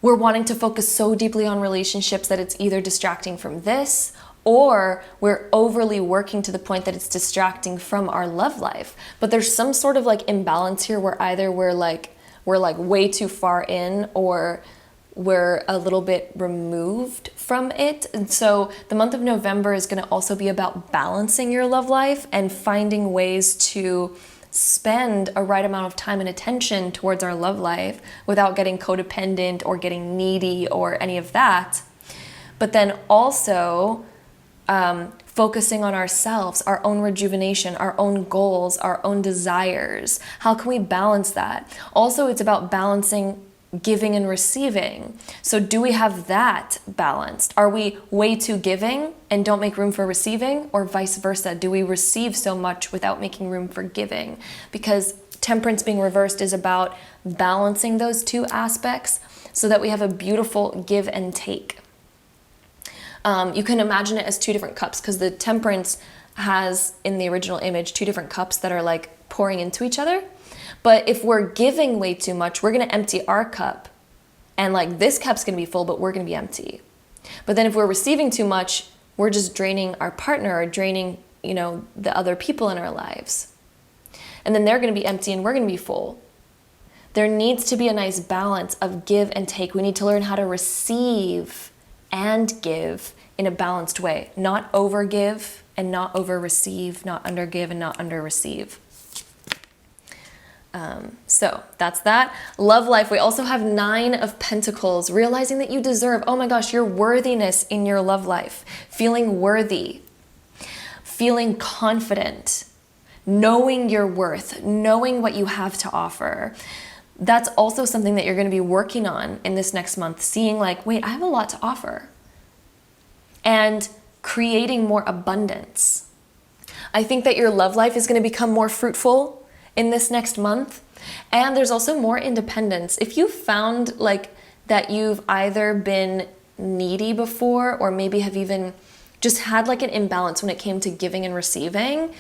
wanting to focus so deeply on relationships that it's either distracting from this, or we're overly working to the point that it's distracting from our love life. But there's some sort of like imbalance here where either we're like way too far in, or we're a little bit removed from it. And so the month of November is going to also be about balancing your love life and finding ways to spend a right amount of time and attention towards our love life without getting codependent or getting needy or any of that. But then also focusing on ourselves, our own rejuvenation, our own goals, our own desires. How can we balance that? Also, it's about balancing giving and receiving. So do we have that balanced? Are we way too giving and don't make room for receiving, or vice versa? Do we receive so much without making room for giving? Because temperance being reversed is about balancing those two aspects so that we have a beautiful give and take. You can imagine it as two different cups, because the temperance has, in the original image, two different cups that are like pouring into each other. But if we're giving way too much, we're going to empty our cup, and like this cup's going to be full, but we're going to be empty. But then if we're receiving too much, we're just draining our partner or draining, the other people in our lives. And then they're going to be empty and we're going to be full. There needs to be a nice balance of give and take. We need to learn how to receive and give in a balanced way, not over give and not over receive, not under give and not under receive. So that's that. Love life. We also have 9 of Pentacles, realizing that you deserve, oh my gosh, your worthiness in your love life, feeling worthy, feeling confident, knowing your worth, knowing what you have to offer. That's also something that you're going to be working on in this next month, seeing like, wait, I have a lot to offer, and creating more abundance. I think that your love life is going to become more fruitful in this next month. And there's also more independence. If you found like that you've either been needy before, or maybe have even just had like an imbalance when it came to giving and receiving,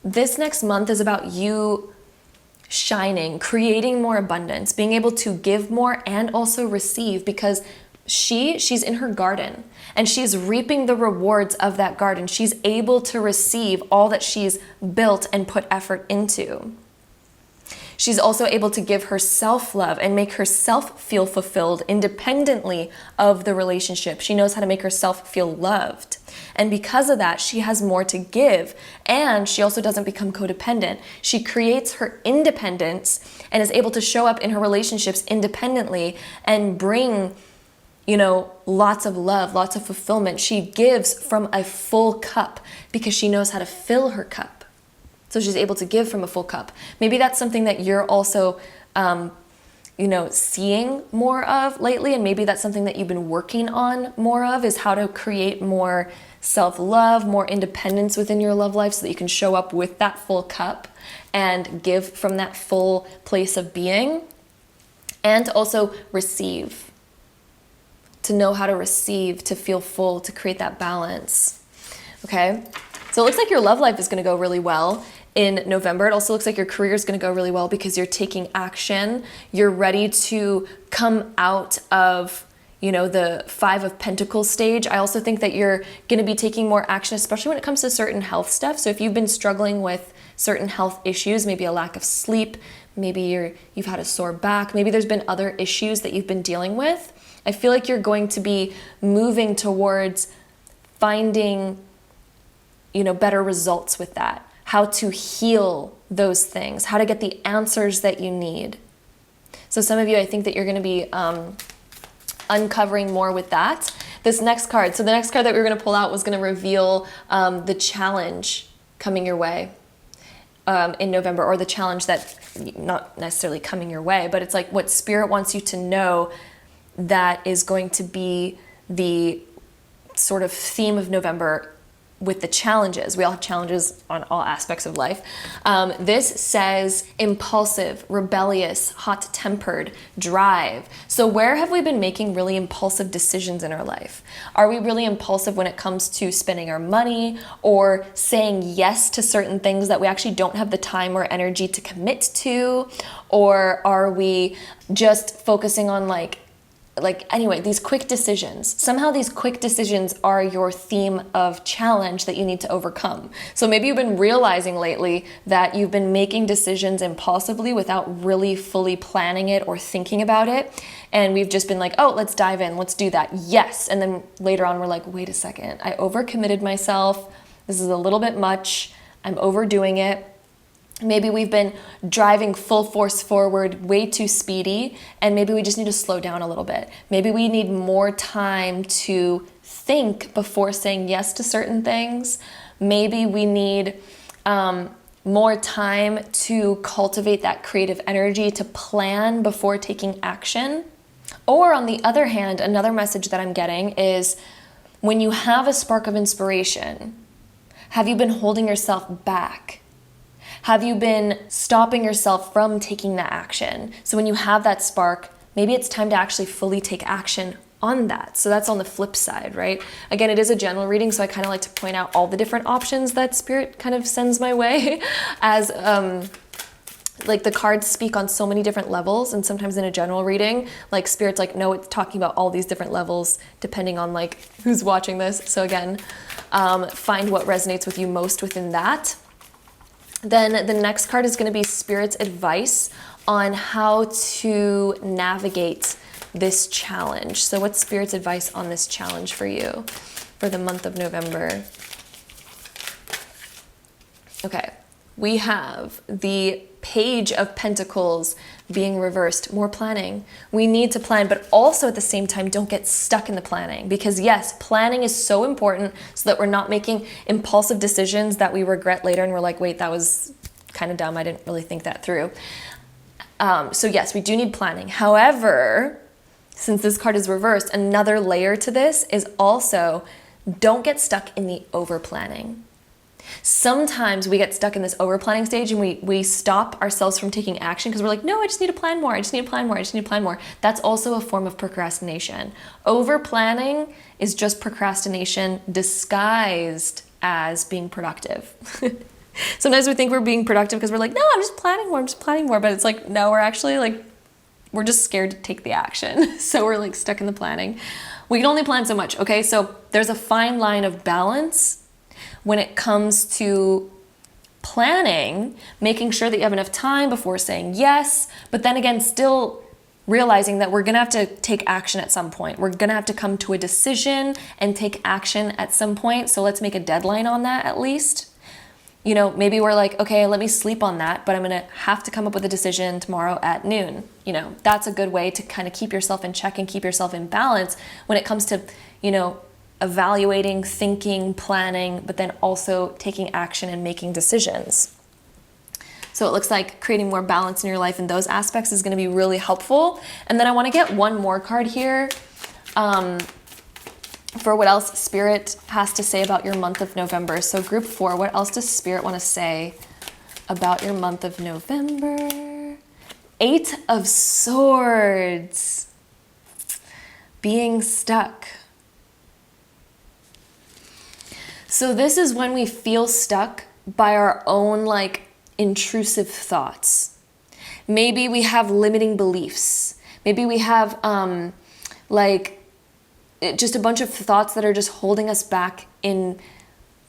this next month is about you shining, creating more abundance, being able to give more and also receive, because she's in her garden and she's reaping the rewards of that garden. She's able to receive all that she's built and put effort into. She's also able to give herself love and make herself feel fulfilled independently of the relationship. She knows how to make herself feel loved. And because of that, she has more to give. And she also doesn't become codependent. She creates her independence and is able to show up in her relationships independently and bring, lots of love, lots of fulfillment. She gives from a full cup because she knows how to fill her cup. So she's able to give from a full cup. Maybe that's something that you're also, seeing more of lately. And maybe that's something that you've been working on more of, is how to create more self-love, more independence within your love life so that you can show up with that full cup and give from that full place of being. And also receive. To know how to receive, to feel full, to create that balance. Okay? So it looks like your love life is going to go really well in November. It also looks like your career is going to go really well because you're taking action. You're ready to come out of, the 5 of Pentacles stage. I also think that you're going to be taking more action, especially when it comes to certain health stuff. So if you've been struggling with certain health issues, maybe a lack of sleep, maybe you've had a sore back, maybe there's been other issues that you've been dealing with, I feel like you're going to be moving towards finding better results with that, how to heal those things, how to get the answers that you need. So some of you, I think that you're going to be uncovering more with that. This next card, so the next card that we were going to pull out was going to reveal the challenge coming your way in November, or the challenge that, not necessarily coming your way, but it's like what Spirit wants you to know that is going to be the sort of theme of November with the challenges. We all have challenges on all aspects of life. This says impulsive, rebellious, hot-tempered, drive. So where have we been making really impulsive decisions in our life? Are we really impulsive when it comes to spending our money or saying yes to certain things that we actually don't have the time or energy to commit to? Or are we just focusing on like anyway, these quick decisions. Somehow these quick decisions are your theme of challenge that you need to overcome. So maybe you've been realizing lately that you've been making decisions impulsively without really fully planning it or thinking about it. And we've just been like, oh, let's dive in, let's do that. Yes. And then later on, we're like, wait a second, I overcommitted myself. This is a little bit much. I'm overdoing it. Maybe we've been driving full force forward, way too speedy, and maybe we just need to slow down a little bit. Maybe we need more time to think before saying yes to certain things. Maybe we need more time to cultivate that creative energy, to plan before taking action. Or on the other hand, another message that I'm getting is when you have a spark of inspiration, have you been holding yourself back? Have you been stopping yourself from taking that action? So when you have that spark, maybe it's time to actually fully take action on that. So that's on the flip side, right? Again, it is a general reading, so I kind of like to point out all the different options that Spirit kind of sends my way as like the cards speak on so many different levels, and sometimes in a general reading, like Spirit's like, no, it's talking about all these different levels depending on like who's watching this. So again, find what resonates with you most within that. Then the next card is going to be Spirit's advice on how to navigate this challenge. So what's Spirit's advice on this challenge for you for the month of November? Okay, we have the Page of Pentacles being reversed. More planning. We need to plan, but also at the same time, don't get stuck in the planning, because yes, planning is so important so that we're not making impulsive decisions that we regret later and we're like, wait, that was kind of dumb. I didn't really think that through. So yes, we do need planning. However, since this card is reversed, another layer to this is also don't get stuck in the over planning. Sometimes we get stuck in this over planning stage and we stop ourselves from taking action because we're like, no, I just need to plan more. I just need to plan more. I just need to plan more. That's also a form of procrastination. Over planning is just procrastination disguised as being productive. Sometimes we think we're being productive because we're like, no, I'm just planning more. I'm just planning more. But it's like, no, we're actually like, we're just scared to take the action. So we're like stuck in the planning. We can only plan so much. Okay. So there's a fine line of balance when it comes to planning, making sure that you have enough time before saying yes, but then again, still realizing that we're gonna have to take action at some point. We're gonna have to come to a decision and take action at some point. So let's make a deadline on that at least. You know, maybe we're like, okay, let me sleep on that, but I'm gonna have to come up with a decision tomorrow at noon. You know, that's a good way to kind of keep yourself in check and keep yourself in balance when it comes to, you know, evaluating, thinking, planning, but then also taking action and making decisions. So it looks like creating more balance in your life in those aspects is going to be really helpful. And then I want to get one more card here for what else Spirit has to say about your month of November. So group 4, what else does Spirit want to say about your month of November? 8 of Swords. Being stuck. So this is when we feel stuck by our own like intrusive thoughts. Maybe we have limiting beliefs. Maybe we have like just a bunch of thoughts that are just holding us back in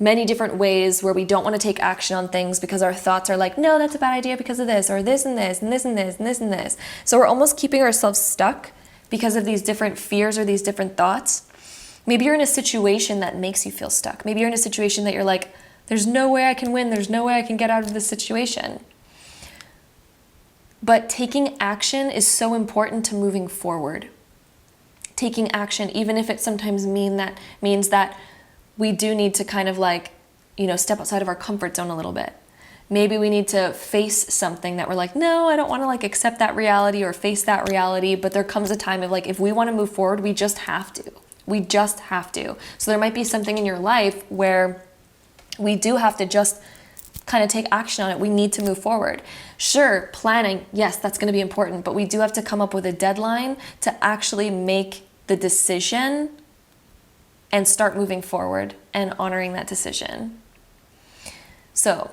many different ways where we don't want to take action on things because our thoughts are like, no, that's a bad idea because of this, or this and this and this and this and this and this. So we're almost keeping ourselves stuck because of these different fears or these different thoughts. Maybe you're in a situation that makes you feel stuck. Maybe you're in a situation that you're like, there's no way I can win. There's no way I can get out of this situation. But taking action is so important to moving forward. Taking action, even if it sometimes means that we do need to kind of like, you know, step outside of our comfort zone a little bit. Maybe we need to face something that we're like, no, I don't want to like accept that reality or face that reality. But there comes a time of like, if we want to move forward, we just have to. We just have to. So there might be something in your life where we do have to just kind of take action on it. We need to move forward. Sure, planning, yes, that's going to be important, but we do have to come up with a deadline to actually make the decision and start moving forward and honoring that decision. So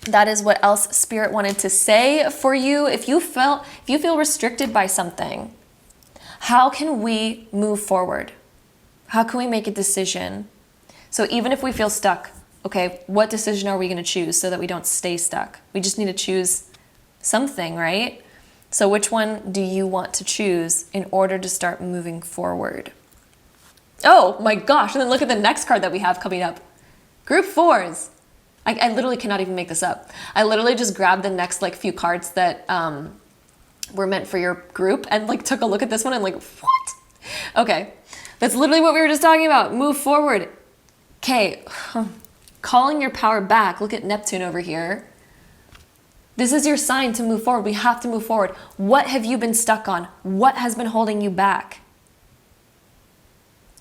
that is what else Spirit wanted to say for you. If you feel restricted by something, How can we move forward? How can we make a decision? So even if we feel stuck, okay, what decision are we going to choose so that we don't stay stuck? We just need to choose something, right? So which one do you want to choose in order to start moving forward? Oh my gosh, and then look at the next card that we have coming up. Group 4s. I literally cannot even make this up. I literally just grabbed the next like few cards that were meant for your group and like took a look at this one and like, what? Okay, that's literally what we were just talking about. Move forward. Okay, calling your power back. Look at Neptune over here. This is your sign to move forward. We have to move forward. What have you been stuck on? What has been holding you back?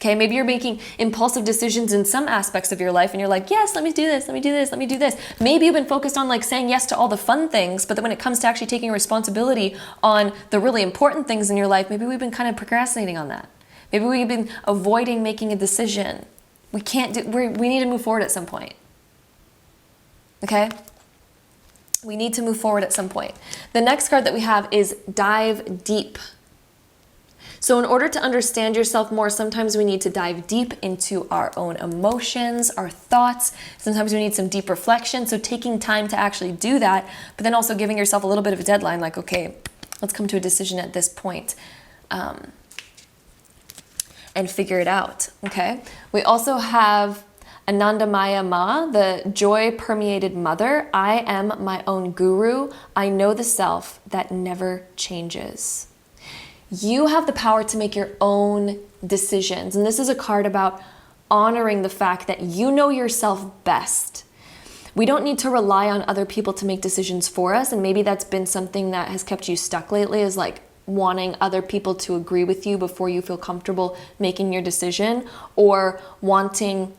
Okay, maybe you're making impulsive decisions in some aspects of your life and you're like, yes, let me do this, let me do this, let me do this. Maybe you've been focused on like saying yes to all the fun things, but then when it comes to actually taking responsibility on the really important things in your life, maybe we've been kind of procrastinating on that. Maybe we've been avoiding making a decision. We need to move forward at some point. Okay? We need to move forward at some point. The next card that we have is dive deep. So in order to understand yourself more, sometimes we need to dive deep into our own emotions, our thoughts. Sometimes we need some deep reflection. So taking time to actually do that, but then also giving yourself a little bit of a deadline, like, okay, let's come to a decision at this point, and figure it out, okay? We also have Anandamaya Ma, the joy-permeated mother. I am my own guru. I know the self that never changes. You have the power to make your own decisions. And this is a card about honoring the fact that you know yourself best. We don't need to rely on other people to make decisions for us. And maybe that's been something that has kept you stuck lately, is like wanting other people to agree with you before you feel comfortable making your decision, or wanting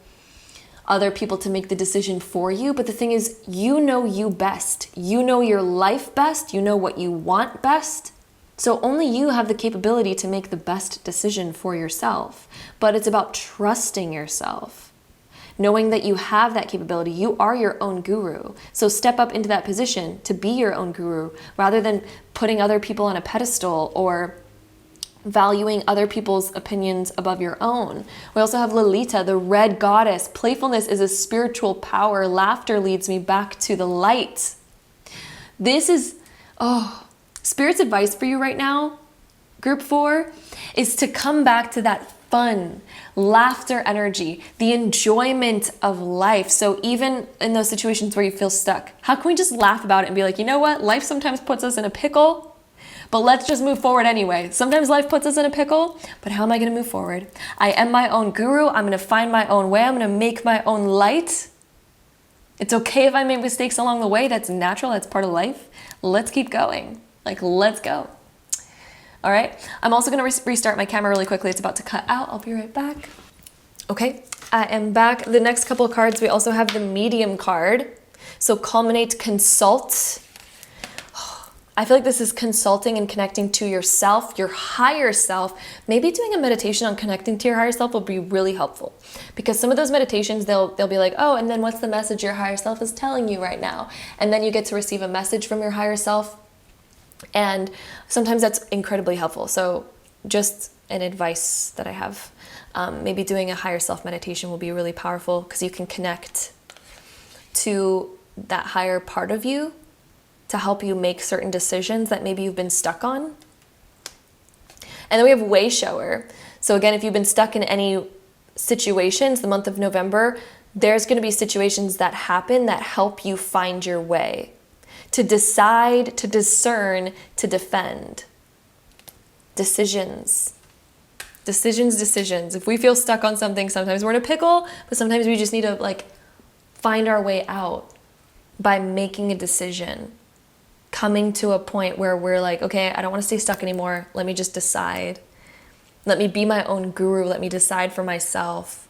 other people to make the decision for you. But the thing is, you know you best. You know your life best. You know what you want best. So only you have the capability to make the best decision for yourself. But it's about trusting yourself, knowing that you have that capability. You are your own guru. So step up into that position to be your own guru, rather than putting other people on a pedestal or valuing other people's opinions above your own. We also have Lolita, the red goddess. Playfulness is a spiritual power. Laughter leads me back to the light. This is, Spirit's advice for you right now, group 4, is to come back to that fun, laughter energy, the enjoyment of life. So even in those situations where you feel stuck, how can we just laugh about it and be like, you know what? Life sometimes puts us in a pickle, but let's just move forward anyway. Sometimes life puts us in a pickle, but how am I going to move forward? I am my own guru. I'm going to find my own way. I'm going to make my own light. It's okay if I make mistakes along the way. That's natural. That's part of life. Let's keep going. Like, let's go. All right. I'm also going to restart my camera really quickly. It's about to cut out. I'll be right back. Okay. I am back. The next couple of cards, we also have the medium card. So culminate, consult. I feel like this is consulting and connecting to yourself, your higher self. Maybe doing a meditation on connecting to your higher self will be really helpful, because some of those meditations, they'll be like, oh, and then what's the message your higher self is telling you right now? And then you get to receive a message from your higher self. And sometimes that's incredibly helpful. So just an advice that I have, maybe doing a higher self meditation will be really powerful, because you can connect to that higher part of you to help you make certain decisions that maybe you've been stuck on. And then we have way shower. So again, if you've been stuck in any situations, the month of November, there's going to be situations that happen that help you find your way. To decide, to discern, to defend. Decisions. Decisions. If we feel stuck on something, sometimes we're in a pickle, but sometimes we just need to like find our way out by making a decision. Coming to a point where we're like, okay, I don't want to stay stuck anymore. Let me just decide. Let me be my own guru. Let me decide for myself.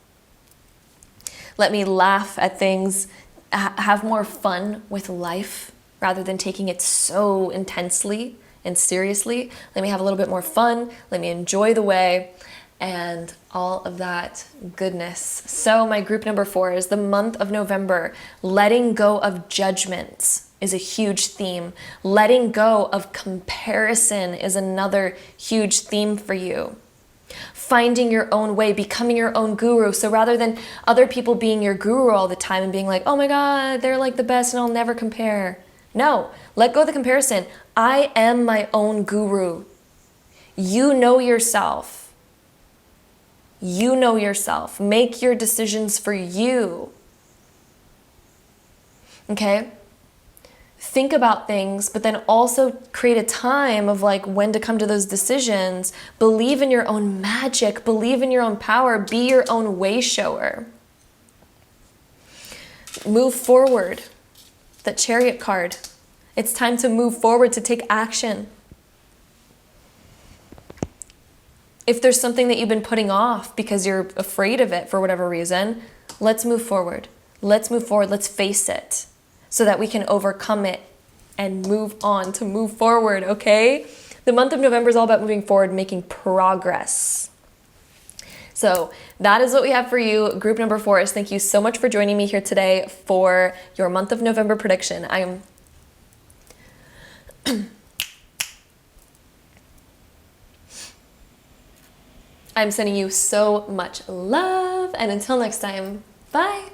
Let me laugh at things, have more fun with life, rather than taking it so intensely and seriously. Let me have a little bit more fun. Let me enjoy the way. and all of that goodness. So my group number 4 is the month of November. Letting go of judgment is a huge theme. Letting go of comparison is another huge theme for you. Finding your own way, becoming your own guru. So rather than other people being your guru all the time and being like, oh my God, they're like the best and I'll never compare. No, let go of the comparison. I am my own guru. You know yourself. You know yourself. Make your decisions for you. Okay? Think about things, but then also create a time of like when to come to those decisions. Believe in your own magic. Believe in your own power. Be your own way shower. Move forward. That Chariot card. It's time to move forward, to take action. If there's something that you've been putting off because you're afraid of it for whatever reason, let's move forward. Let's move forward. Let's face it so that we can overcome it and move on to move forward, okay? The month of November is all about moving forward, making progress. So that is what we have for you. Group number 4 is thank you so much for joining me here today for your month of November prediction. I'm sending you so much love, and until next time, bye.